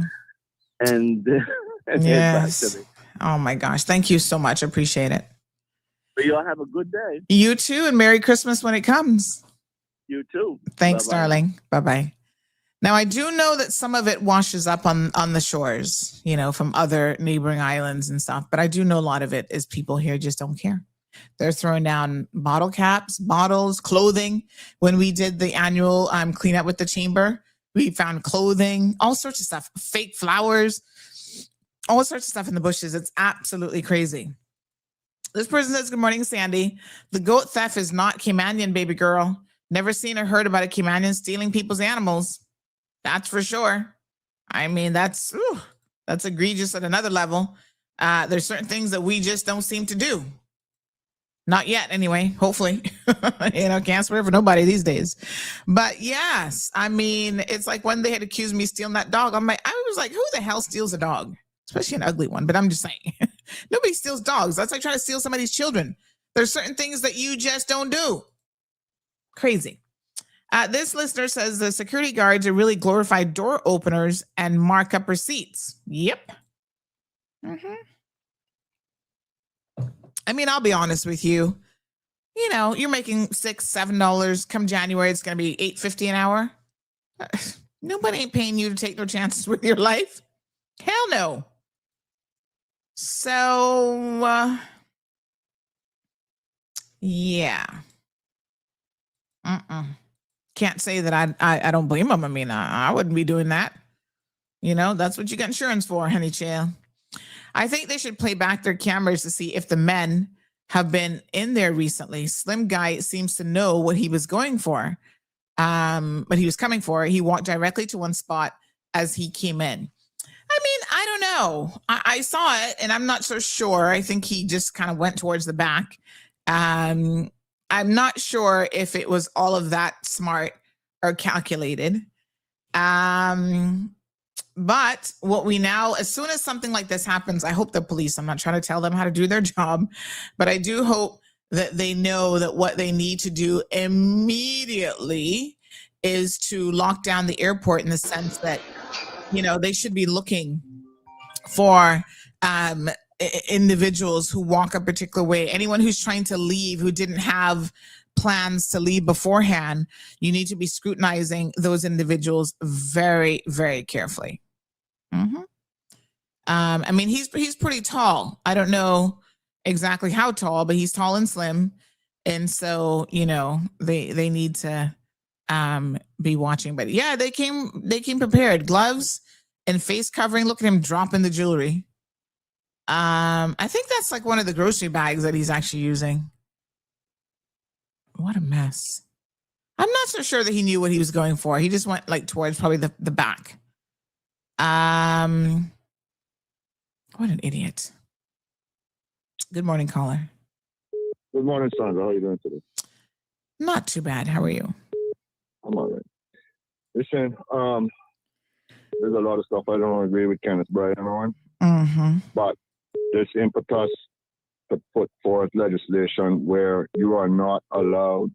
And yes. Oh my gosh. Thank you so much. Appreciate it. But you all have a good day. You too. And Merry Christmas when it comes. You too. Thanks, Bye-bye. darling. Bye-bye. Now, I do know that some of it washes up on the shores, from other neighboring islands and stuff. But I do know a lot of it is people here just don't care. They're throwing down bottle caps, bottles, clothing. When we did the annual cleanup with the chamber, we found clothing, all sorts of stuff, fake flowers, all sorts of stuff in the bushes. It's absolutely crazy. This person says, good morning, Sandy. The goat theft is not Caymanian, baby girl. Never seen or heard about a Caymanian stealing people's animals. That's for sure. I mean, that's egregious at another level. There's certain things that we just don't seem to do. Not yet, anyway. Hopefully, can't swear for nobody these days. But yes, I mean, it's like when they had accused me of stealing that dog. I was like, who the hell steals a dog? Especially an ugly one. But I'm just saying, nobody steals dogs. That's like trying to steal somebody's children. There's certain things that you just don't do. Crazy. This listener says the security guards are really glorified door openers and mark up receipts. Yep. Mm-hmm. I mean, I'll be honest with you. You're making $6, $7. Come January, it's going to be $8.50 an hour. Nobody ain't paying you to take no chances with your life. Hell no. So, yeah. Can't say that I don't blame them. I mean, I wouldn't be doing that. That's what you got insurance for, honey child. I think they should play back their cameras to see if the men have been in there recently. Slim Guy seems to know what he was going for, what he was coming for. He walked directly to one spot as he came in. I mean, I don't know. I saw it and I'm not so sure. I think he just kind of went towards the back. I'm not sure if it was all of that smart or calculated. But what we now, as soon as something like this happens, I hope the police, I'm not trying to tell them how to do their job, but I do hope that they know that what they need to do immediately is to lock down the airport in the sense that, they should be looking for individuals who walk a particular way. Anyone who's trying to leave, who didn't have plans to leave beforehand, you need to be scrutinizing those individuals very, very carefully. Mm-hmm. I mean, he's pretty tall. I don't know exactly how tall, but he's tall and slim. And so, they need to be watching. But yeah, they came prepared. Gloves and face covering. Look at him dropping the jewelry. I think that's like one of the grocery bags that he's actually using. What a mess. I'm not so sure that he knew what he was going for. He just went like towards probably the back. What an idiot. Good morning, caller. Good morning, Sandra. How are you doing today? Not too bad. How are you? I'm all right. Listen, there's a lot of stuff I don't agree with Kenneth Bryan on. Mm-hmm. But there's impetus to put forth legislation where you are not allowed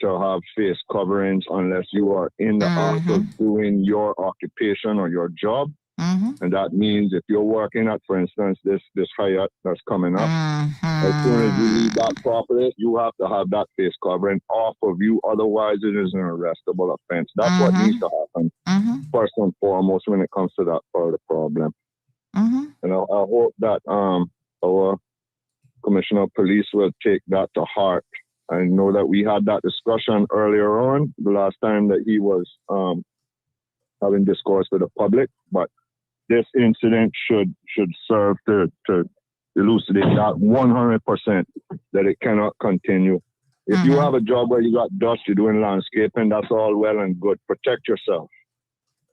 to have face coverings unless you are in the act of doing your occupation or your job. And that means if you're working at, for instance, this Hyatt that's coming up, as soon as you leave that property, you have to have that face covering off of you. Otherwise, it is an arrestable offense. That's what needs to happen first and foremost when it comes to that part of the problem. And I hope that our Commissioner of Police will take that to heart. I know that we had that discussion earlier on, the last time that he was having discourse with the public, but this incident should serve to elucidate that 100% that it cannot continue. If you have a job where you got dust, you're doing landscaping, that's all well and good. Protect yourself.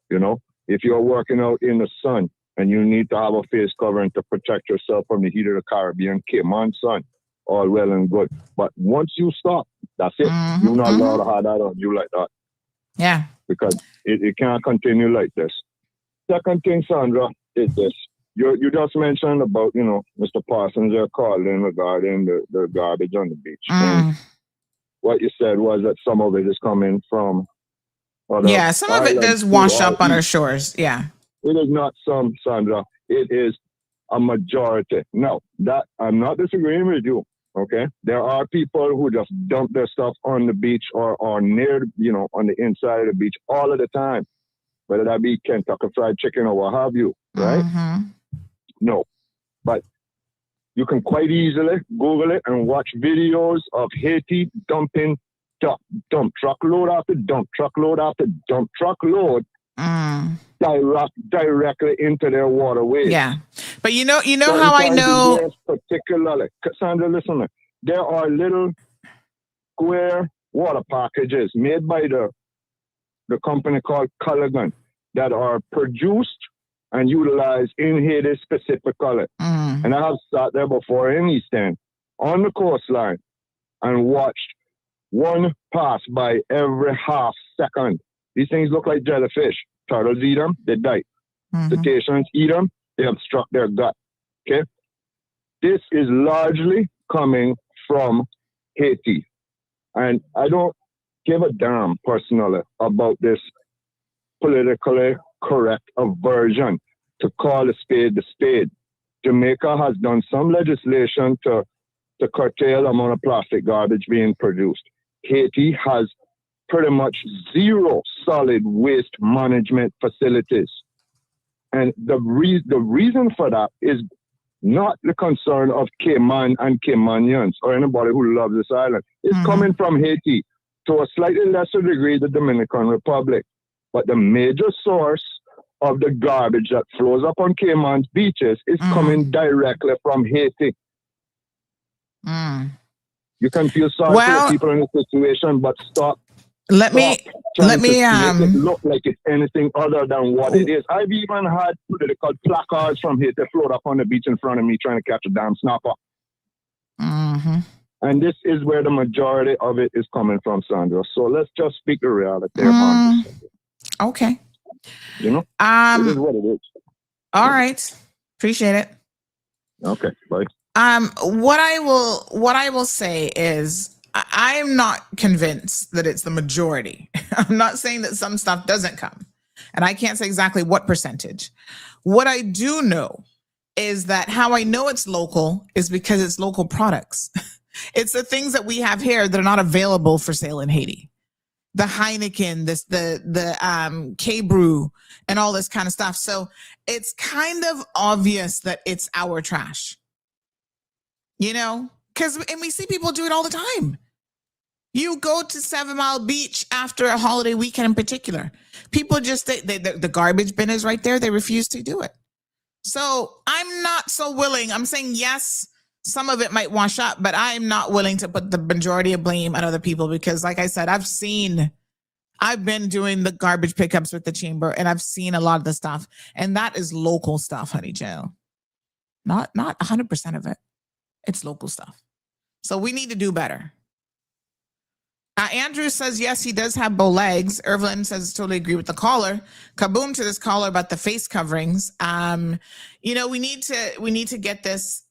If you're working out in the sun and you need to have a face covering to protect yourself from the heat of the Caribbean, Cayman sun, all well and good. But once you stop, that's it. You're not allowed to have that on you like that. Yeah. Because it can't continue like this. Second thing, Sandra, is this. You just mentioned about, Mr. Parsons calling regarding the garbage on the beach. And what you said was that some of it is coming from other some of it does wash up on our shores. Yeah. It is not some, Sandra. It is a majority. No, that I'm not disagreeing with you. Okay. There are people who just dump their stuff on the beach or near, on the inside of the beach all of the time. Whether that be Kentucky Fried Chicken or what have you, right? No. But you can quite easily Google it and watch videos of Haiti dumping dump truckload after dump truckload after dump truckload directly into their waterways. Yeah. But you know how I know particularly, Cassandra, listen, there are little square water packages made by the company called Culligan that are produced and utilized in Haiti specifically. And I have sat there before in East End on the coastline and watched one pass by every half second. These things look like jellyfish. Turtles eat them, they die. Cetaceans eat them, they obstruct their gut. Okay? This is largely coming from Haiti. And I don't give a damn personally about this politically correct aversion to call a spade the spade. Jamaica has done some legislation to curtail the amount of plastic garbage being produced. Haiti has pretty much zero solid waste management facilities. And the reason for that is not the concern of Cayman and Caymanians or anybody who loves this island. It's coming from Haiti, to a slightly lesser degree, the Dominican Republic. But the major source of the garbage that flows up on Cayman's beaches is coming directly from Haiti. You can feel sorry for the people in the situation, but stop. Let me make it look like it's anything other than what it is. I've even had political placards from Haiti float up on the beach in front of me trying to catch a damn snapper. And this is where the majority of it is coming from, Sandra. So let's just speak the reality. Okay. You know, it is what it is. All right. Appreciate it. Okay. Bye. What I will say is I am not convinced that it's the majority. I'm not saying that some stuff doesn't come, and I can't say exactly what percentage. What I do know is that how I know it's local is because it's local products. It's the things that we have here that are not available for sale in Haiti. The Heineken, the K-Brew, and all this kind of stuff. So it's kind of obvious that it's our trash. You know, and we see people do it all the time. You go to 7 Mile Beach after a holiday weekend in particular. People just, the garbage bin is right there. They refuse to do it. So I'm not so willing. I'm saying, yes, some of it might wash up, but I'm not willing to put the majority of blame on other people because, like I said, I've been doing the garbage pickups with the chamber and I've seen a lot of the stuff. And that is local stuff, honey Jill. Not 100% of it. It's local stuff. So we need to do better. Andrew says, yes, he does have bow legs. Irvin says, totally agree with the caller. Kaboom to this caller about the face coverings. You know, we need to get this.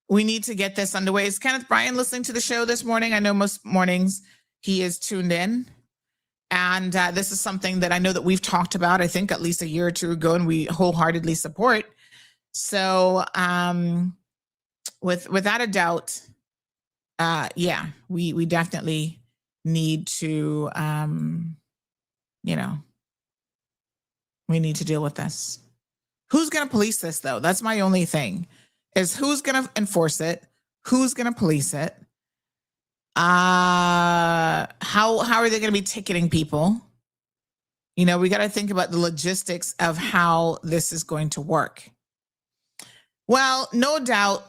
We need to get this underway. Is Kenneth Bryan listening to the show this morning? I know most mornings he is tuned in. And this is something that I know that we've talked about, I think at least a year or two ago, and we wholeheartedly support. So without a doubt, yeah, we definitely need to, you know, we need to deal with this. Who's going to police this, though? That's my only thing, is who's going to enforce it? Who's going to police it? How are they going to be ticketing people? You know, we got to think about the logistics of how this is going to work. Well, no doubt,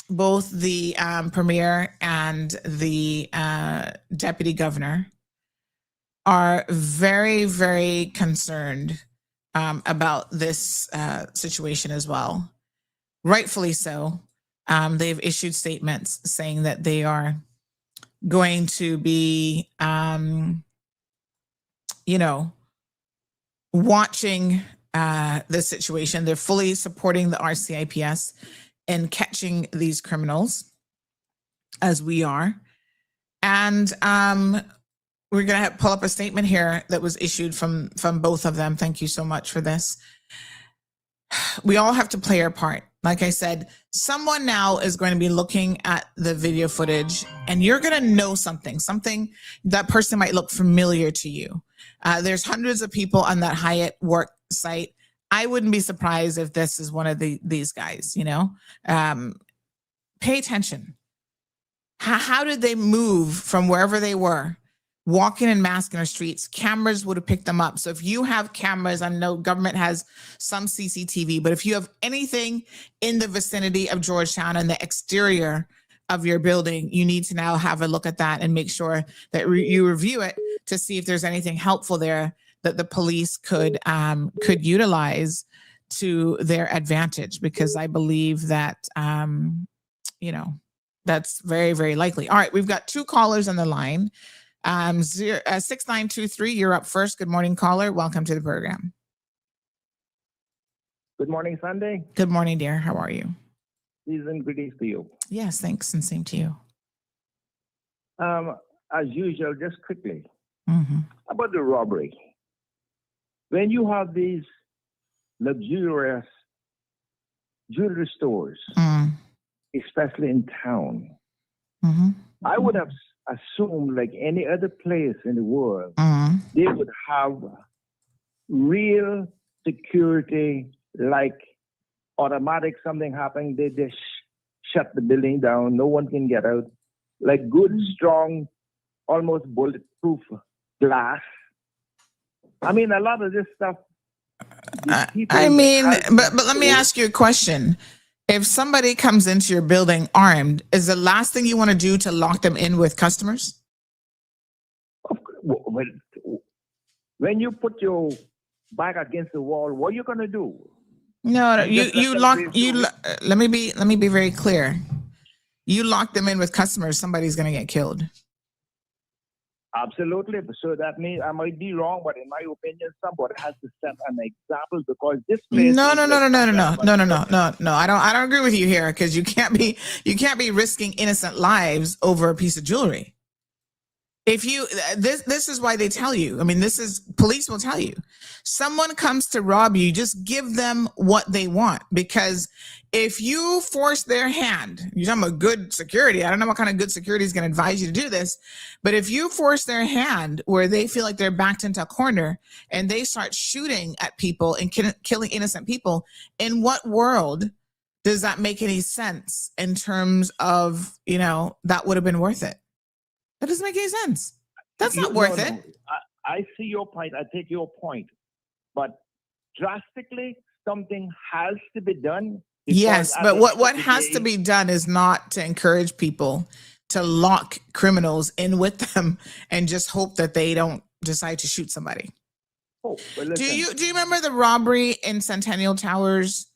both the premier and the deputy governor are very, very concerned about this situation as well. Rightfully so. They've issued statements saying that they are going to be, you know, watching this situation. They're fully supporting the RCIPS in catching these criminals, as we are. And we're going to pull up a statement here that was issued from both of them. Thank you so much for this. We all have to play our part. Like I said, someone now is going to be looking at the video footage and you're going to know something that person might look familiar to you. There's hundreds of people on that Hyatt work site. I wouldn't be surprised if this is one of these guys, you know. Pay attention. How did they move from wherever they were, walking in masks in the streets? Cameras would have picked them up. So if you have cameras, I know government has some CCTV, but if you have anything in the vicinity of Georgetown and the exterior of your building, you need to now have a look at that and make sure that you review it to see if there's anything helpful there that the police could utilize to their advantage, because I believe that that's very, very likely. All right, we've got 2 callers on the line. 6923, you're up first. Good morning, caller. Welcome to the program. Good morning, Sunday. Good morning, dear. How are you? Season greetings to you. Yes, thanks, and same to you. As usual, just quickly, Mm-hmm. about the robbery. When you have these luxurious jewelry stores, especially in town, I would have assumed, like any other place in the world, they would have real security, like automatic, something happening, they just shut the building down, no one can get out, like good, strong, almost bulletproof glass. I mean, a lot of this stuff. But let me ask you a question. If somebody comes into your building armed, is the last thing you want to do to lock them in with customers? When you put your back against the wall, what are you going to do? No, you lock. Let me be very clear. You lock them in with customers, somebody's going to get killed. Absolutely. So that means I might be wrong, but in my opinion, somebody has to set an example, because this place. No. I don't agree with you here, because you can't be risking innocent lives over a piece of jewelry. If you this is why they tell you. I mean, police will tell you. Someone comes to rob you, just give them what they want, because if you force their hand, you're talking about good security. I don't know what kind of good security is going to advise you to do this, but if you force their hand where they feel like they're backed into a corner and they start shooting at people and killing innocent people, in what world does that make any sense in terms of, that would have been worth it? That doesn't make any sense. That's not worth it. I see your point. I take your point. But drastically, something has to be done. Yes, but what has to be done is not to encourage people to lock criminals in with them and just hope that they don't decide to shoot somebody. Do you remember the robbery in Centennial Towers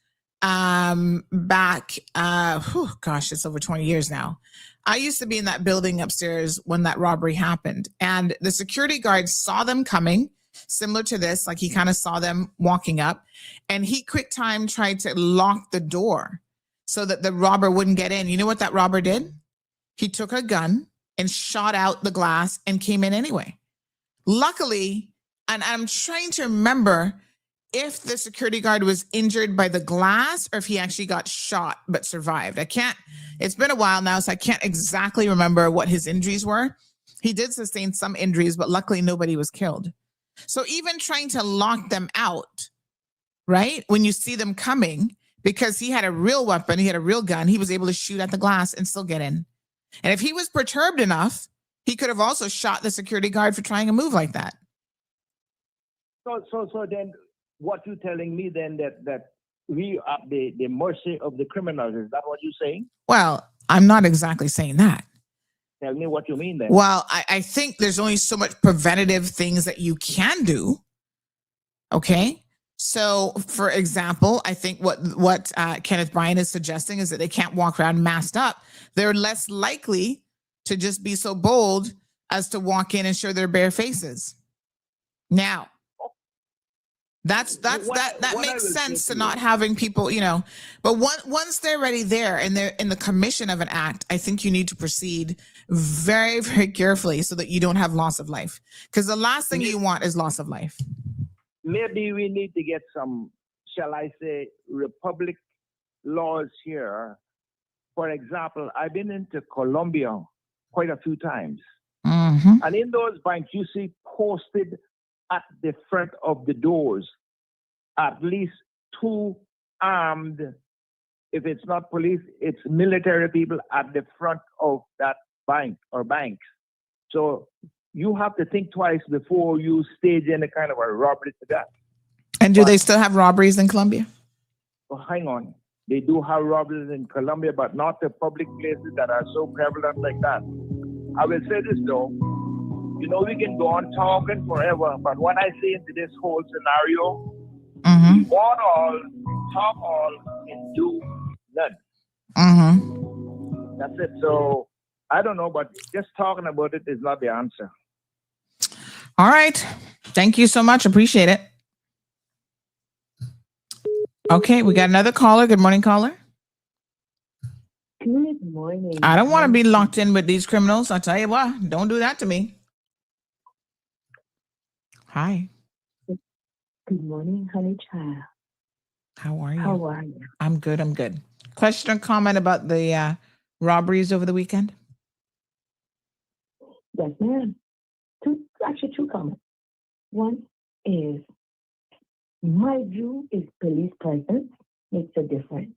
back? It's over 20 years now. I used to be in that building upstairs when that robbery happened, and the security guard saw them coming, similar to this, like he kind of saw them walking up, and he quick time tried to lock the door so that the robber wouldn't get in. You know what that robber did? He took a gun and shot out the glass and came in anyway. Luckily, and I'm trying to remember if the security guard was injured by the glass or if he actually got shot but survived. It's been a while now, so I can't exactly remember what his injuries were. He did sustain some injuries, but luckily nobody was killed. So even trying to lock them out, right? When you see them coming, because he had a real weapon, he had a real gun, he was able to shoot at the glass and still get in. And if he was perturbed enough, he could have also shot the security guard for trying a move like that. So then what you're telling me then that we are the mercy of the criminals, is that what you're saying? Well, I'm not exactly saying that. Tell me what you mean then. Well, I think there's only so much preventative things that you can do. Okay. So for example, I think what Kenneth Bryan is suggesting is that they can't walk around masked up. They're less likely to just be so bold as to walk in and show their bare faces. Now, that makes sense to not having people, but once they're already there and they're in the commission of an act, I think you need to proceed very, very carefully so that you don't have loss of life. Because the last thing you want is loss of life. Maybe we need to get some, shall I say, republic laws here. For example, I've been into Colombia quite a few times. Mm-hmm. And in those banks, you see posted at the front of the doors, at least 2 armed, if it's not police, it's military people at the front of that bank or banks. So you have to think twice before you stage any kind of a robbery to that. And do they still have robberies in Colombia? Well, hang on. They do have robberies in Colombia, but not the public places that are so prevalent like that. I will say this though, You know, we can go on talking forever, but when I say into this whole scenario, we want all, talk all, and do none. That's it. So I don't know, but just talking about it is not the answer. All right. Thank you so much. Appreciate it. Okay, we got another caller. Good morning, caller. Good morning. I don't want to be locked in with these criminals. I'll tell you what, don't do that to me. Hi. Good morning, honey child. How are you? How are you? I'm good. I'm good. Question or comment about the robberies over the weekend? Yes, ma'am. Two comments. One is, my view is police presence makes a difference.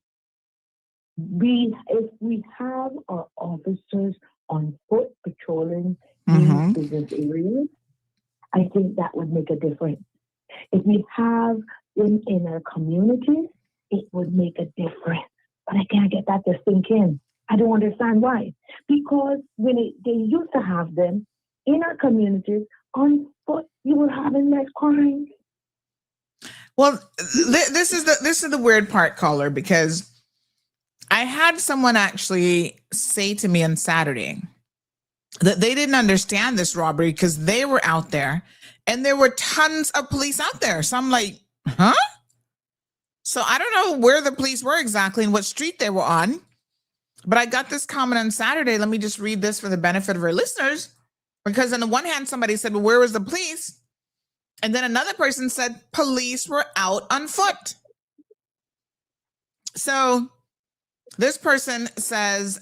If we have our officers on foot patrolling these business areas, I think that would make a difference. If we have them in our communities, it would make a difference. But I can't get that to sink in. I don't understand why. Because when they used to have them in our communities on foot, you were having less crime. Well, this is the weird part, caller, because I had someone actually say to me on Saturday that they didn't understand this robbery because they were out there and there were tons of police out there. So I'm like, huh? So I don't know where the police were exactly and what street they were on. But I got this comment on Saturday. Let me just read this for the benefit of our listeners. Because on the one hand, somebody said, well, where was the police? And then another person said, police were out on foot. So this person says,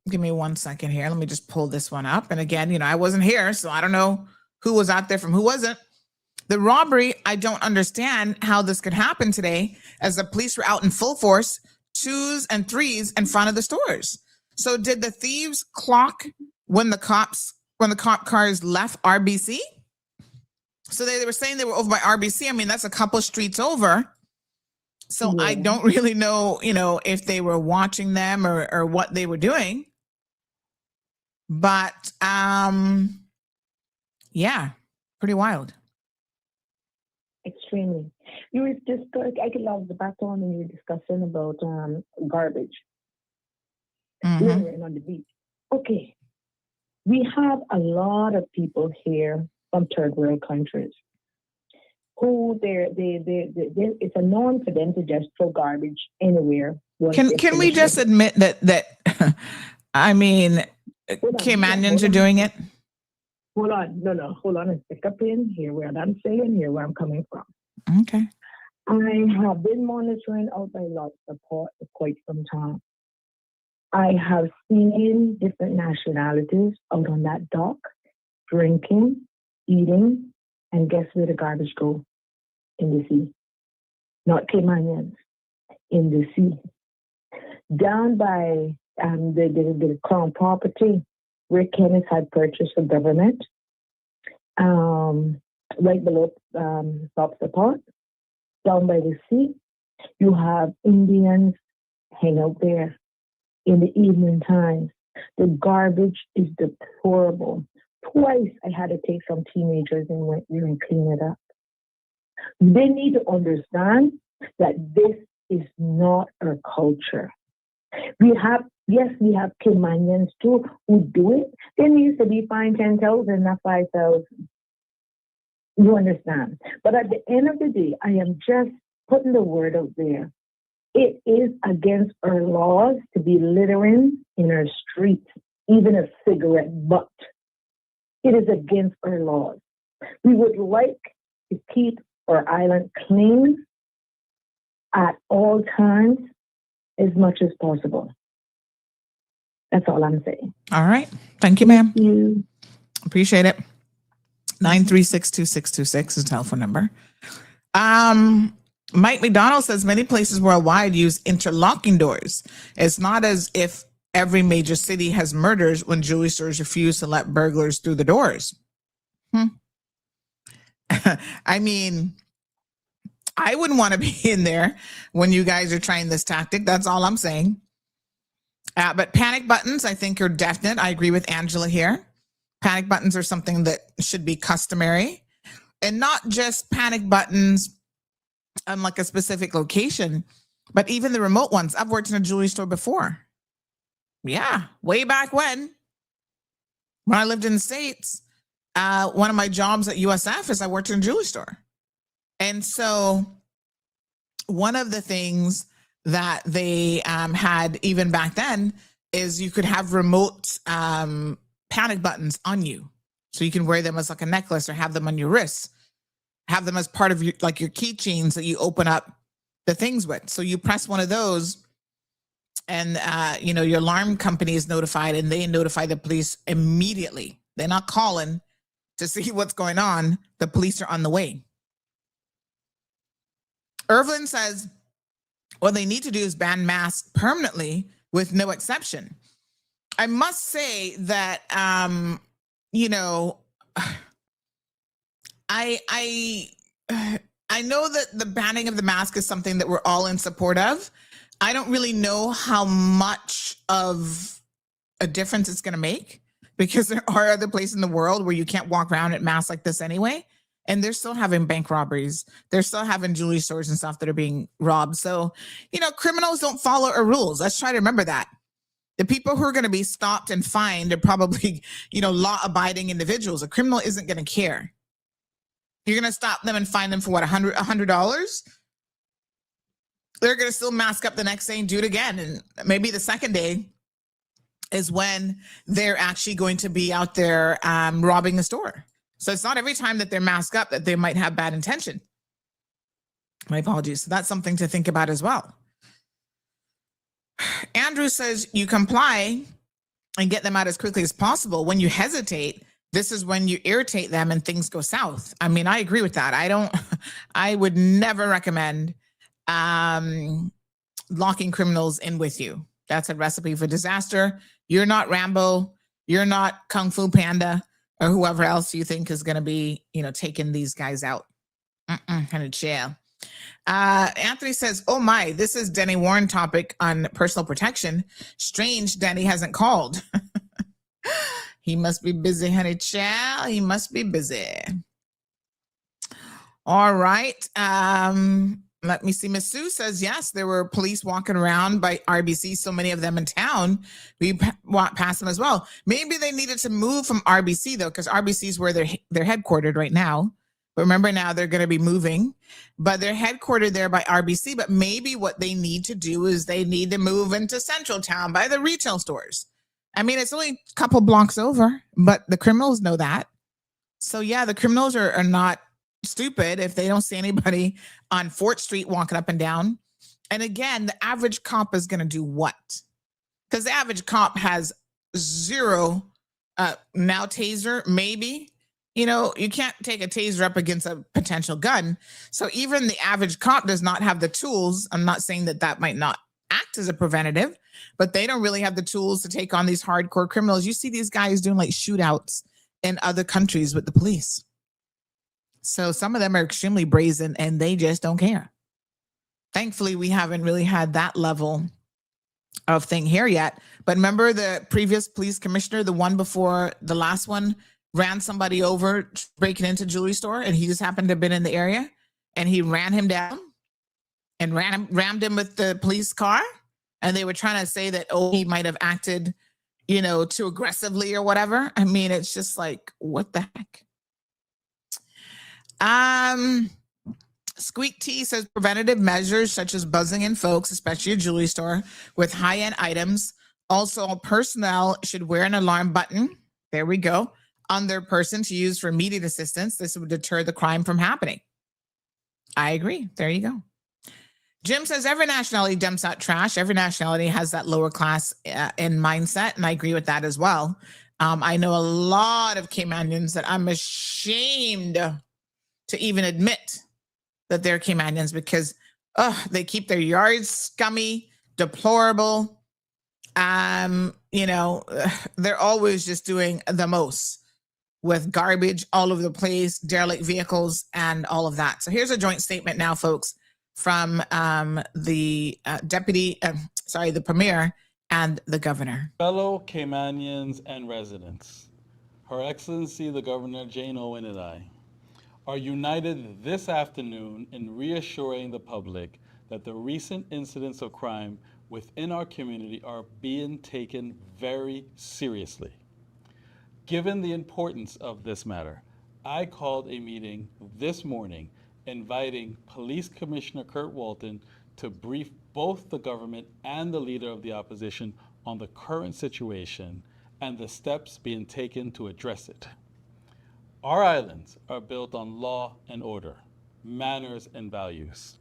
give me 1 second here. Let me just pull this one up. And again, I wasn't here, so I don't know who was out there from who wasn't. The robbery, I don't understand how this could happen today as the police were out in full force, 2s and 3s in front of the stores. So did the thieves clock when the cop cars left RBC? So they were saying they were over by RBC. I mean, that's a couple streets over. So I don't really know, if they were watching them or what they were doing. But yeah, pretty wild. Extremely. You were just I could love the background when you were discussing about garbage. Littering on the beach. Okay. We have a lot of people here from third world countries who it's a norm for them to just throw garbage anywhere. Can we just admit that I mean, Caymanians are doing it? Hold on. No, hold on a second. Hear what I'm saying, hear where I'm coming from. Okay. I have been monitoring out by lots of port for quite some time. I have seen different nationalities out on that dock, drinking, eating, and guess where the garbage go? In the sea. Not Caymanians, in the sea. Down by the Crown property where Kenneth had purchased the government, right below Stop Support, down by the sea, you have Indians hang out there in the evening times. The garbage is deplorable. Twice I had to take some teenagers and went there and clean it up. They need to understand that this is not our culture. We have Caymanians too who do it. They used to be fined 10,000, not 5,000. You understand? But at the end of the day, I am just putting the word out there. It is against our laws to be littering in our streets, even a cigarette butt. It is against our laws. We would like to keep our island clean at all times as much as possible. That's all I'm saying. All right. Thank you, ma'am. Thank you. Appreciate it. 936-2626 is the telephone number. Mike McDonald says many places worldwide use interlocking doors. It's not as if every major city has murders when jewelry stores refuse to let burglars through the doors. I mean, I wouldn't want to be in there when you guys are trying this tactic. That's all I'm saying. But panic buttons, I think, are definite. I agree with Angela here. Panic buttons are something that should be customary, and not just panic buttons on like a specific location, but even the remote ones. I've worked in a jewelry store before. Yeah, way back when I lived in the States, one of my jobs at USF is I worked in a jewelry store. And so one of the things that they had even back then is you could have remote panic buttons on you. So you can wear them as like a necklace or have them on your wrists, have them as part of your, like your keychains that you open up the things with. So you press one of those and, you know, your alarm company is notified and they notify the police immediately. They're not calling to see what's going on. The police are on the way. Irvin says, what they need to do is ban masks permanently with no exception. I must say that, you know, I know that the banning of the mask is something that we're all in support of. I don't really know how much of a difference it's going to make, because there are other places in the world where you can't walk around at masks like this anyway. And they're still having bank robberies. They're still having jewelry stores and stuff that are being robbed. So, you know, criminals don't follow our rules. Let's try to remember that. The people who are going to be stopped and fined are probably, you know, law-abiding individuals. A criminal isn't going to care. You're going to stop them and fine them for what, $100? They're going to still mask up the next day and do it again. And maybe the second day is when they're actually going to be out there robbing a store. So it's not every time that they're masked up that they might have bad intention. My apologies. So that's something to think about as well. Andrew says you comply and get them out as quickly as possible. When you hesitate, this is when you irritate them and things go south. I mean, I agree with that. I would never recommend locking criminals in with you. That's a recipe for disaster. You're not Rambo. You're not Kung Fu Panda or whoever else you think is going to be, you know, taking these guys out. Kind of jail. Anthony says, oh my, this is Denny Warren topic on personal protection. Strange Denny hasn't called. He must be busy, honey child. He must be busy. All right. Let me see. Miss Sue says, yes, there were police walking around by RBC, so many of them in town. We walked past them as well. Maybe they needed to move from RBC, though, because RBC is where they're headquartered right now. But remember, now they're going to be moving. But they're headquartered there by RBC. But maybe what they need to do is they need to move into Central Town by the retail stores. I mean, it's only a couple blocks over, but the criminals know that. So, yeah, the criminals are not stupid if they don't see anybody on Fort Street walking up and down. And again, the average cop is going to do what? Because the average cop has zero, now taser, maybe. You know, you can't take a taser up against a potential gun. So even the average cop does not have the tools. I'm not saying that that might not act as a preventative, but they don't really have the tools to take on these hardcore criminals. You see these guys doing like shootouts in other countries with the police. So some of them are extremely brazen and they just don't care. Thankfully, we haven't really had that level of thing here yet. But remember the previous police commissioner, the one before the last one, ran somebody over breaking into a jewelry store, and he just happened to have been in the area, and he ran him down and rammed him with the police car. And they were trying to say that, oh, he might have acted, you know, too aggressively or whatever. I mean, it's just like, what the heck? Squeak T says preventative measures such as buzzing in folks, especially a jewelry store with high-end items. Also, personnel should wear an alarm button. There we go. On their person to use for immediate assistance. This would deter the crime from happening. I agree. There you go. Jim says every nationality dumps out trash. Every nationality has that lower class in mindset, and I agree with that as well. I know a lot of Caymanians that I'm ashamed to even admit that they're Caymanians because they keep their yards scummy, deplorable. You know, they're always just doing the most with garbage all over the place, derelict vehicles, and all of that. So here's a joint statement now, folks, from the the premier and the governor. Fellow Caymanians and residents, Her Excellency the Governor Jane Owen and I are united this afternoon in reassuring the public that the recent incidents of crime within our community are being taken very seriously. Given the importance of this matter, I called a meeting this morning inviting Police Commissioner Kurt Walton to brief both the government and the leader of the opposition on the current situation and the steps being taken to address it. Our islands are built on law and order, manners and values.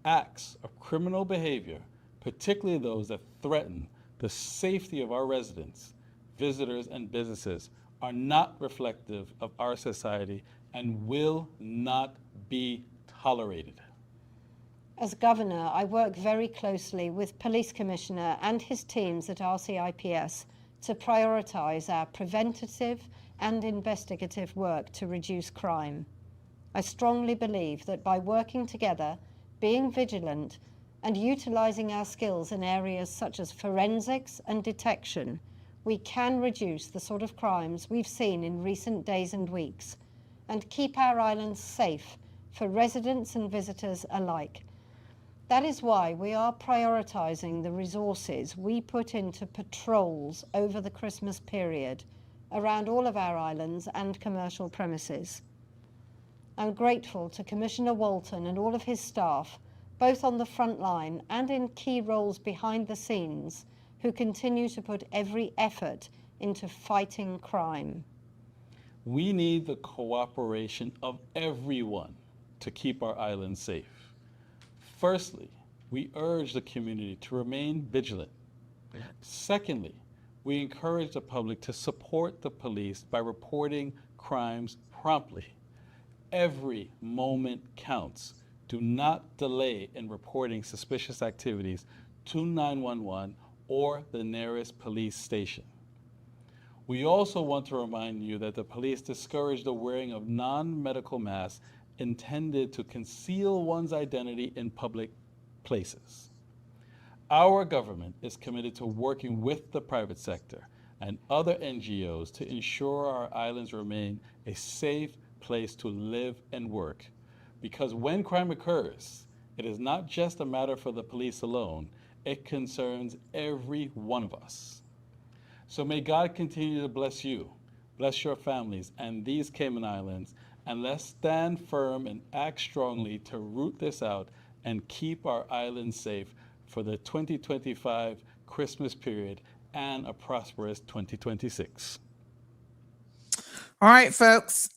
Acts of criminal behavior, particularly those that threaten the safety of our residents, visitors, and businesses, are not reflective of our society and will not be tolerated. As Governor, I work very closely with Police Commissioner and his teams at RCIPS to prioritise our preventative and investigative work to reduce crime. I strongly believe that by working together, being vigilant, and utilising our skills in areas such as forensics and detection, we can reduce the sort of crimes we've seen in recent days and weeks and keep our islands safe for residents and visitors alike. That is why we are prioritising the resources we put into patrols over the Christmas period around all of our islands and commercial premises. I'm grateful to Commissioner Walton and all of his staff, both on the front line and in key roles behind the scenes, who continue to put every effort into fighting crime. We need the cooperation of everyone to keep our island safe. Firstly, we urge the community to remain vigilant. Secondly, we encourage the public to support the police by reporting crimes promptly. Every moment counts. Do not delay in reporting suspicious activities to 911 or the nearest police station. We also want to remind you that the police discourage the wearing of non-medical masks intended to conceal one's identity in public places. Our government is committed to working with the private sector and other NGOs to ensure our islands remain a safe place to live and work. Because when crime occurs, it is not just a matter for the police alone, it concerns every one of us. So may God continue to bless you, bless your families and these Cayman Islands, and let's stand firm and act strongly to root this out and keep our islands safe for the 2025 Christmas period and a prosperous 2026. All right, folks.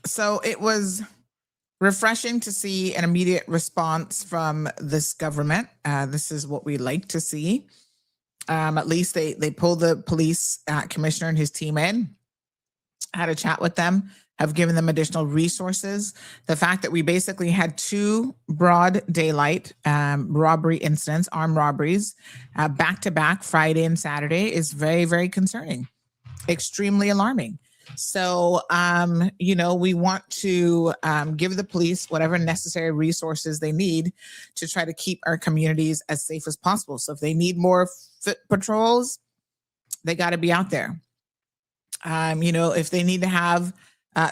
So it was refreshing to see an immediate response from this government. This is what we like to see. At least they pulled the police commissioner and his team in, had a chat with them, have given them additional resources. The fact that we basically had 2 broad daylight robbery incidents, armed robberies, back to back, Friday and Saturday, is very, very concerning, extremely alarming. So, we want to give the police whatever necessary resources they need to try to keep our communities as safe as possible. So if they need more foot patrols, they got to be out there. If they need to have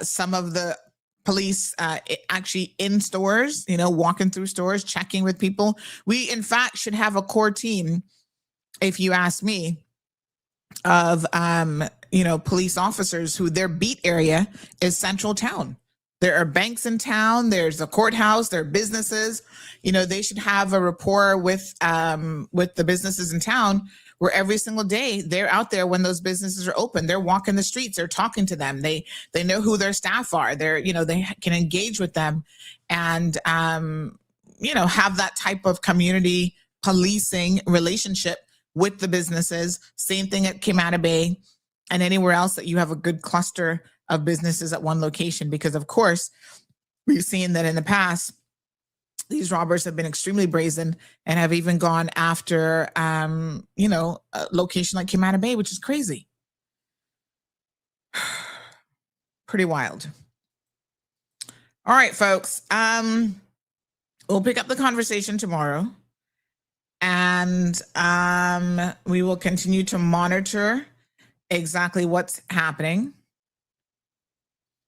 some of the police actually in stores, walking through stores, checking with people. We, in fact, should have a core team, if you ask me, of police officers who their beat area is central town. There are banks in town, there's a courthouse, there are businesses. They should have a rapport with the businesses in town, where every single day they're out there when those businesses are open. They're walking the streets, they're talking to them, they know who their staff are, they can engage with them and have that type of community policing relationship with the businesses. Same thing at Cayman Bay and anywhere else that you have a good cluster of businesses at one location, because of course we've seen that in the past these robbers have been extremely brazen and have even gone after a location like Cayman Bay, which is crazy. Pretty wild. All right, folks, we'll pick up the conversation tomorrow, and we will continue to monitor exactly what's happening.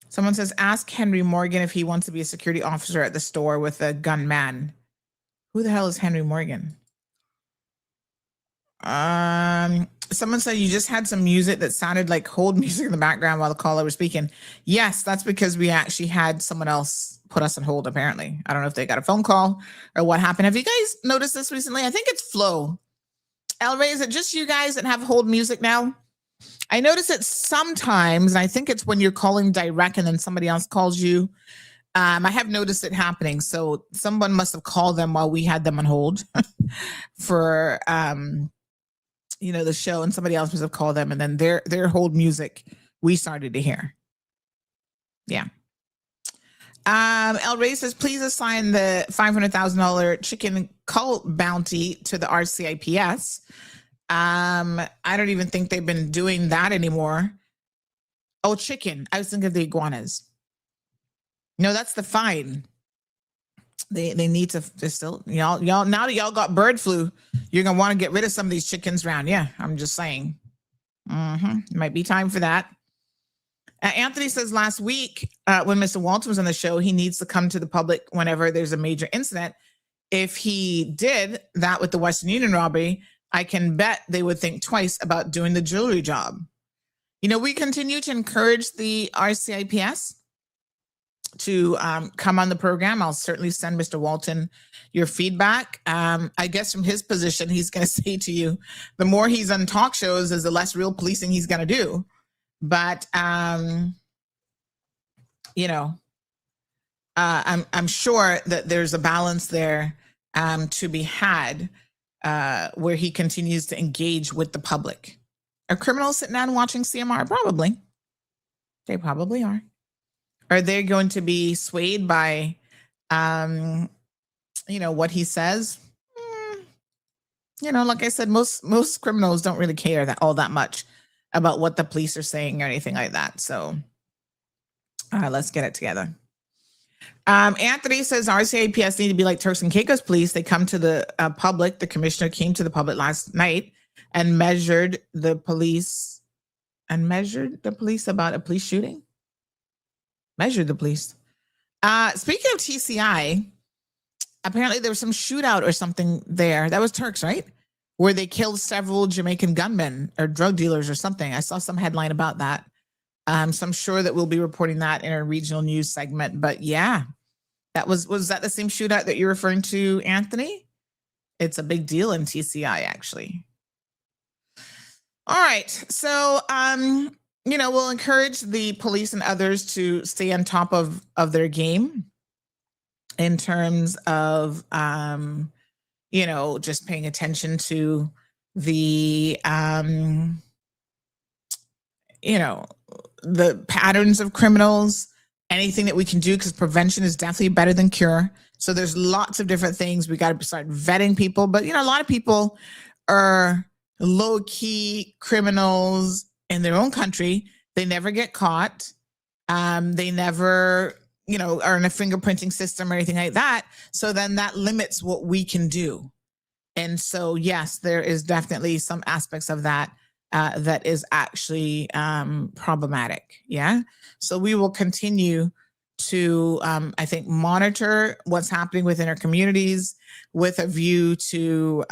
Someone says, ask Henry Morgan if he wants to be a security officer at the store with a gunman. Who the hell is Henry Morgan? Someone said you just had some music that sounded like hold music in the background while the caller was speaking. Yes, that's because we actually had someone else put us on hold, apparently. I don't know if they got a phone call or what happened. Have you guys noticed this recently? I think it's Flo. El Rey, is it just you guys that have hold music now? I notice it sometimes, and I think it's when you're calling direct and then somebody else calls you. I have noticed it happening. So someone must have called them while we had them on hold for the show, and somebody else must have called them, and then their hold music we started to hear. Yeah. El Rey says, please assign the $500,000 chicken cult bounty to the RCIPS. I don't even think they've been doing that anymore. Oh, chicken. I was thinking of the iguanas. No, that's the fine. They need to still, y'all now that y'all got bird flu, you're gonna want to get rid of some of these chickens around. Yeah, I'm just saying. Might be time for that. Anthony says last week when Mr. Walton was on the show, he needs to come to the public whenever there's a major incident. If he did that with the Western Union robbery, I can bet they would think twice about doing the jewelry job. We continue to encourage the RCIPS to come on the program. I'll certainly send Mr. Walton your feedback. I guess from his position, he's going to say to you, the more he's on talk shows is the less real policing he's going to do. But, I'm sure that there's a balance there to be had where he continues to engage with the public. Are criminals sitting down watching CMR? Probably. They probably are. Are they going to be swayed by, what he says? Like I said, most criminals don't really care all that much about what the police are saying or anything like that. So let's get it together. Anthony says RCIPS need to be like Turks and Caicos police. They come to the public. The commissioner came to the public last night and measured the police about a police shooting. Measured the police. Speaking of TCI, apparently there was some shootout or something there. That was Turks, right? Where they killed several Jamaican gunmen or drug dealers or something. I saw some headline about that. So I'm sure that we'll be reporting that in our regional news segment. But yeah, was that the same shootout that you're referring to, Anthony? It's a big deal in TCI, actually. All right. So, we'll encourage the police and others to stay on top of their game in terms of, just paying attention to the, the patterns of criminals, anything that we can do, because prevention is definitely better than cure. So there's lots of different things. We got to start vetting people. But, a lot of people are low-key criminals in their own country. They never get caught. They never, are in a fingerprinting system or anything like that. So then that limits what we can do. And so, yes, there is definitely some aspects of that that is actually problematic. Yeah. So we will continue to, I think, monitor what's happening within our communities with a view to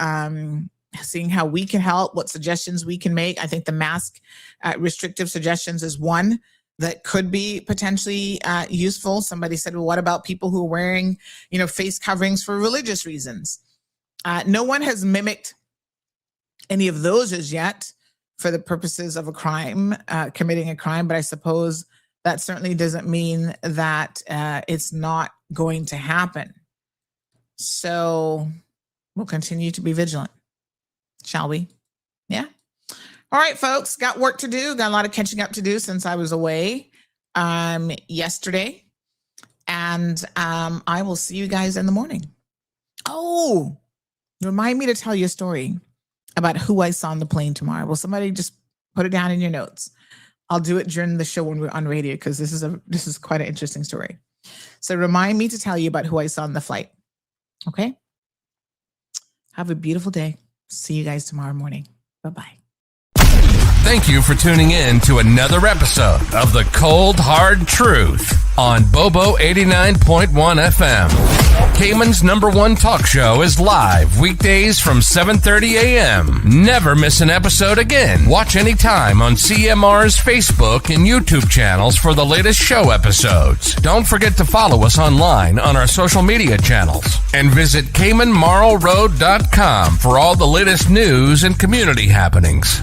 seeing how we can help, what suggestions we can make. I think the mask restrictive suggestions is one that could be potentially useful. Somebody said, well, what about people who are wearing, face coverings for religious reasons? No one has mimicked any of those as yet for the purposes of a crime, committing a crime. But I suppose that certainly doesn't mean that it's not going to happen. So we'll continue to be vigilant, shall we? Yeah. All right, folks, got work to do. Got a lot of catching up to do since I was away yesterday. And I will see you guys in the morning. Oh, remind me to tell you a story about who I saw on the plane tomorrow. Will somebody just put it down in your notes? I'll do it during the show when we're on radio, because this is quite an interesting story. So remind me to tell you about who I saw on the flight. Okay? Have a beautiful day. See you guys tomorrow morning. Bye-bye. Thank you for tuning in to another episode of The Cold Hard Truth on Bobo 89.1 FM. Cayman's #1 talk show is live weekdays from 7:30 a.m. Never miss an episode again. Watch anytime on CMR's Facebook and YouTube channels for the latest show episodes. Don't forget to follow us online on our social media channels. And visit CaymanMarlRoad.com for all the latest news and community happenings.